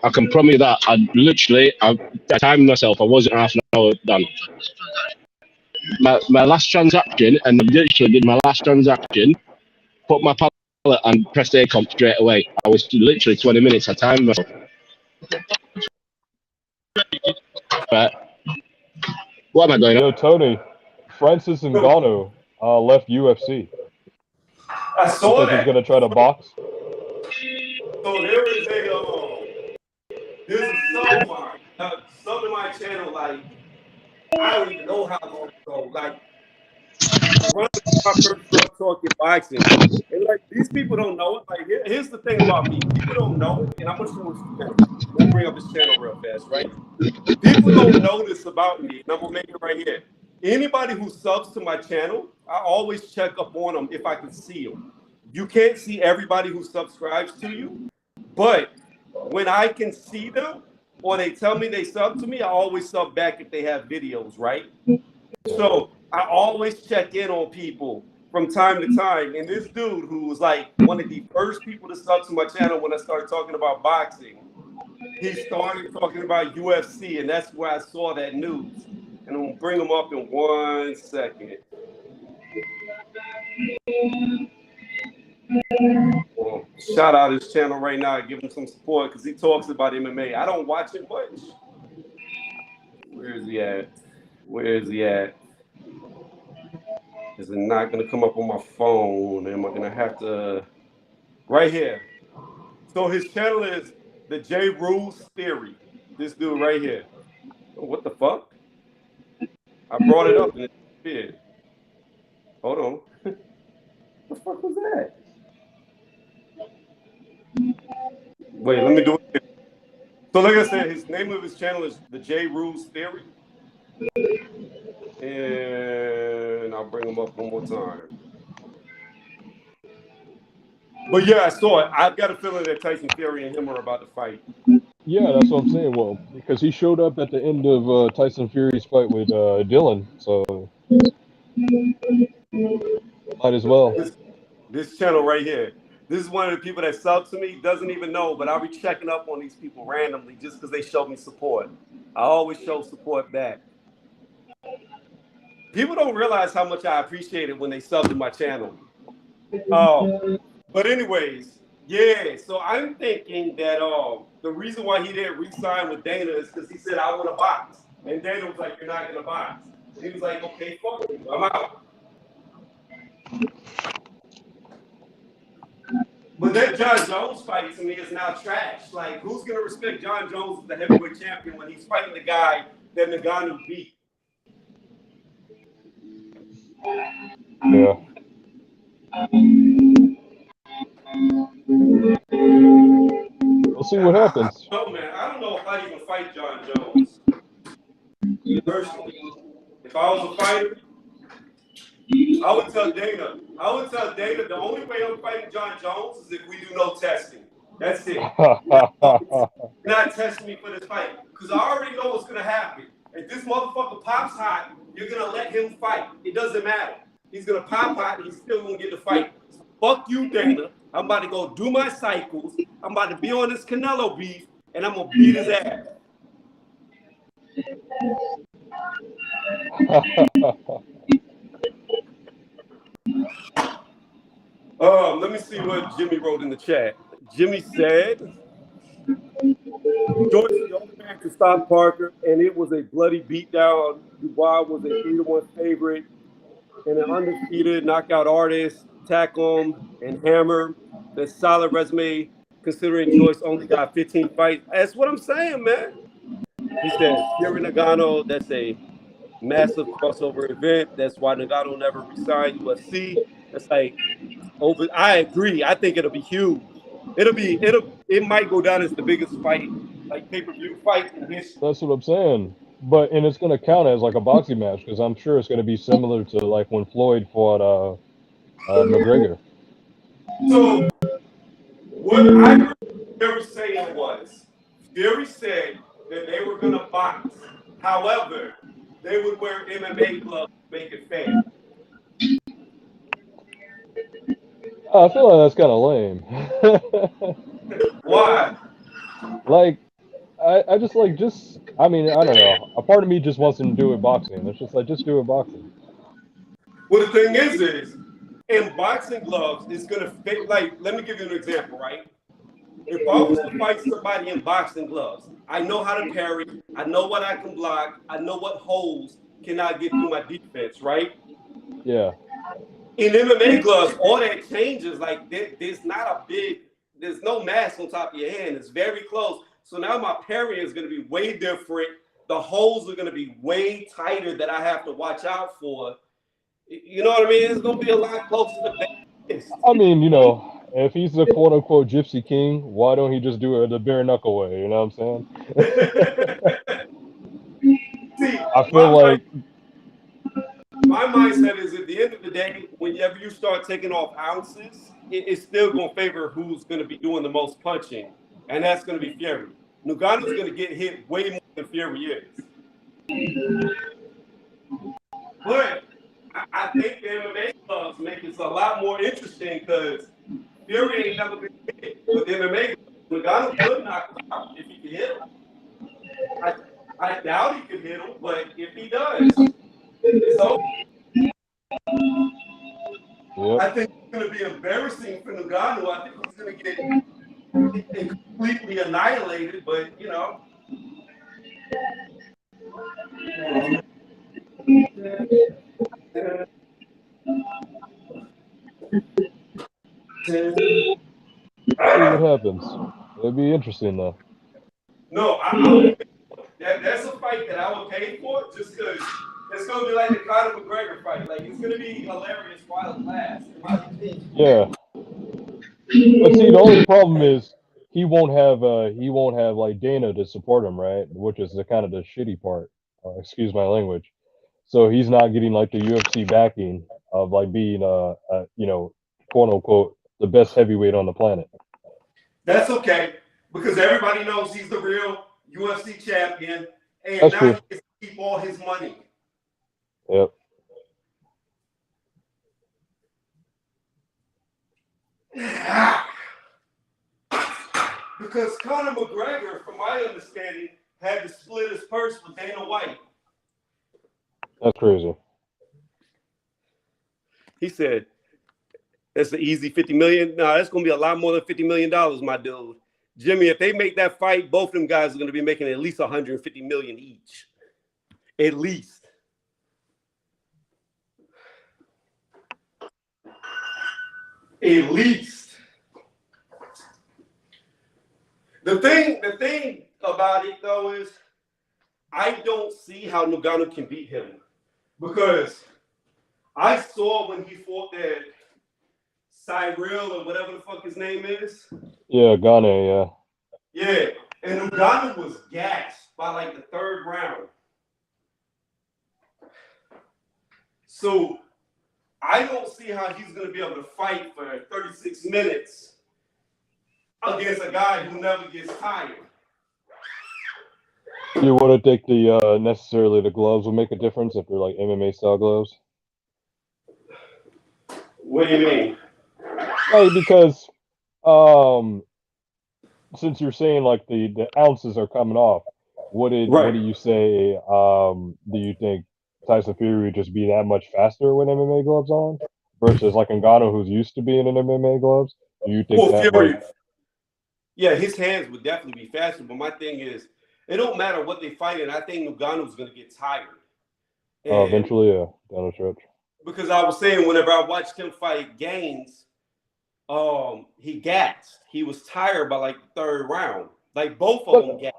I can promise you that. I timed myself. I wasn't half an hour done. My last transaction, and I literally did my last transaction, put my pallet and pressed A comp straight away. I was literally 20 minutes. I timed myself. Right. What am I going on? Yo, Tony, Francis Ngannou left UFC. I You saw think he's that. gonna try to box? So there is there's a sub of mine, sub to my channel. Like I don't even know how long ago. Like around the time I first started talking boxing, and like these people don't know it. Like here's the thing about me: people don't know it, and I'm gonna show his channel. I'm gonna bring up his channel real fast, right? People don't know this about me, and I'm gonna make it right here. Anybody who subs to my channel, I always check up on them if I can see them. You can't see everybody who subscribes to you, but when I can see them or they tell me they sub to me, I always sub back if they have videos, right? So I always check in on people from time to time. And this dude who was like one of the first people to sub to my channel when I started talking about boxing, he started talking about UFC, and that's where I saw that news. And I'm gonna bring him up in 1 second. Well, shout out his channel right now, give him some support because he talks about MMA. I don't watch it much. Where is he at? Where is he at? Is it not gonna come up on my phone? Am I gonna have to? Right here. So his channel is the J Rules Theory. This dude right here. Oh, what the fuck? I brought it up and it disappeared. Hold on. What the fuck was that? Wait, let me do it. So like I said, his name of his channel is the J Rules Theory. And I'll bring him up one more time. But yeah, I saw it. I've got a feeling that Tyson Fury and him are about to fight. Yeah, that's what I'm saying. Well, because he showed up at the end of Tyson Fury's fight with Dylan, so might as well. This channel right here. This is one of the people that sub to me, doesn't even know, but I'll be checking up on these people randomly just because they show me support. I always show support back. People don't realize how much I appreciate it when they sub to my channel. But anyways, yeah, so I'm thinking that the reason why he didn't re-sign with Dana is because he said, I want to box. And Dana was like, you're not going to box. And he was like, okay, fuck you, I'm out. But that John Jones fight to me is now trash. Like, who's going to respect John Jones as the heavyweight champion when he's fighting the guy that Ngannou beat? Yeah. We'll see what happens. No, man, I don't know if I'd even fight John Jones. Personally, if I was a fighter, I would tell Dana, the only way I'm fighting John Jones is if we do no testing. That's it. Not testing me for this fight. Because I already know what's going to happen. If this motherfucker pops hot, you're going to let him fight. It doesn't matter. He's going to pop hot and he's still going to get the fight. So fuck you, Dana. I'm about to go do my cycles. I'm about to be on this Canelo beef, and I'm going to beat his ass. Let me see what Jimmy wrote in the chat. Jimmy said, Joyce is the only man to stop Parker, and it was a bloody beatdown. Dubois was a 3-1 favorite and an undefeated knockout artist. Tackle and Hammer. That's solid resume considering Joyce only got 15 fights. That's what I'm saying, man. He said, Fury Ngannou, that's a massive crossover event. That's why Ngannou never resigned UFC. That's like over. I agree. I think it'll be huge. It might go down as the biggest fight, like pay-per-view fight in history. That's what I'm saying. And it's going to count as like a boxing match because I'm sure it's going to be similar to like when Floyd fought McGregor. So what I heard Fury saying was, Fury said that they were going to box. However, they would wear MMA gloves to make it fair. I feel like that's kind of lame. Why? Like, I just like just I mean I don't know. A part of me just wants him to do it boxing. It's just like just do it boxing. Well, the thing is in boxing gloves, it's gonna fit. Like, let me give you an example, right? If I was to fight somebody in boxing gloves, I know how to parry. I know what I can block. I know what holes cannot get through my defense, right? Yeah. In MMA gloves, all that changes. Like, there's not a big, there's no mass on top of your hand. It's very close. So now my parry is going to be way different. The holes are going to be way tighter that I have to watch out for. You know what I mean? It's going to be a lot closer to base. I mean, if he's the quote unquote gypsy king, why don't he just do it the bare knuckle way? You know what I'm saying? See, I feel like my mindset is at the end of the day, whenever you start taking off ounces, it's still going to favor who's going to be doing the most punching, and that's going to be Fury. Ngannou's going to get hit way more than Fury is. But I think the MMA gloves make it a lot more interesting because Fury ain't never been hit with MMA gloves. Ngannou could knock him out if he could hit him. I doubt he could hit him, but if he does, it's over. yep. I think it's going to be embarrassing for Ngannou. I think he's going to get completely annihilated, but See what happens. It'll be interesting though. No, that's a fight that I would pay for just because it's going to be like the Conor McGregor fight. Like, it's going to be hilarious while it lasts, in my opinion. Yeah. But see, the only problem is he won't have like Dana to support him, right? Which is the kind of the shitty part. Excuse my language. So he's not getting like the UFC backing of like being quote unquote the best heavyweight on the planet. That's okay because everybody knows he's the real UFC champion, and That's now true. he gets to keep all his money. Yep. Because Conor McGregor, from my understanding, had to split his purse with Dana White. That's crazy. He said, "That's an easy $50 million. No, that's going to be a lot more than $50 million, my dude. Jimmy, if they make that fight, both of them guys are going to be making at least $150 million each. At least." At least. The thing about it though is I don't see how Ngannou can beat him because I saw when he fought that Cyril or whatever the fuck his name is. Yeah, Ghana, yeah. Yeah, and Ngannou was gassed by like the third round. So I don't see how he's going to be able to fight for 36 minutes against a guy who never gets tired. You wouldn't think the necessarily the gloves would make a difference if they're like MMA style gloves? What do you mean? Like because since you're saying like the ounces are coming off, what do you say? Do you think Tyson Fury would just be that much faster with MMA gloves on versus like Ngannou who's used to being in MMA gloves? Do you think that Fury, like yeah, his hands would definitely be faster, but my thing is, it don't matter what they fight in. I think Ngannou's going to get tired. eventually, yeah, down the stretch. Because I was saying, whenever I watched him fight Gaines, he gassed. He was tired by like the third round. Like both of them gassed.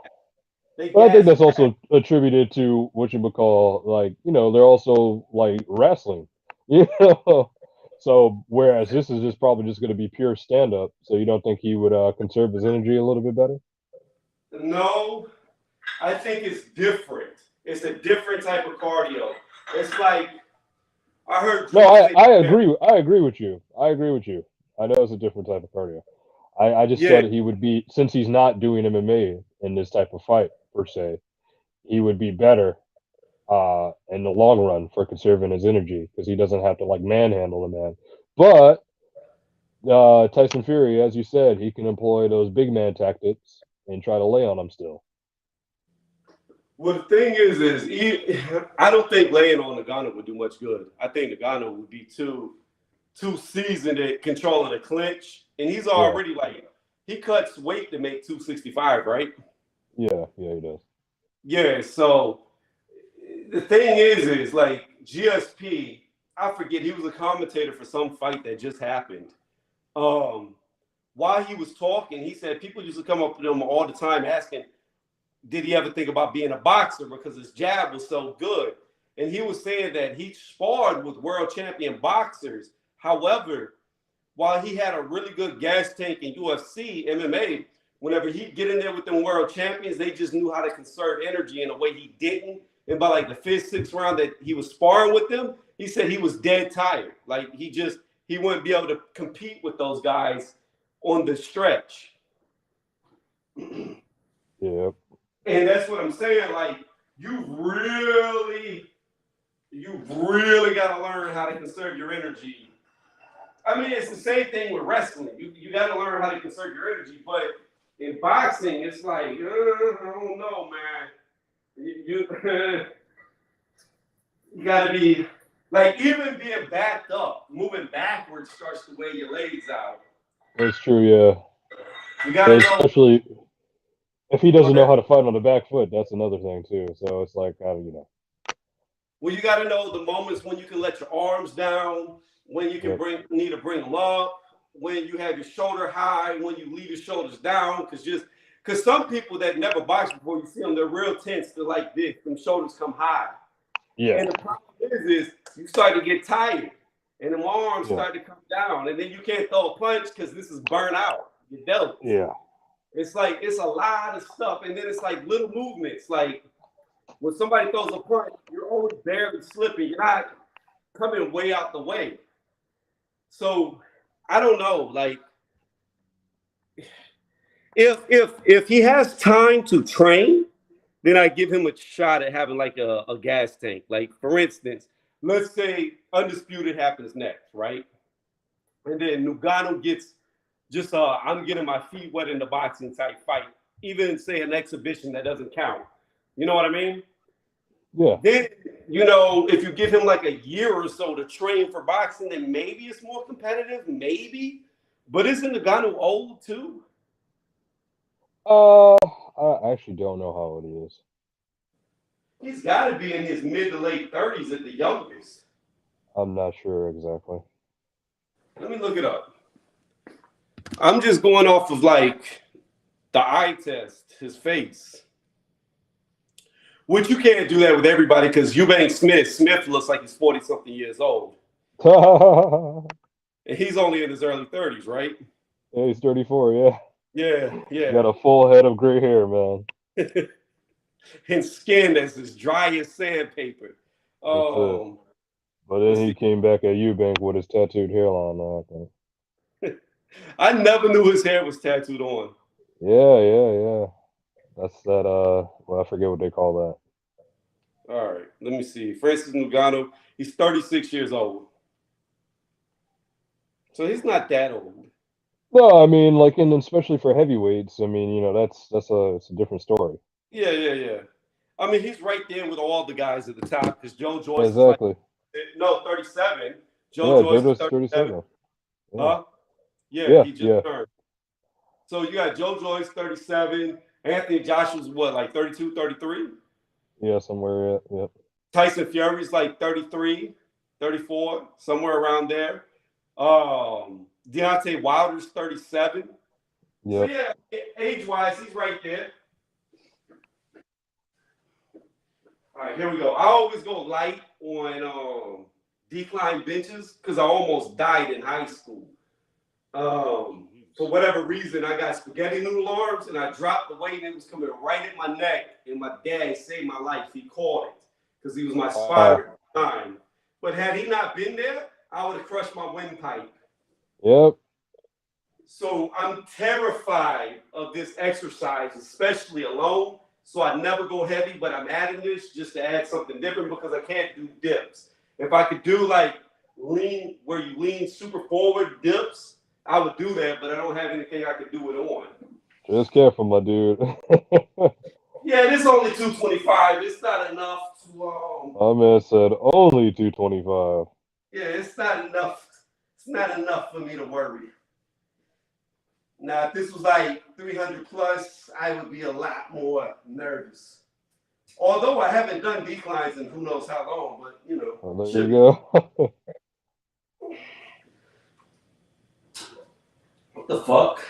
But I think that's also attributed to what you would call like, they're also like wrestling. So whereas this is just probably just going to be pure stand up, so you don't think he would conserve his energy a little bit better? No, I think it's different. It's a different type of cardio. It's like I heard. No, I agree. I agree with you. I know it's a different type of cardio. I just thought he would be, since he's not doing MMA in this type of fight per se, he would be better in the long run for conserving his energy because he doesn't have to like manhandle the man. But Tyson Fury, as you said, he can employ those big man tactics and try to lay on him still. Well, the thing is I don't think laying on Nagano would do much good. I think Nagano would be too seasoned at controlling the clinch, and he's already like he cuts weight to make 265, right? Yeah, he does. Yeah. So the thing is like GSP. I forget he was a commentator for some fight that just happened. While he was talking, he said people used to come up to him all the time asking, did he ever think about being a boxer because his jab was so good? And he was saying that he sparred with world champion boxers. However, while he had a really good gas tank in UFC, MMA, whenever he'd get in there with them world champions, they just knew how to conserve energy in a way he didn't. And by like the fifth, sixth round that he was sparring with them, he said he was dead tired. Like he wouldn't be able to compete with those guys on the stretch. Yeah. And that's what I'm saying. Like, you really got to learn how to conserve your energy. I mean, it's the same thing with wrestling. You got to learn how to conserve your energy. But in boxing, it's like, I don't know, man. You got to be, like, even being backed up, moving backwards starts to wear your legs out. That's true, yeah. You got to know. Especially if he doesn't know how to fight on the back foot, that's another thing, too. So it's like, Well, you got to know the moments when you can let your arms down, when you can need to bring them up, when you have your shoulder high, when you leave your shoulders down. Because some people that never boxed before, you see them, they're real tense. They're like this. Them shoulders come high. Yeah. And the problem is you start to get tired, and them arms start to come down, and then you can't throw a punch because this is burnt out. You're dealt. Yeah. It's like it's a lot of stuff, and then it's like little movements. Like when somebody throws a punch, you're only barely slipping. You're not coming way out the way. So I don't know. Like if he has time to train, then I give him a shot at having like a gas tank. Like for instance, let's say Undisputed happens next, right? And then Nagano gets just I'm getting my feet wet in the boxing type fight, even say an exhibition that doesn't count. You know what I mean? Yeah. Then, if you give him like a year or so to train for boxing, then maybe it's more competitive, maybe. But isn't Nagano old too? I actually don't know how old he is. He's got to be in his mid to late 30s at the youngest. I'm not sure exactly. Let me look it up. I'm just going off of like the eye test, his face. Which you can't do that with everybody because Eubank Smith looks like he's 40-something years old. And he's only in his early 30s, right? Yeah, he's 34, yeah. Yeah. Got a full head of gray hair, man. And skin that's as dry as sandpaper. But then he came back at Eubank with his tattooed hairline now, I think. I never knew his hair was tattooed on. Yeah. That's that, I forget what they call that. All right, let me see. Francis Ngannou, he's 36 years old. So he's not that old. No, I mean, like, and especially for heavyweights, I mean, it's a different story. Yeah. I mean, he's right there with all the guys at the top because Joe Joyce exactly. is like, 37. Joe Joyce is 37. Yeah. Yeah, he just turned. So you got Joe Joyce, 37. Anthony Joshua's what, like 32, 33? Yeah, somewhere, yeah. Tyson Fury's like 33, 34, somewhere around there. Deontay Wilder's 37. Yeah. So yeah, age-wise, he's right there. All right, here we go. I always go light on decline benches because I almost died in high school. For whatever reason, I got spaghetti noodle arms and I dropped the weight and it was coming right at my neck. And my dad saved my life. He caught it because he was my spotter at the time. But had he not been there, I would have crushed my windpipe. Yep. So I'm terrified of this exercise, especially alone. So I never go heavy, but I'm adding this just to add something different because I can't do dips. If I could do like lean, where you lean super forward dips, I would do that, but I don't have anything I could do it on. Just careful, my dude. Yeah, this only 225. It's not enough to My man said only 225. yeah, it's not enough. It's not enough for me to worry. Now, if this was like 300 plus, I would be a lot more nervous. Although I haven't done declines in who knows how long, but you know. Well, there you go. What the fuck?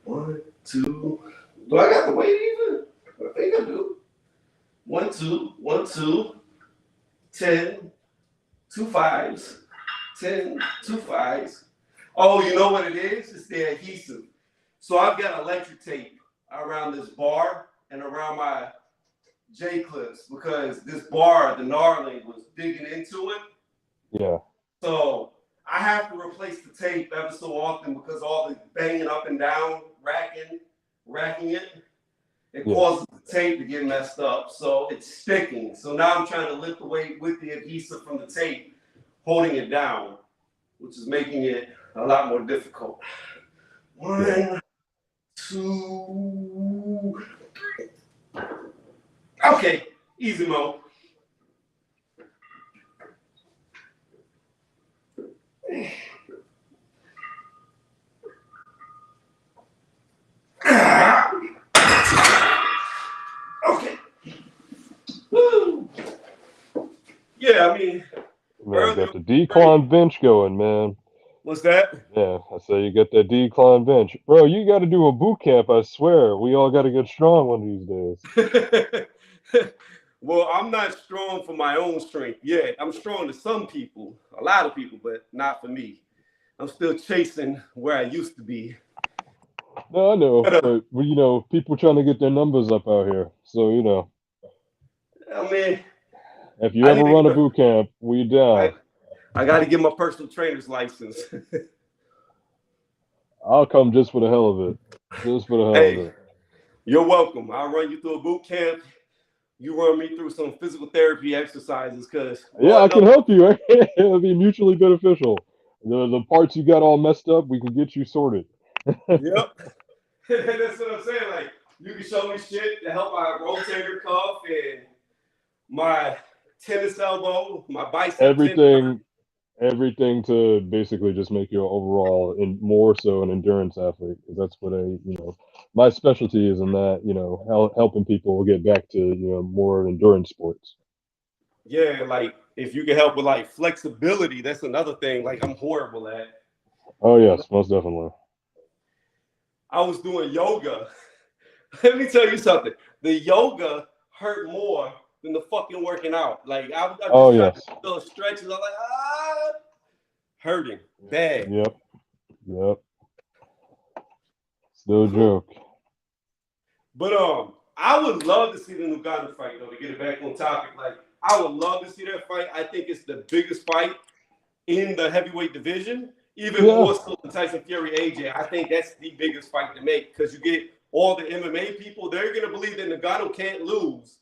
1, 2. Do I got the weight even? I think I do. 1, 2, 1, 2, 10, 2 5s, 10, 2 5s. Oh, you know what it is? It's the adhesive. So I've got electric tape around this bar and around my J clips because this bar, the gnarling, was digging into it. Yeah. So I have to replace the tape ever so often because all the banging up and down, racking it causes the tape to get messed up. So it's sticking. So now I'm trying to lift the weight with the adhesive from the tape, holding it down, which is making it a lot more difficult. 1, 2, 3. Okay, easy mode. Okay. Woo. Yeah, I mean, Man, got the decline bench going, man. What's that? Yeah, I say you got that decline bench. Bro, you got to do a boot camp, I swear. We all got to get strong one of these days. Well, I'm not strong for my own strength yet. I'm strong to some people, a lot of people, but not for me. I'm still chasing where I used to be. No, I know, but you know, people trying to get their numbers up out here. So, you know. I mean, if you ever run a boot camp, we down. I got to get my personal trainer's license. I'll come just for the hell of it. Just for the hell of it. You're welcome. I'll run you through a boot camp. You run me through some physical therapy exercises, because I can help you. It'll be mutually beneficial. The parts you got all messed up, we can get you sorted. Yep. That's what I'm saying. Like, you can show me shit to help my rotator cuff and my tennis elbow, my bicep. Everything to basically just make you overall and more so an endurance athlete, because that's what my specialty is in that, helping people get back to, more endurance sports. Yeah, like if you can help with like flexibility, that's another thing. Like I'm horrible at. Oh yes, most definitely. I was doing yoga. Let me tell you something. The yoga hurt more than the fucking working out. Like I just trying to do those stretches. I'm like, hurting bad. Yep. Still a joke. But I would love to see the Ngannou fight though. To get it back on topic, like I would love to see that fight. I think it's the biggest fight in the heavyweight division, even more so than Tyson Fury AJ. I think that's the biggest fight to make because you get all the MMA people. They're gonna believe that Ngannou can't lose.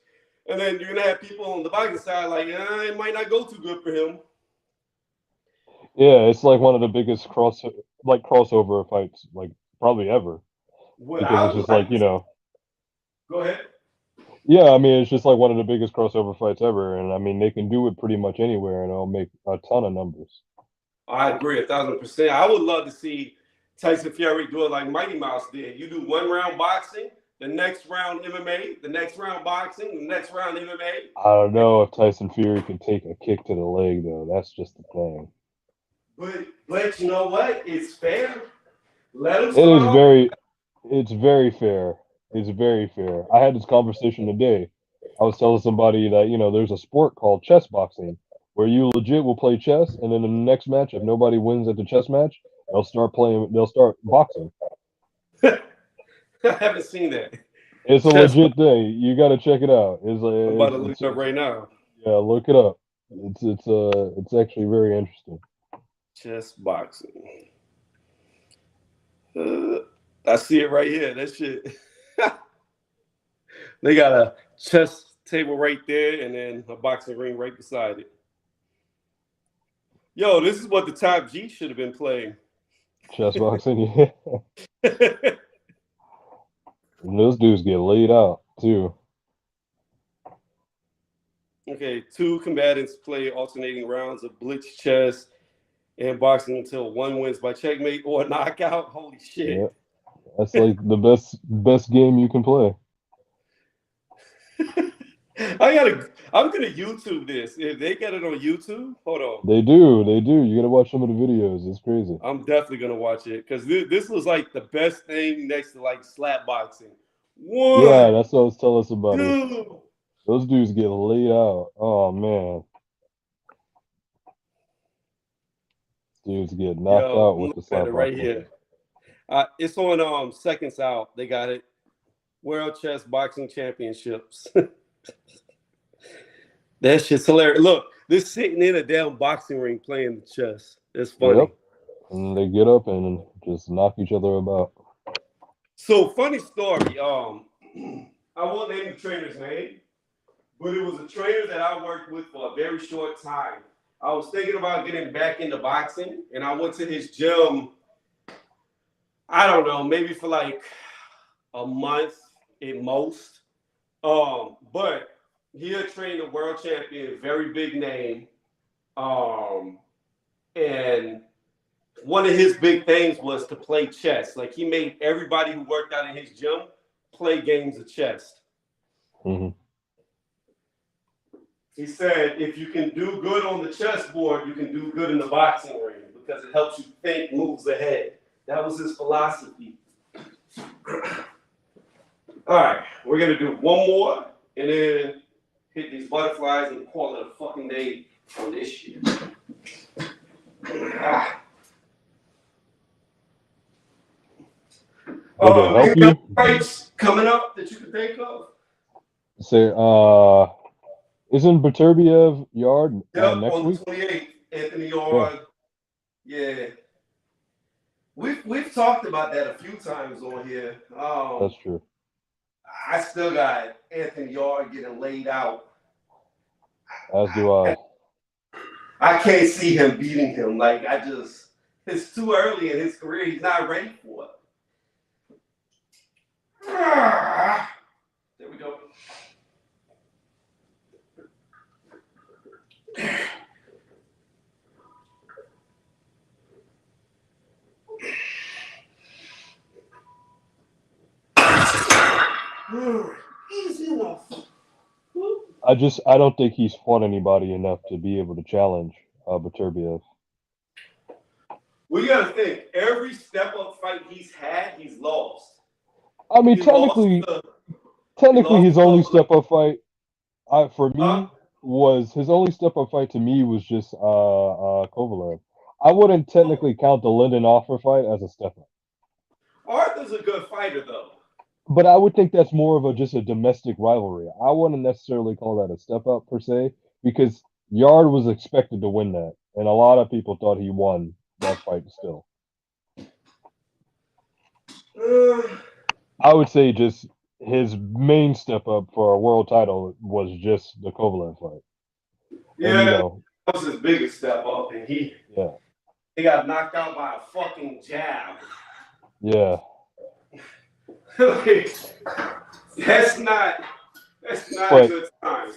And then you're gonna have people on the boxing side like, it might not go too good for him. Yeah, it's like one of the biggest crossover fights, like probably ever. Because it's just like, Go ahead. Yeah, I mean, it's just like one of the biggest crossover fights ever, and I mean, they can do it pretty much anywhere, and it'll make a ton of numbers. I agree 1,000%. I would love to see Tyson Fury do it like Mighty Mouse did. You do 1 round boxing, the next round MMA, the next round boxing, the next round MMA. I don't know if Tyson Fury can take a kick to the leg, though. That's just the thing. But you know what? It's fair. Let him It's very fair. It's very fair. I had this conversation today. I was telling somebody that, there's a sport called chess boxing where you legit will play chess, and then in the next match, if nobody wins at the chess match, they'll start boxing. I haven't seen that. It's a legit thing. You got to check it out. I'm about to look it up right now. Yeah, look it up. It's actually very interesting. Chess boxing. I see it right here. That shit. They got a chess table right there and then a boxing ring right beside it. Yo, this is what the top G should have been playing. Chess boxing, yeah. And those dudes get laid out. 2. Okay, 2 combatants play alternating rounds of blitz chess and boxing until one wins by checkmate or knockout. Holy shit. Yeah. That's like the best game you can play. I'm gonna YouTube this. If they get it on YouTube, hold on. They do. You gotta watch some of the videos. It's crazy. I'm definitely gonna watch it because this was like the best thing next to like slap boxing. Yeah, that's what I was telling us about it. Two. Those dudes get laid out. Oh man. Dudes get knocked out with the slap right boxing. here. It's on Seconds Out. They got it. World Chess Boxing Championships. That shit's hilarious. Look, they're sitting in a damn boxing ring playing chess. It's funny. Yep. And they get up and just knock each other about. So funny story. I won't name the trainer's name, but it was a trainer that I worked with for a very short time. I was thinking about getting back into boxing, and I went to his gym. I don't know, maybe for like a month at most. But he had trained a world champion, very big name. And one of his big things was to play chess. Like he made everybody who worked out in his gym play games of chess. Mm-hmm. He said, if you can do good on the chessboard, you can do good in the boxing ring because it helps you think moves ahead. That was his philosophy. All right, we're gonna do one more and then hit these butterflies and call it a fucking day on this shit. Help you? Fights coming up that you can think of? Say, isn't Beterbiev Yard next on week? the 28th, Anthony Yard. Yeah. We've talked about that a few times on here. That's true. I still got Anthony Yard getting laid out. As do I. I can't see him beating him. Like, it's too early in his career. He's not ready for it. There we go. Easy enough. I don't think he's fought anybody enough to be able to challenge Beterbiev. Well, you gotta think, every step-up fight he's had, he's lost. I mean, technically, his only step-up fight, for me, was his only step-up fight to me was just Kovalev. I wouldn't technically count the Lyndon Offer fight as a step-up. Arthur's a good fighter, though. But I would think that's more of just a domestic rivalry. I wouldn't necessarily call that a step-up per se, because Yard was expected to win that, and a lot of people thought he won that fight still. I would say just his main step up for a world title was just the Kovalev fight. Yeah, and, that was his biggest step up, and he got knocked out by a fucking jab. Yeah. That's not a good time.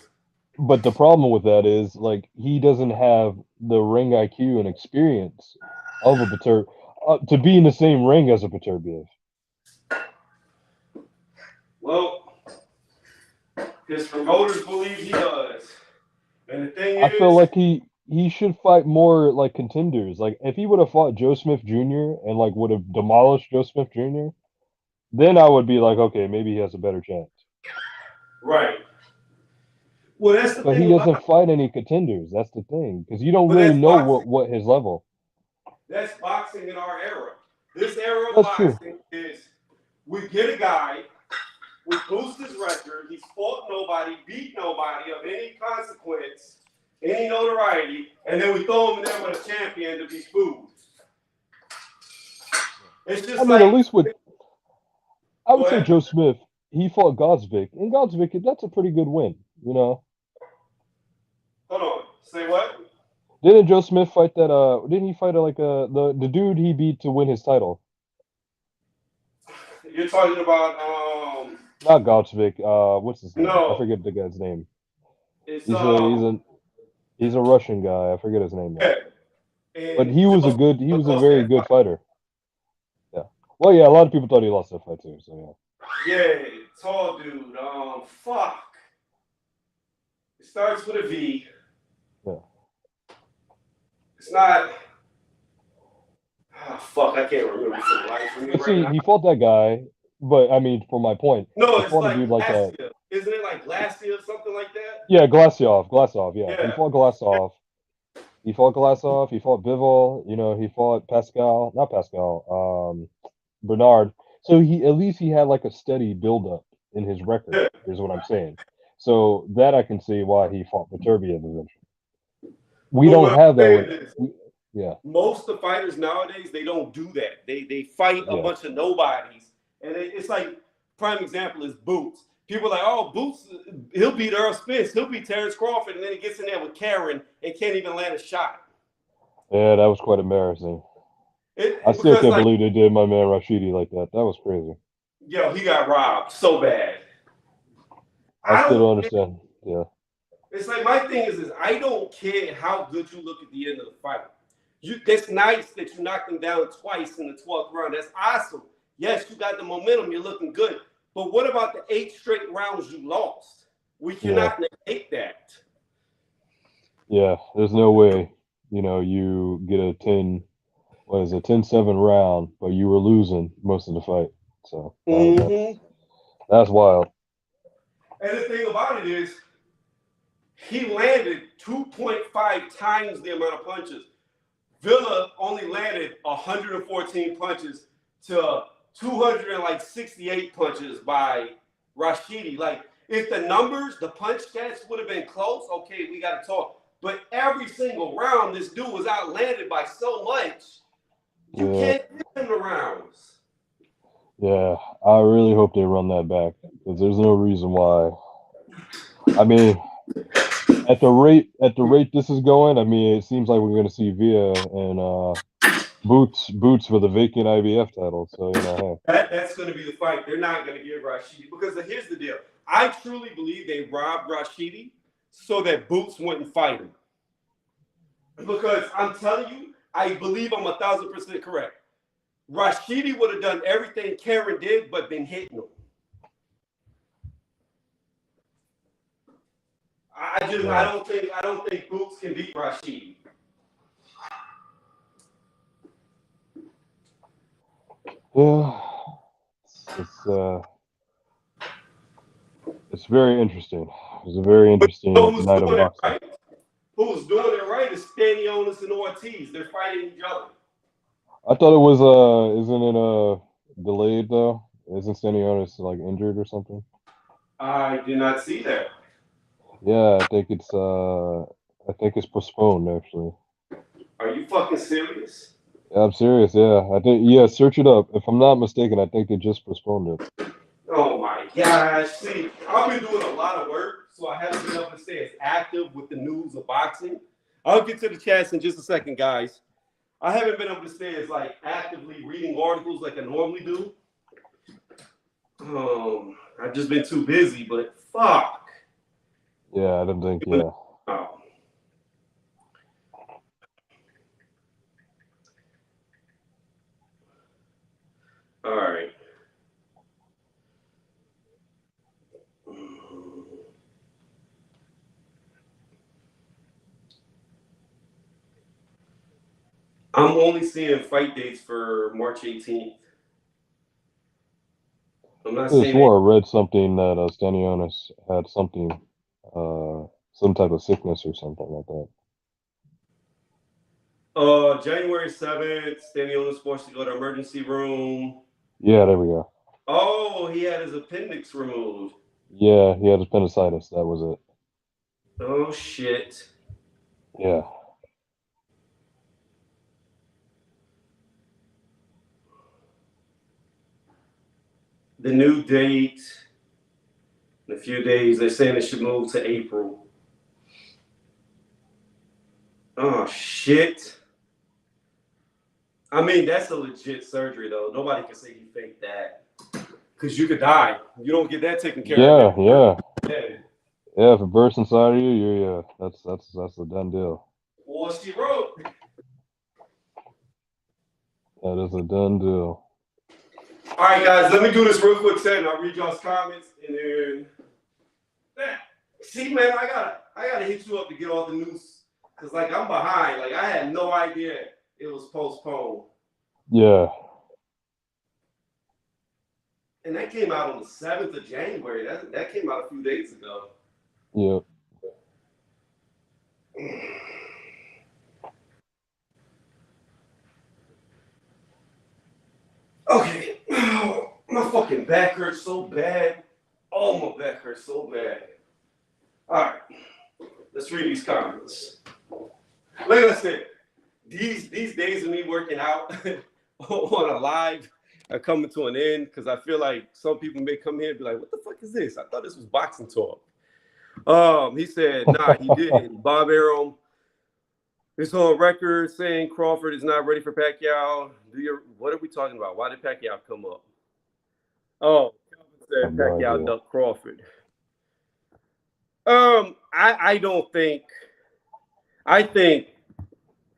But the problem with that is, like, he doesn't have the ring IQ and experience of a to be in the same ring as a Beterbiev. Well, his promoters believe he does. And the thing is, I feel like he should fight more like contenders. Like, if he would have fought Joe Smith Jr. and like would have demolished Joe Smith Jr., then I would be like, okay, maybe he has a better chance. Right. Well, that's the thing. But he doesn't fight any contenders. That's the thing, because you don't really know what his level. That's boxing in our era. This era of boxing is we get a guy, we boost his record, he's fought nobody, beat nobody of any consequence, any notoriety, and then we throw him in there with a champion to be booed. It's just at least with, I would say Joe Smith, he fought Godsvik, and Godsvik, that's a pretty good win, you know? Hold on, say what? Didn't Joe Smith fight that, didn't he fight the dude he beat to win his title? You're talking about, Not Gauchvik. What's his name? No. I forget the guy's name. It's He's a Russian guy. I forget his name now. But and he was a very good fighter. Yeah. Well, yeah, a lot of people thought he lost that fight too. So yeah, tall dude. Fuck. It starts with a V. yeah. It's not. Oh, fuck, I can't remember for the life of me But right see, now. he fought that guy. But I mean, for my point, No, he it's fought a like dude like that. Glacia. Isn't it like Glacia or something like that? Yeah, Glassov. Yeah, he Yeah. fought Glassov. He fought Glassov. He fought Bivol. You know, he fought Pascal. Not Pascal. Bernard. So he at least he had like a steady buildup in his record. Yeah. Is what I'm saying. So that I can see why he fought Beterbiev eventually. We But don't what I'm have that saying with. is, Yeah. most of the fighters nowadays, they don't do that. They fight a Yeah. bunch of nobodies. And it's like, prime example is Boots. People are like, oh, Boots, he'll beat Earl Spence, he'll beat Terrence Crawford, and then he gets in there with Karen and can't even land a shot. Yeah, that was quite embarrassing. I still Because, can't like, believe they did my man Rashidi like that. That was crazy. yo, he got robbed so bad. I still don't understand. Yeah. It's like, my thing is I don't care how good you look at the end of the fight. That's nice that you knocked him down twice in the 12th round. That's awesome. Yes, you got the momentum. You're looking good. But what about the 8 straight rounds you lost? We cannot negate that. Yeah, there's no way, you get a 10-7 round, but you were losing most of the fight. So that's wild. And the thing about it is, he landed 2.5 times the amount of punches. Villa only landed 114 punches to 268 punches by Rashidi. Like, if the numbers, the punch stats would have been close, okay, we got to talk. But every single round, this dude was outlanded by so much, you can't give him the rounds. Yeah, I really hope they run that back because there's no reason why. I mean, at the rate this is going, I mean, it seems like we're going to see Villa and Boots for the vacant IBF title. So hey. That's going to be the fight. They're not going to give Rashidi because here's the deal. I truly believe they robbed Rashidi so that Boots wouldn't fight him. Because I'm telling you, I believe I'm 1,000% correct. Rashidi would have done everything Karen did, but been hitting him. I don't think Boots can beat Rashidi. Yeah, it's very interesting. It's a very interesting night of boxing. Right? Who's doing it right is Stanionis and Ortiz. They're fighting each other. I thought it was isn't it delayed though? Isn't Stanionis like injured or something? I did not see that. Yeah, I think it's postponed actually. Are you fucking serious? Yeah, I'm serious. Yeah, search it up. If I'm not mistaken, I think they just postponed it. Oh my gosh! See, I've been doing a lot of work, so I haven't been able to stay as active with the news of boxing. I'll get to the chats in just a second, guys. I haven't been able to stay as actively reading articles like I normally do. I've just been too busy, but fuck. Yeah, I don't think. Yeah. Oh. All right. I'm only seeing fight dates for March 18th. I'm not I swore I read something that Stanionis had something, some type of sickness or something like that. January 7th, Stanionis forced to go to emergency room. Yeah, there we go. Oh, he had his appendix removed. Yeah, he had appendicitis. That was it. Oh, shit. Yeah. The new date, in a few days, they're saying it should move to April. Oh, shit. I mean, that's a legit surgery, though. Nobody can say he faked that. because you could die. You don't get that taken care Yeah, of. yeah. If it bursts inside of you, that's a done deal. Well, she wrote. That is a done deal. All right, guys, let me do this real quick set, and I'll read y'all's comments, and then see, man, I gotta hit you up to get all the news, cause like I'm behind. Like I had no idea it was postponed. Yeah. And that came out on the 7th of January. That came out a few days ago. Yeah. Okay. My fucking back hurts so bad. Oh, my back hurts so bad. All right. Let's read these comments. Like I said, these days of me working out on a live are coming to an end because I feel like some people may come here and be like, what the fuck is this? I thought this was boxing talk. He said, nah, he didn't. Bob Arum is on record saying Crawford is not ready for Pacquiao. What are we talking about? Why did Pacquiao come up? Oh, said Pacquiao ducked Crawford. I don't think. I think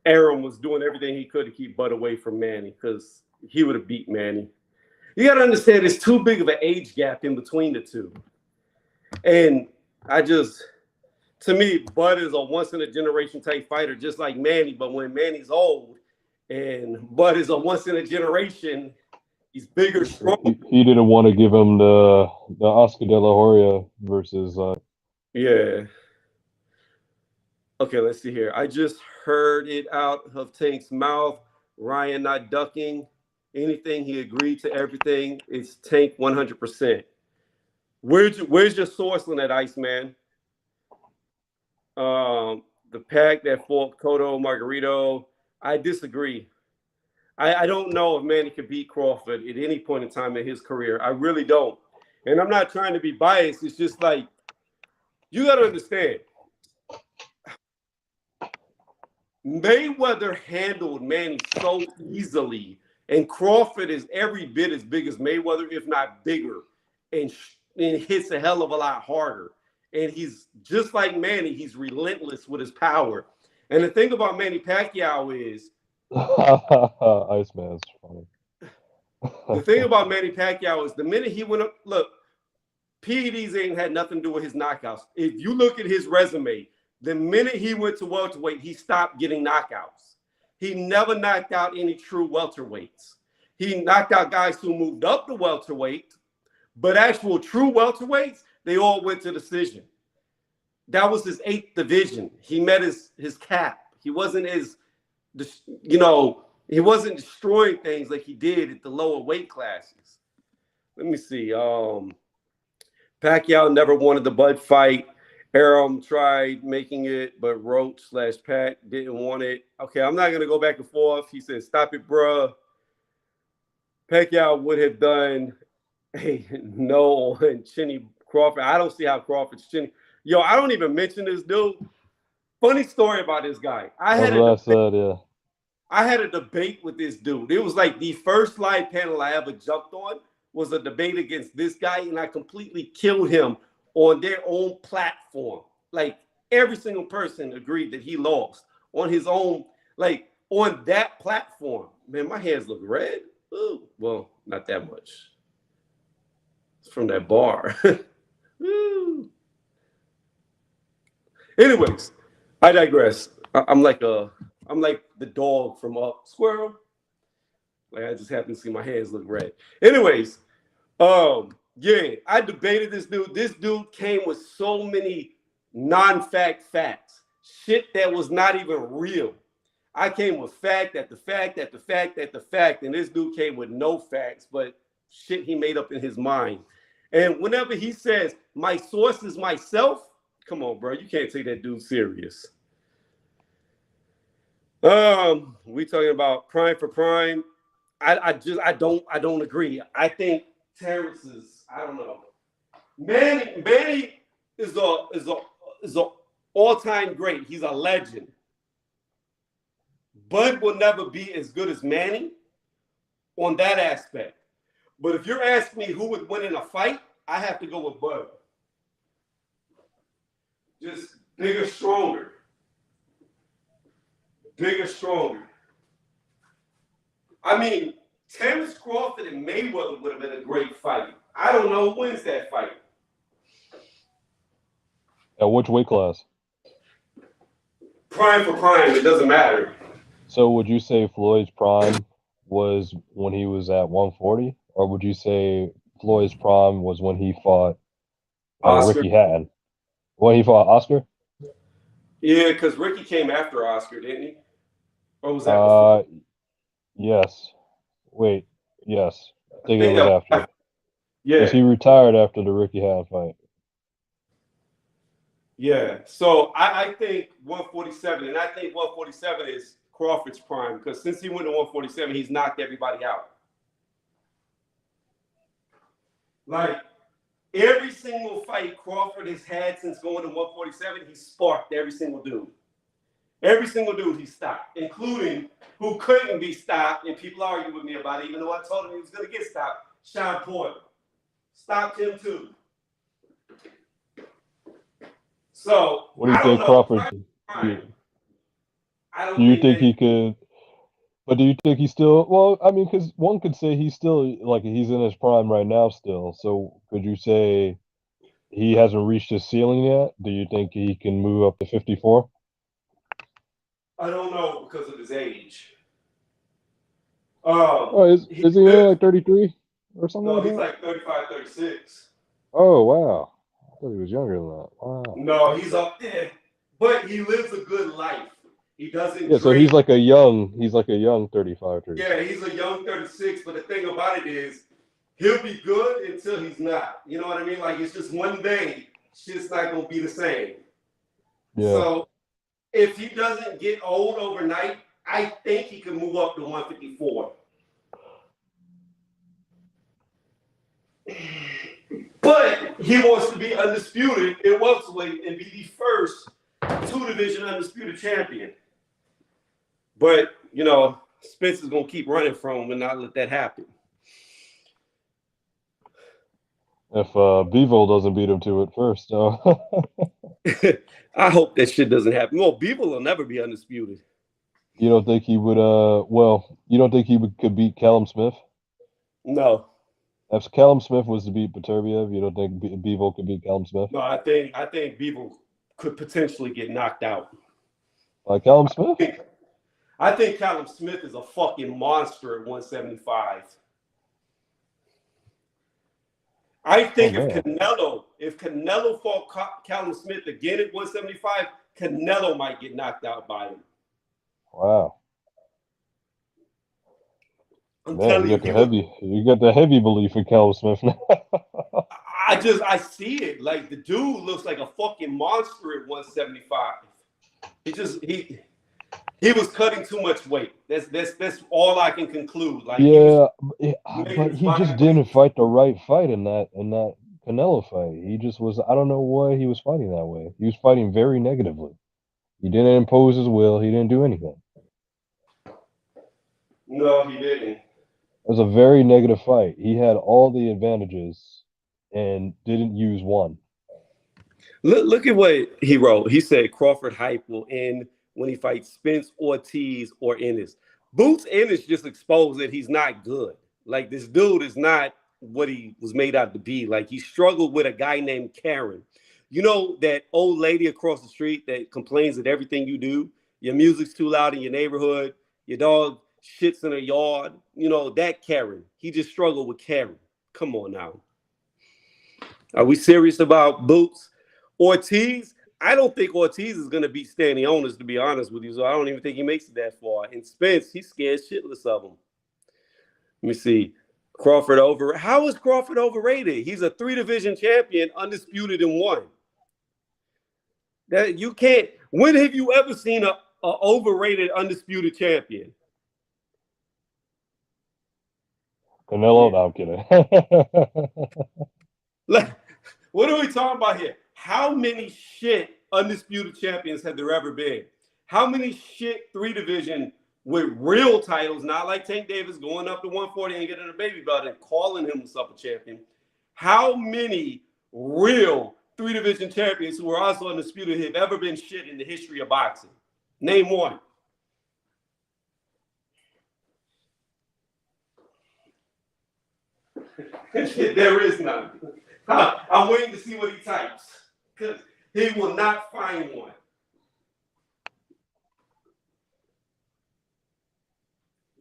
Arum was doing everything he could to keep Bud away from Manny because he would have beat Manny. You got to understand, there's too big of an age gap in between the two. And to me, Bud is a once-in-a-generation type fighter, just like Manny. But when Manny's old and Bud is a once-in-a-generation, he's bigger, stronger. He didn't want to give him the Oscar De La Hoya versus. Yeah. Okay, let's see here. I just heard it out of Tank's mouth. Ryan not ducking anything. He agreed to everything. It's Tank 100%. Where's your source on that, Iceman? The pack that fought Cotto Margarito. I disagree. I don't know if Manny could beat Crawford at any point in time in his career. I really don't. And I'm not trying to be biased. It's just like, you got to understand. Mayweather handled Manny so easily, and Crawford is every bit as big as Mayweather, if not bigger, and hits a hell of a lot harder. And he's just like Manny, he's relentless with his power. And the thing about Manny Pacquiao is, Iceman's funny. the thing about Manny Pacquiao is the minute he went up, look, PEDs ain't had nothing to do with his knockouts. If you look at his resume, the minute he went to welterweight, he stopped getting knockouts. He never knocked out any true welterweights. He knocked out guys who moved up to welterweight, but actual true welterweights, they all went to decision. That was his 8th division. He met his cap. He wasn't he wasn't destroying things like he did at the lower weight classes. Let me see. Pacquiao never wanted the Bud fight. Arum tried making it, but Roach/Pac didn't want it. Okay, I'm not going to go back and forth. He said, stop it, bruh. Pacquiao would have done a no on Chinny Crawford. I don't see how Crawford's Chinny. Yo, I don't even mention this dude. Funny story about this guy. I had a debate with this dude. It was like the first live panel I ever jumped on was a debate against this guy, and I completely killed him on their own platform. Like every single person agreed that he lost on his own, like on that platform. Man, my hands look red. Ooh, well, not that much. It's from that bar. Anyways, I digress. I'm like the dog from Squirrel. Like I just happen to see my hands look red. Anyways, yeah, I debated this dude. This dude came with so many non-fact facts, shit that was not even real. I came with fact after fact after fact after fact, and this dude came with no facts, but shit he made up in his mind. And whenever he says, my source is myself, come on, bro, you can't take that dude serious. We talking about prime for prime. I don't agree. I think Terrence is, I don't know. Manny is a all-time great. He's a legend. Bud will never be as good as Manny on that aspect. But if you're asking me who would win in a fight, I have to go with Bud. Just bigger, stronger. Bigger, stronger. I mean, Terrence Crawford and Mayweather would have been a great fight. I don't know who wins that fight. At which weight class? Prime for prime, it doesn't matter. So would you say Floyd's prime was when he was at 140? Or would you say Floyd's prime was when he fought Ricky Hatton? When he fought Oscar? Yeah, because Ricky came after Oscar, didn't he? Or was that before? Yes. Wait, yes. I think it was after. Yeah. Because he retired after the Ricky Hatton fight. Yeah. So I think 147, and I think 147 is Crawford's prime, because since he went to 147, he's knocked everybody out. Like, every single fight Crawford has had since going to 147, he sparked every single dude. Every single dude he stopped, including who couldn't be stopped, and people argue with me about it, even though I told him he was going to get stopped, Sean Porter. Stopped him too. So, what do you think Crawford did? Do you think he could, but do you think he's still, well, I mean, because one could say he's still, like, he's in his prime right now still. So could you say he hasn't reached his ceiling yet? Do you think he can move up to 54? I don't know because of his age. Is he like 33 or something? No, like he's that? like 35, 36. Oh, wow. I thought he was younger than that. Wow. No, he's up there. But he lives a good life. He doesn't drink. So he's like a young 35, 36. Yeah, he's a young 36, but the thing about it is he'll be good until he's not. You know what I mean? Like, it's just one day, shit's not going to be the same. Yeah. So if he doesn't get old overnight, I think he can move up to 154. But he wants to be undisputed in welterweight and be the first two-division undisputed champion. But, you know, Spence is going to keep running from him and not let that happen. If Bivol doesn't beat him to it first. I hope that shit doesn't happen. Well, Bivol will never be undisputed. You don't think he would, you don't think he could beat Callum Smith? No. If Callum Smith was to beat Peterbiev, you don't think Bivol could beat Callum Smith? No, I think Bivol could potentially get knocked out. Like Callum Smith? I think Callum Smith is a fucking monster at 175. I think if Canelo fought Callum Smith again at 175, Canelo might get knocked out by him. Wow. I'm Man, telling you got the heavy belief in Callum Smith now. I see it. Like, the dude looks like a fucking monster at 175. He was cutting too much weight. That's all I can conclude. Like, but he just didn't fight the right fight in that Canelo fight. He just was. I don't know why he was fighting that way. He was fighting very negatively. He didn't impose his will. He didn't do anything. No, he didn't. It was a very negative fight. He had all the advantages and didn't use one. Look at what he wrote. He said Crawford hype will end when he fights Spence, Ortiz, or Ennis. Boots Ennis just exposed that he's not good. Like, this dude is not what he was made out to be. Like, he struggled with a guy named Karen. You know, that old lady across the street that complains that everything you do, your music's too loud in your neighborhood, your dog shits in a yard, you know, that Karen. He just struggled with Karen. Come on now. Are we serious about Boots? Ortiz? I don't think Ortiz is going to beat Stanionis, to be honest with you. So I don't even think he makes it that far. And Spence, he's scared shitless of him. Let me see. Crawford How is Crawford overrated? He's a 3-division champion, undisputed in 1. That you can't. When have you ever seen a overrated, undisputed champion? Canelo? No, I'm kidding. Like, what are we talking about here? How many shit undisputed champions have there ever been? How many shit 3-division with real titles, not like Tank Davis going up to 140 and getting a baby belt and calling himself a champion. How many real 3-division champions who are also undisputed have ever been shit in the history of boxing? Name one. There is none. I'm waiting to see what he types because he will not find one.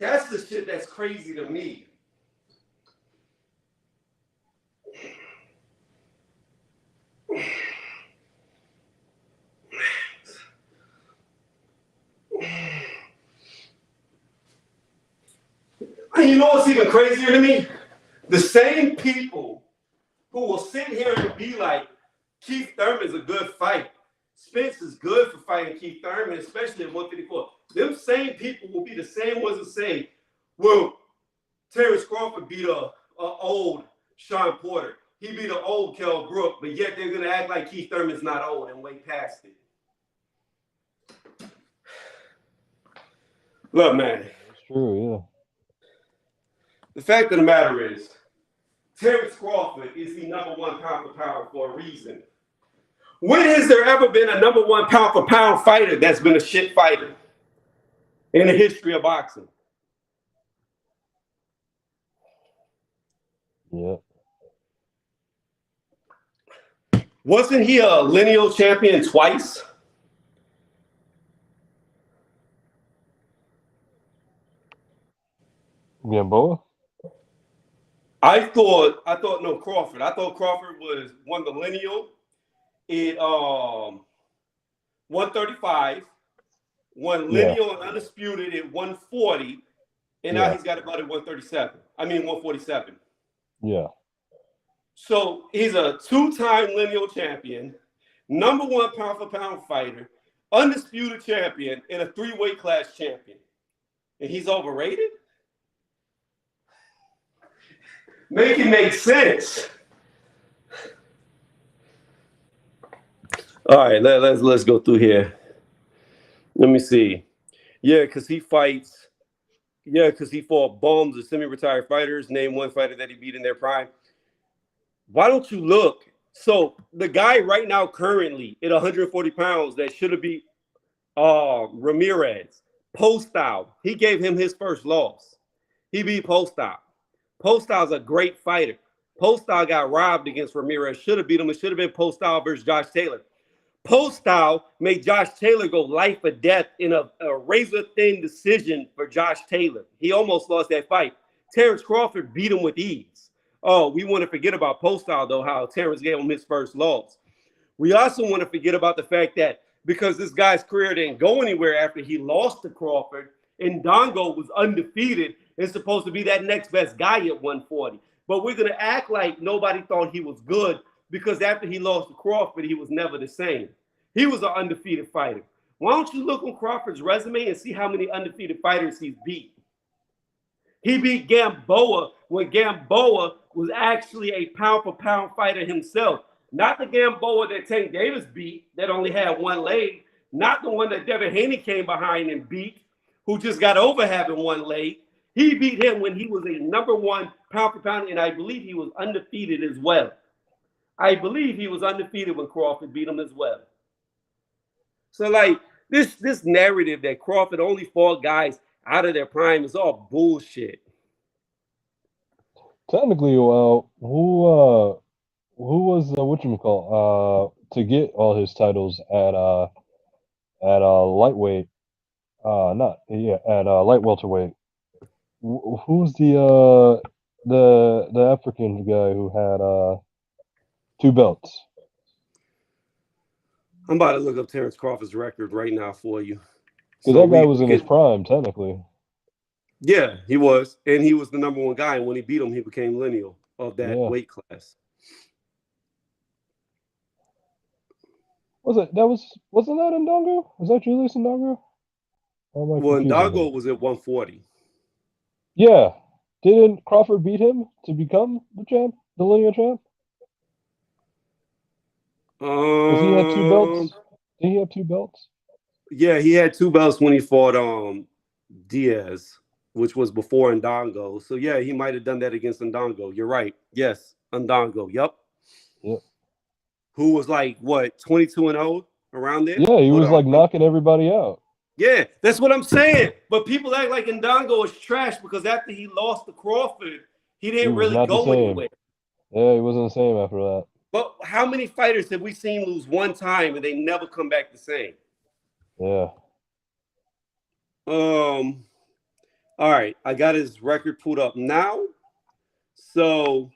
That's the shit that's crazy to me. And you know what's even crazier to me? The same people who will sit here and be like, Keith Thurman's a good fight. Spence is good for fighting Keith Thurman, especially at 154. Them same people will be the same ones that say, well, Terrence Crawford beat a old Sean Porter. He beat an old Kell Brook, but yet they're going to act like Keith Thurman's not old and way past it. Look, man. It's true, yeah. The fact of the matter is, Terrence Crawford is the #1 pound for pound for a reason. When has there ever been a #1 pound for pound fighter that's been a shit fighter in the history of boxing? Yeah. Wasn't he a lineal champion twice? Gamboa? I thought no, Crawford. I thought Crawford won the lineal at 135, won lineal and undisputed at 140, and now he's got about at 137. I mean 147. Yeah. So he's a 2-time lineal champion, #1 pound for pound fighter, undisputed champion, and a 3-weight class champion. And he's overrated? Make it make sense. All right, let's go through here. Let me see. Yeah, because he fights. Yeah, because he fought bums of semi-retired fighters. Name one fighter that he beat in their prime. Why don't you look? So the guy right now currently at 140 pounds that should have beat Ramirez, Postol. He gave him his first loss. He beat Postol. Postol's a great fighter. Postol got robbed against Ramirez. Should have beat him. It should have been Postol versus Josh Taylor. Postol made Josh Taylor go life or death in a razor-thin decision for Josh Taylor. He almost lost that fight. Terrence Crawford beat him with ease. Oh, we want to forget about Postol, though, how Terrence gave him his first loss. We also want to forget about the fact that because this guy's career didn't go anywhere after he lost to Crawford, and Ndongo was undefeated and supposed to be that next best guy at 140. But we're going to act like nobody thought he was good because after he lost to Crawford, he was never the same. He was an undefeated fighter. Why don't you look on Crawford's resume and see how many undefeated fighters he's beat? He beat Gamboa when Gamboa was actually a pound-for-pound fighter himself. Not the Gamboa that Tank Davis beat that only had one leg. Not the one that Devin Haney came behind and beat, who just got over having one leg. He beat him when he was a #1 pound-for-pound, and I believe he was undefeated as well. I believe he was undefeated when Crawford beat him as well. So, like, this narrative that Crawford only fought guys out of their prime is all bullshit. Technically, well, who was whatchamacallit, to get all his titles at lightweight, light welterweight. Who's the African guy who had 2 belts? I'm about to look up Terrence Crawford's record right now for you. Because that guy was in his prime, technically. Yeah, he was. And he was the #1 guy. And when he beat him, he became lineal of that weight class. Wasn't that Ndongo? Was that Julius Ndongo? Well, Ndongo was at 140. Yeah. Didn't Crawford beat him to become the champ, the lineal champ? Because he had 2 belts. Did he have 2 belts? Yeah, he had 2 belts when he fought Diaz, which was before Ndongo. So yeah, he might have done that against Ndongo. You're right. Yes, Ndongo. Yep. Yep. Who was like what 22-0 around there? Yeah, he Hold was on. like knocking everybody out. Yeah, that's what I'm saying. But people act like Ndongo is trash because after he lost to Crawford, he He didn't was really not the go same. anywhere. Yeah, he wasn't the same after that. But how many fighters have we seen lose one time and they never come back the same? Yeah. All right, I got his record pulled up now. So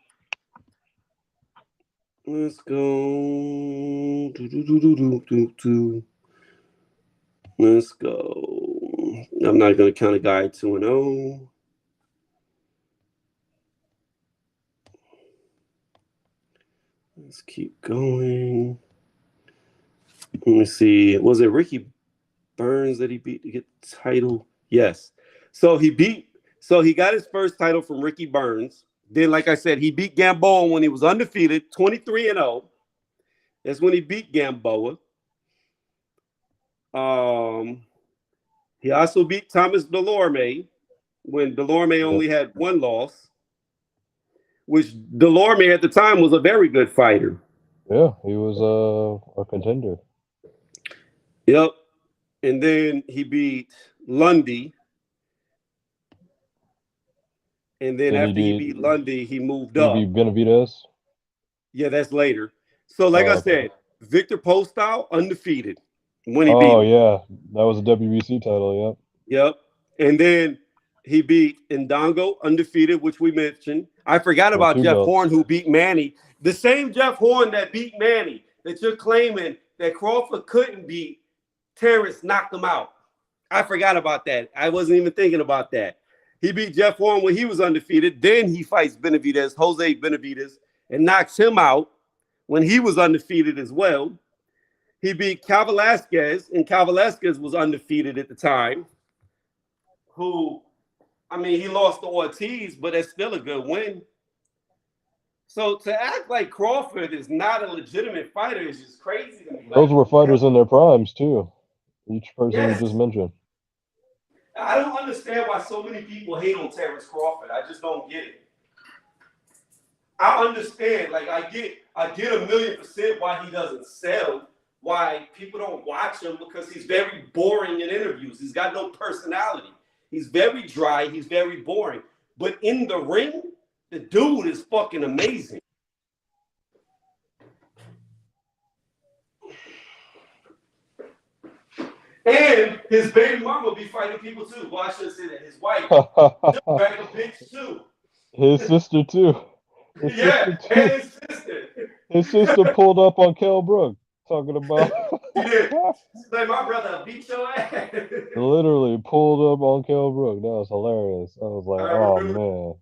let's go. Let's go. I'm not gonna count a guy 2-0. Let's keep going. Let me see. Was it Ricky Burns that he beat to get the title? Yes. So he got his first title from Ricky Burns. Then, like I said, he beat Gamboa when he was undefeated, 23-0. That's when he beat Gamboa. He also beat Thomas Delorme when Delorme only had one loss, which Delorme at the time was a very good fighter. Yeah, he was a contender. Yep. And then he beat Lundy. And then after he beat Lundy, he moved up. He beat Benavidez? Yeah, that's later. So, like I said, Victor Postol, undefeated when he beat him. Yeah. That was a WBC title, Yep. And then he beat Ndongo, undefeated, which we mentioned. I forgot about Jeff Horn, who beat Manny. The same Jeff Horn that beat Manny that you're claiming that Crawford couldn't beat, Terrence knocked him out. I forgot about that. I wasn't even thinking about that. He beat Jeff Horn when he was undefeated. Then he fights Benavidez, Jose Benavidez, and knocks him out when he was undefeated as well. He beat Cal Velasquez, and Cal Velasquez was undefeated at the time. He lost to Ortiz, but that's still a good win. So to act like Crawford is not a legitimate fighter is just crazy to me. Those were fighters in their primes, too. Each person you just mentioned. I don't understand why so many people hate on Terrence Crawford. I just don't get it. I understand, like I get 1,000,000% why he doesn't sell, why people don't watch him, because he's very boring in interviews. He's got no personality. He's very dry. He's very boring. But in the ring, the dude is fucking amazing. And his baby mama be fighting people too. Well, I should say that his wife, back a bitch too. His sister too. And his sister. His sister pulled up on Kell Brook talking about. She's like, my brother beat your ass. Literally pulled up on Kell Brook. That was hilarious. I was like, oh man.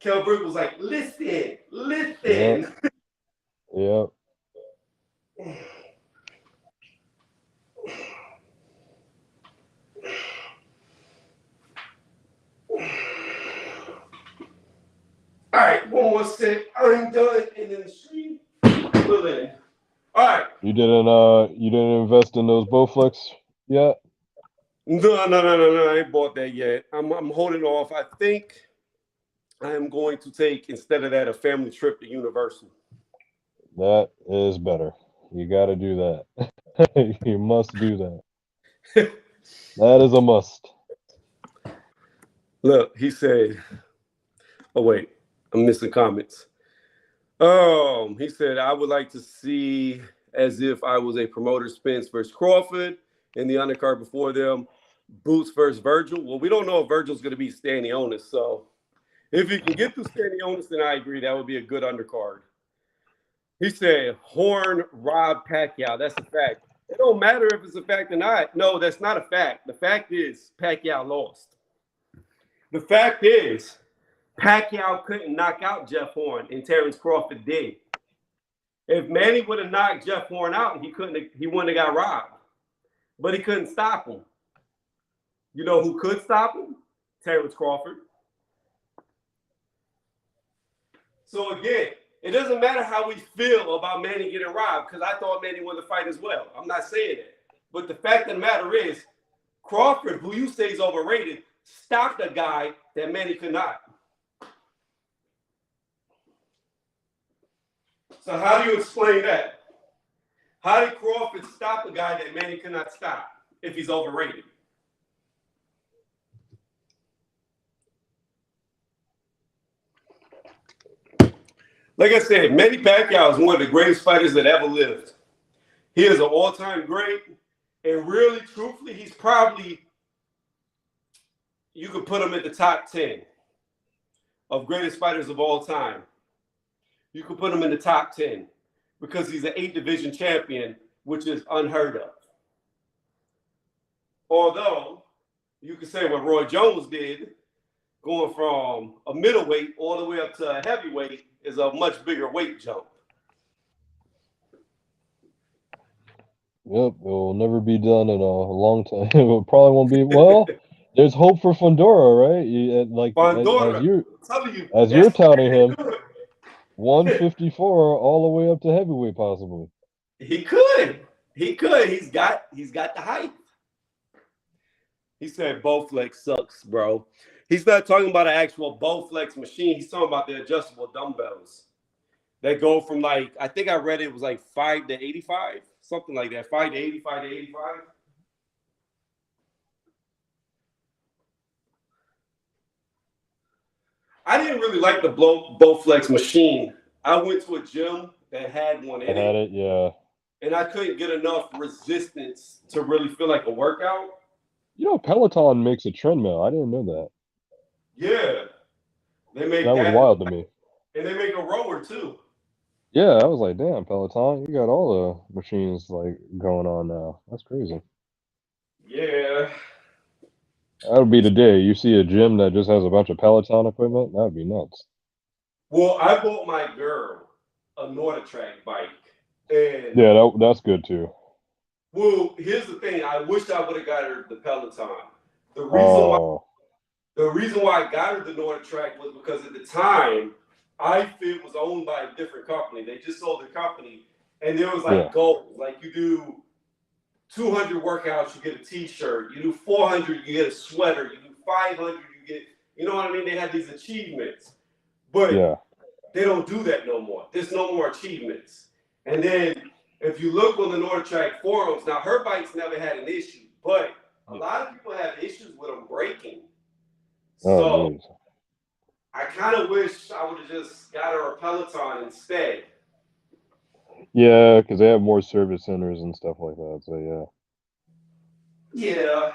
Kell Brook was like, listen. Yep. All right, one more set. I'm done, and then the stream. All right. You didn't invest in those Bowflex yet? No. I ain't bought that yet. I'm holding off. I think I am going to take, instead of that, a family trip to Universal. That is better. You got to do that. You must do that. That is a must. Look, he said, oh, wait, I'm missing comments. He said, I would like to see as if I was a promoter, Spence versus Crawford, in the undercard before them, Boots versus Virgil. Well, we don't know if Virgil's going to be Stanionis, so if you can get through Stanionis, then I agree. That would be a good undercard. He said, Horn, Rob, Pacquiao. That's a fact. It don't matter if it's a fact or not. No, that's not a fact. The fact is Pacquiao lost. The fact is Pacquiao couldn't knock out Jeff Horn, and Terrence Crawford did. If Manny would have knocked Jeff Horn out, he wouldn't have got robbed. But he couldn't stop him. You know who could stop him? Terrence Crawford. So again, it doesn't matter how we feel about Manny getting robbed, because I thought Manny won the fight as well. I'm not saying that. But the fact of the matter is, Crawford, who you say is overrated, stopped a guy that Manny could not. So how do you explain that? How did Crawford stop a guy that Manny could not stop if he's overrated? Like I said, Manny Pacquiao is one of the greatest fighters that ever lived. He is an all-time great, and really, truthfully, he's probably, you could put him at the top 10 of greatest fighters of all time. You could put him in the top 10 because he's an 8-division champion, which is unheard of. Although, you could say what Roy Jones did, going from a middleweight all the way up to a heavyweight, is a much bigger weight jump. Yep, it will never be done in a long time. It probably won't be. Well, there's hope for Fundora, right? Fundora, as you're touting him, 154 all the way up to heavyweight, possibly. He could. He's got the height. He said Bowflex sucks, bro. He's not talking about an actual Bowflex machine. He's talking about the adjustable dumbbells that go from, like, I think I read it was like 5 to 85, something like that. 5 to 85 to 85. I didn't really like the Bowflex machine. I went to a gym that had one in it. Yeah. And I couldn't get enough resistance to really feel like a workout. You know, Peloton makes a treadmill. I didn't know that. Yeah. They make that. Was wild to me. And they make a rower too. Yeah, I was like, damn, Peloton, you got all the machines like going on now. That's crazy. Yeah. That would be the day. You see a gym that just has a bunch of Peloton equipment, that would be nuts. Well, I bought my girl a NordicTrack bike. And yeah, that's good too. Well, here's the thing. I wish I would have got her the Peloton. The reason why I got her the NordicTrack was because at the time, iFit was owned by a different company. They just sold the company, and there was like goals. Like you do 200 workouts, you get a T-shirt. You do 400, you get a sweater. You do 500, you get, you know what I mean? They had these achievements, but they don't do that no more. There's no more achievements. And then if you look on the NordicTrack forums, now her bike's never had an issue, but a lot of people have issues with them breaking. So I kind of wish I would have just got her a Peloton instead. Yeah, because they have more service centers and stuff like that. So yeah.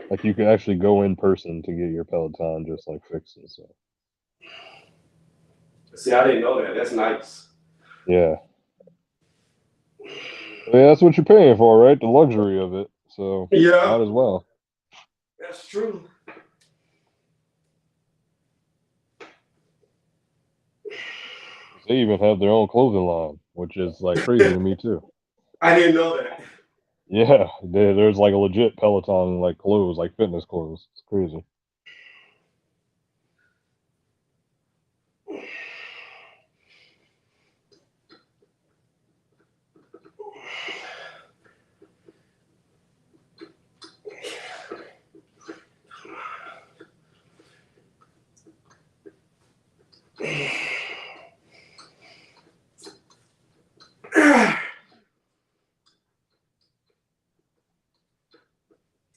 Like you can actually go in person to get your Peloton just like fixed and stuff. See, I didn't know that. That's nice. Yeah. Yeah, that's what you're paying for, right? The luxury of it. So might as well. That's true. They even have their own clothing line, which is like crazy to me too. I didn't know that. Yeah, there's like a legit Peloton like clothes, like fitness clothes. It's crazy.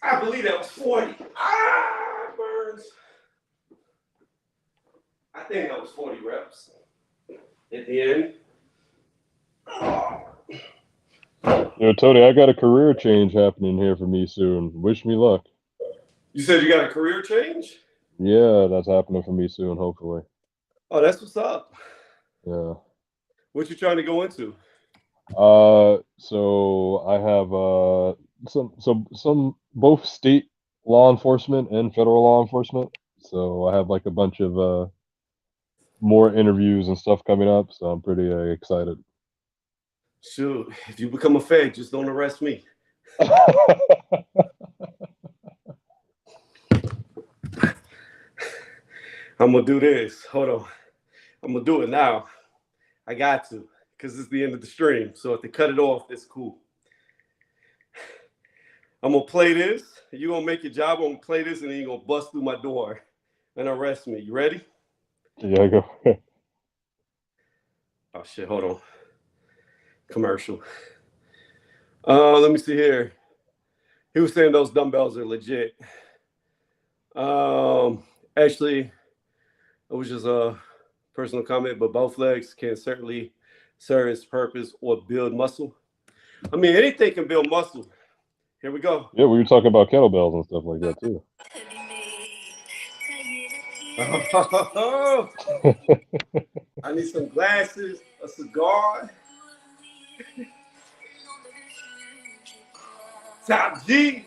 I believe that was 40. Burns. I think that was 40 reps at the end. Yo, Tony, I got a career change happening here for me soon. Wish me luck. You said you got a career change? Yeah, that's happening for me soon, hopefully. Oh, that's what's up. Yeah. What you trying to go into? So I have some both state law enforcement and federal law enforcement. So I have like a bunch of more interviews and stuff coming up. So I'm pretty excited. Shoot, if you become a fed, just don't arrest me. I'm gonna do this. Hold on. I'm gonna do it now. I got to, because it's the end of the stream. So if they cut it off, it's cool. I'm gonna play this. You're gonna make your job. I'm gonna play this, and then you're gonna bust through my door and arrest me. You ready? Yeah, go. Oh shit! Hold on. Commercial. Let me see here. He was saying those dumbbells are legit. Actually, it was just a personal comment, but both legs can certainly serve its purpose or build muscle. I mean, anything can build muscle. Here we go. Yeah, we were talking about kettlebells and stuff like that too. I need some glasses, a cigar. Top G.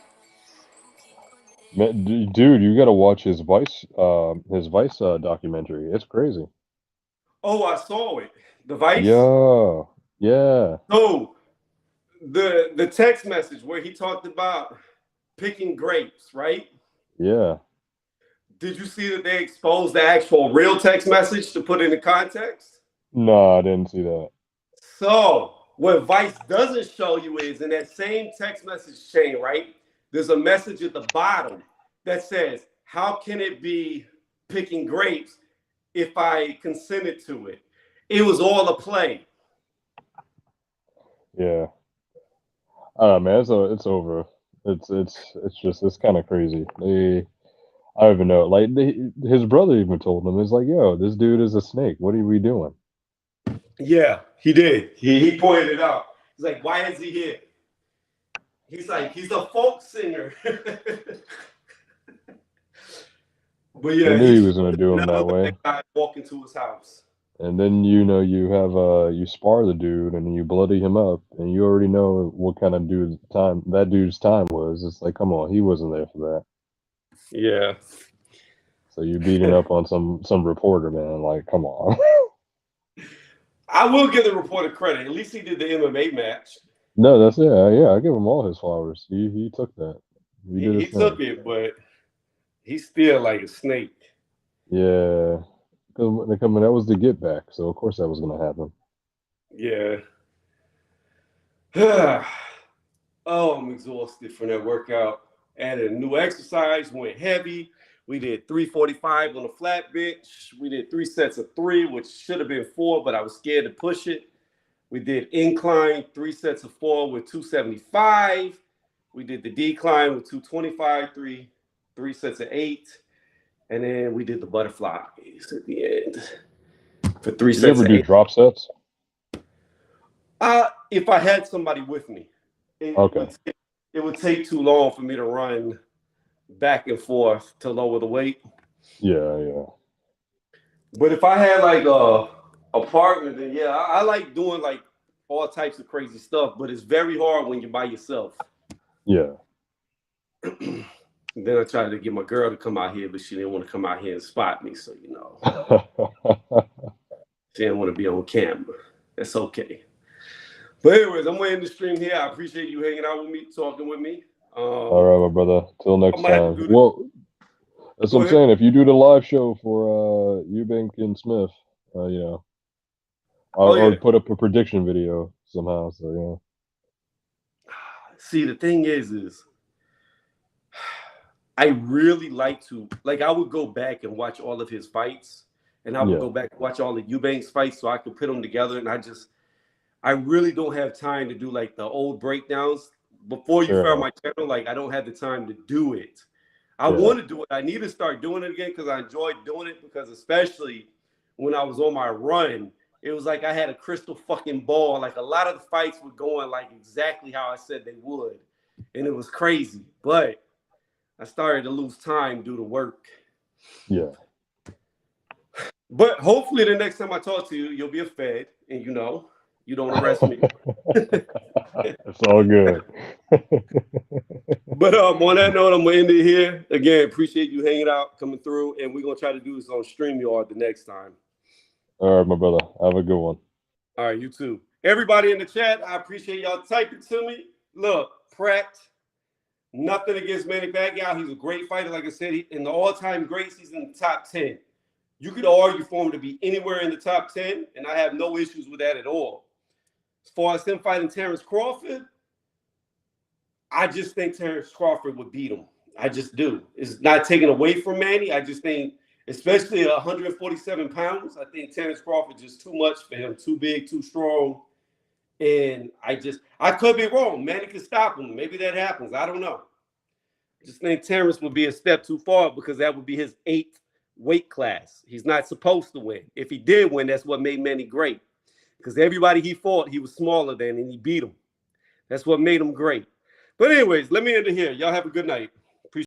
Man, dude, you gotta watch his Vice documentary. It's crazy. Oh, I saw it. The Vice. Yeah, yeah. So the text message where he talked about picking grapes, right? Yeah. Did you see that they exposed the actual real text message to put into context? No, I didn't see that. So what Vice doesn't show you is in that same text message chain, right? There's a message at the bottom that says, how can it be picking grapes if I consented to it? It was all a play. Yeah. I don't know, man. It's over. It's kind of crazy. I don't even know. Like his brother even told him, "It's like, yo, this dude is a snake. What are we doing?" Yeah, he did. He pointed it out. He's like, why is he here? He's like, he's a folk singer. But yeah, He knew he was gonna do him that way. Guy walk into his house. And then you spar the dude and you bloody him up and you already know what kind of dude's time was. It's like, come on, he wasn't there for that. Yeah. So you beating up on some reporter, man. Like, come on. I will give the reporter credit. At least he did the MMA match. No, that's it. Yeah, I give him all his flowers. He took that. He took it, but he's still like a snake. Yeah. Because that was the get back, so of course that was gonna happen. Yeah. Oh, I'm exhausted from that workout. Added a new exercise, went heavy. We did 345 on the flat bench. We did 3 sets of 3, which should have been 4, but I was scared to push it. We did incline, 3 sets of 4 with 275. We did the decline with 225, 3 sets of 8. And then we did the butterflies at the end for 3 sets of 8. You ever do drop sets? If I had somebody with me. It would take too long for me to run back and forth to lower the weight. Yeah. But if I had like a partner, then yeah, I like doing like all types of crazy stuff, but it's very hard when you're by yourself. Yeah. Then I tried to get my girl to come out here, but she didn't want to come out here and spot me. So, she didn't want to be on camera. That's okay. But anyways, I'm going to end the stream here. I appreciate you hanging out with me, talking with me. All right, my brother. Till next time. Well, that's what I'm saying. If you do the live show for Eubank and Smith, I'll put up a prediction video somehow. So See, the thing is I really like to, I would go back and watch all of his fights, and I would go back and watch all of Eubank's fights so I could put them together. And I really don't have time to do like the old breakdowns. Before you found my channel, I don't have the time to do it. I want to do it. I need to start doing it again because I enjoyed doing it, because especially when I was on my run, it was like I had a crystal fucking ball. Like a lot of the fights were going like exactly how I said they would. And it was crazy. But I started to lose time due to work. Yeah. But hopefully the next time I talk to you, you'll be a Fed and you don't arrest me. It's all good. But on that note, I'm gonna end it here. Again, appreciate you hanging out, coming through, and we're gonna try to do this on StreamYard the next time. All right, my brother. Have a good one. All right, you too. Everybody in the chat, I appreciate y'all typing to me. Look, Pratt, nothing against Manny Pacquiao. He's a great fighter. Like I said, in the all-time greats, he's in the top 10. You could argue for him to be anywhere in the top 10, and I have no issues with that at all. As far as him fighting Terrence Crawford, I just think Terrence Crawford would beat him. I just do. It's not taken away from Manny. I just think, especially at 147 pounds, I think Terrence Crawford is just too much for him. Too big, too strong. And I could be wrong. Manny could stop him. Maybe that happens. I don't know. I just think Terrence would be a step too far because that would be his 8th weight class. He's not supposed to win. If he did win, that's what made Manny great. Because everybody he fought, he was smaller than, and he beat him. That's what made him great. But anyways, let me end it here. Y'all have a good night.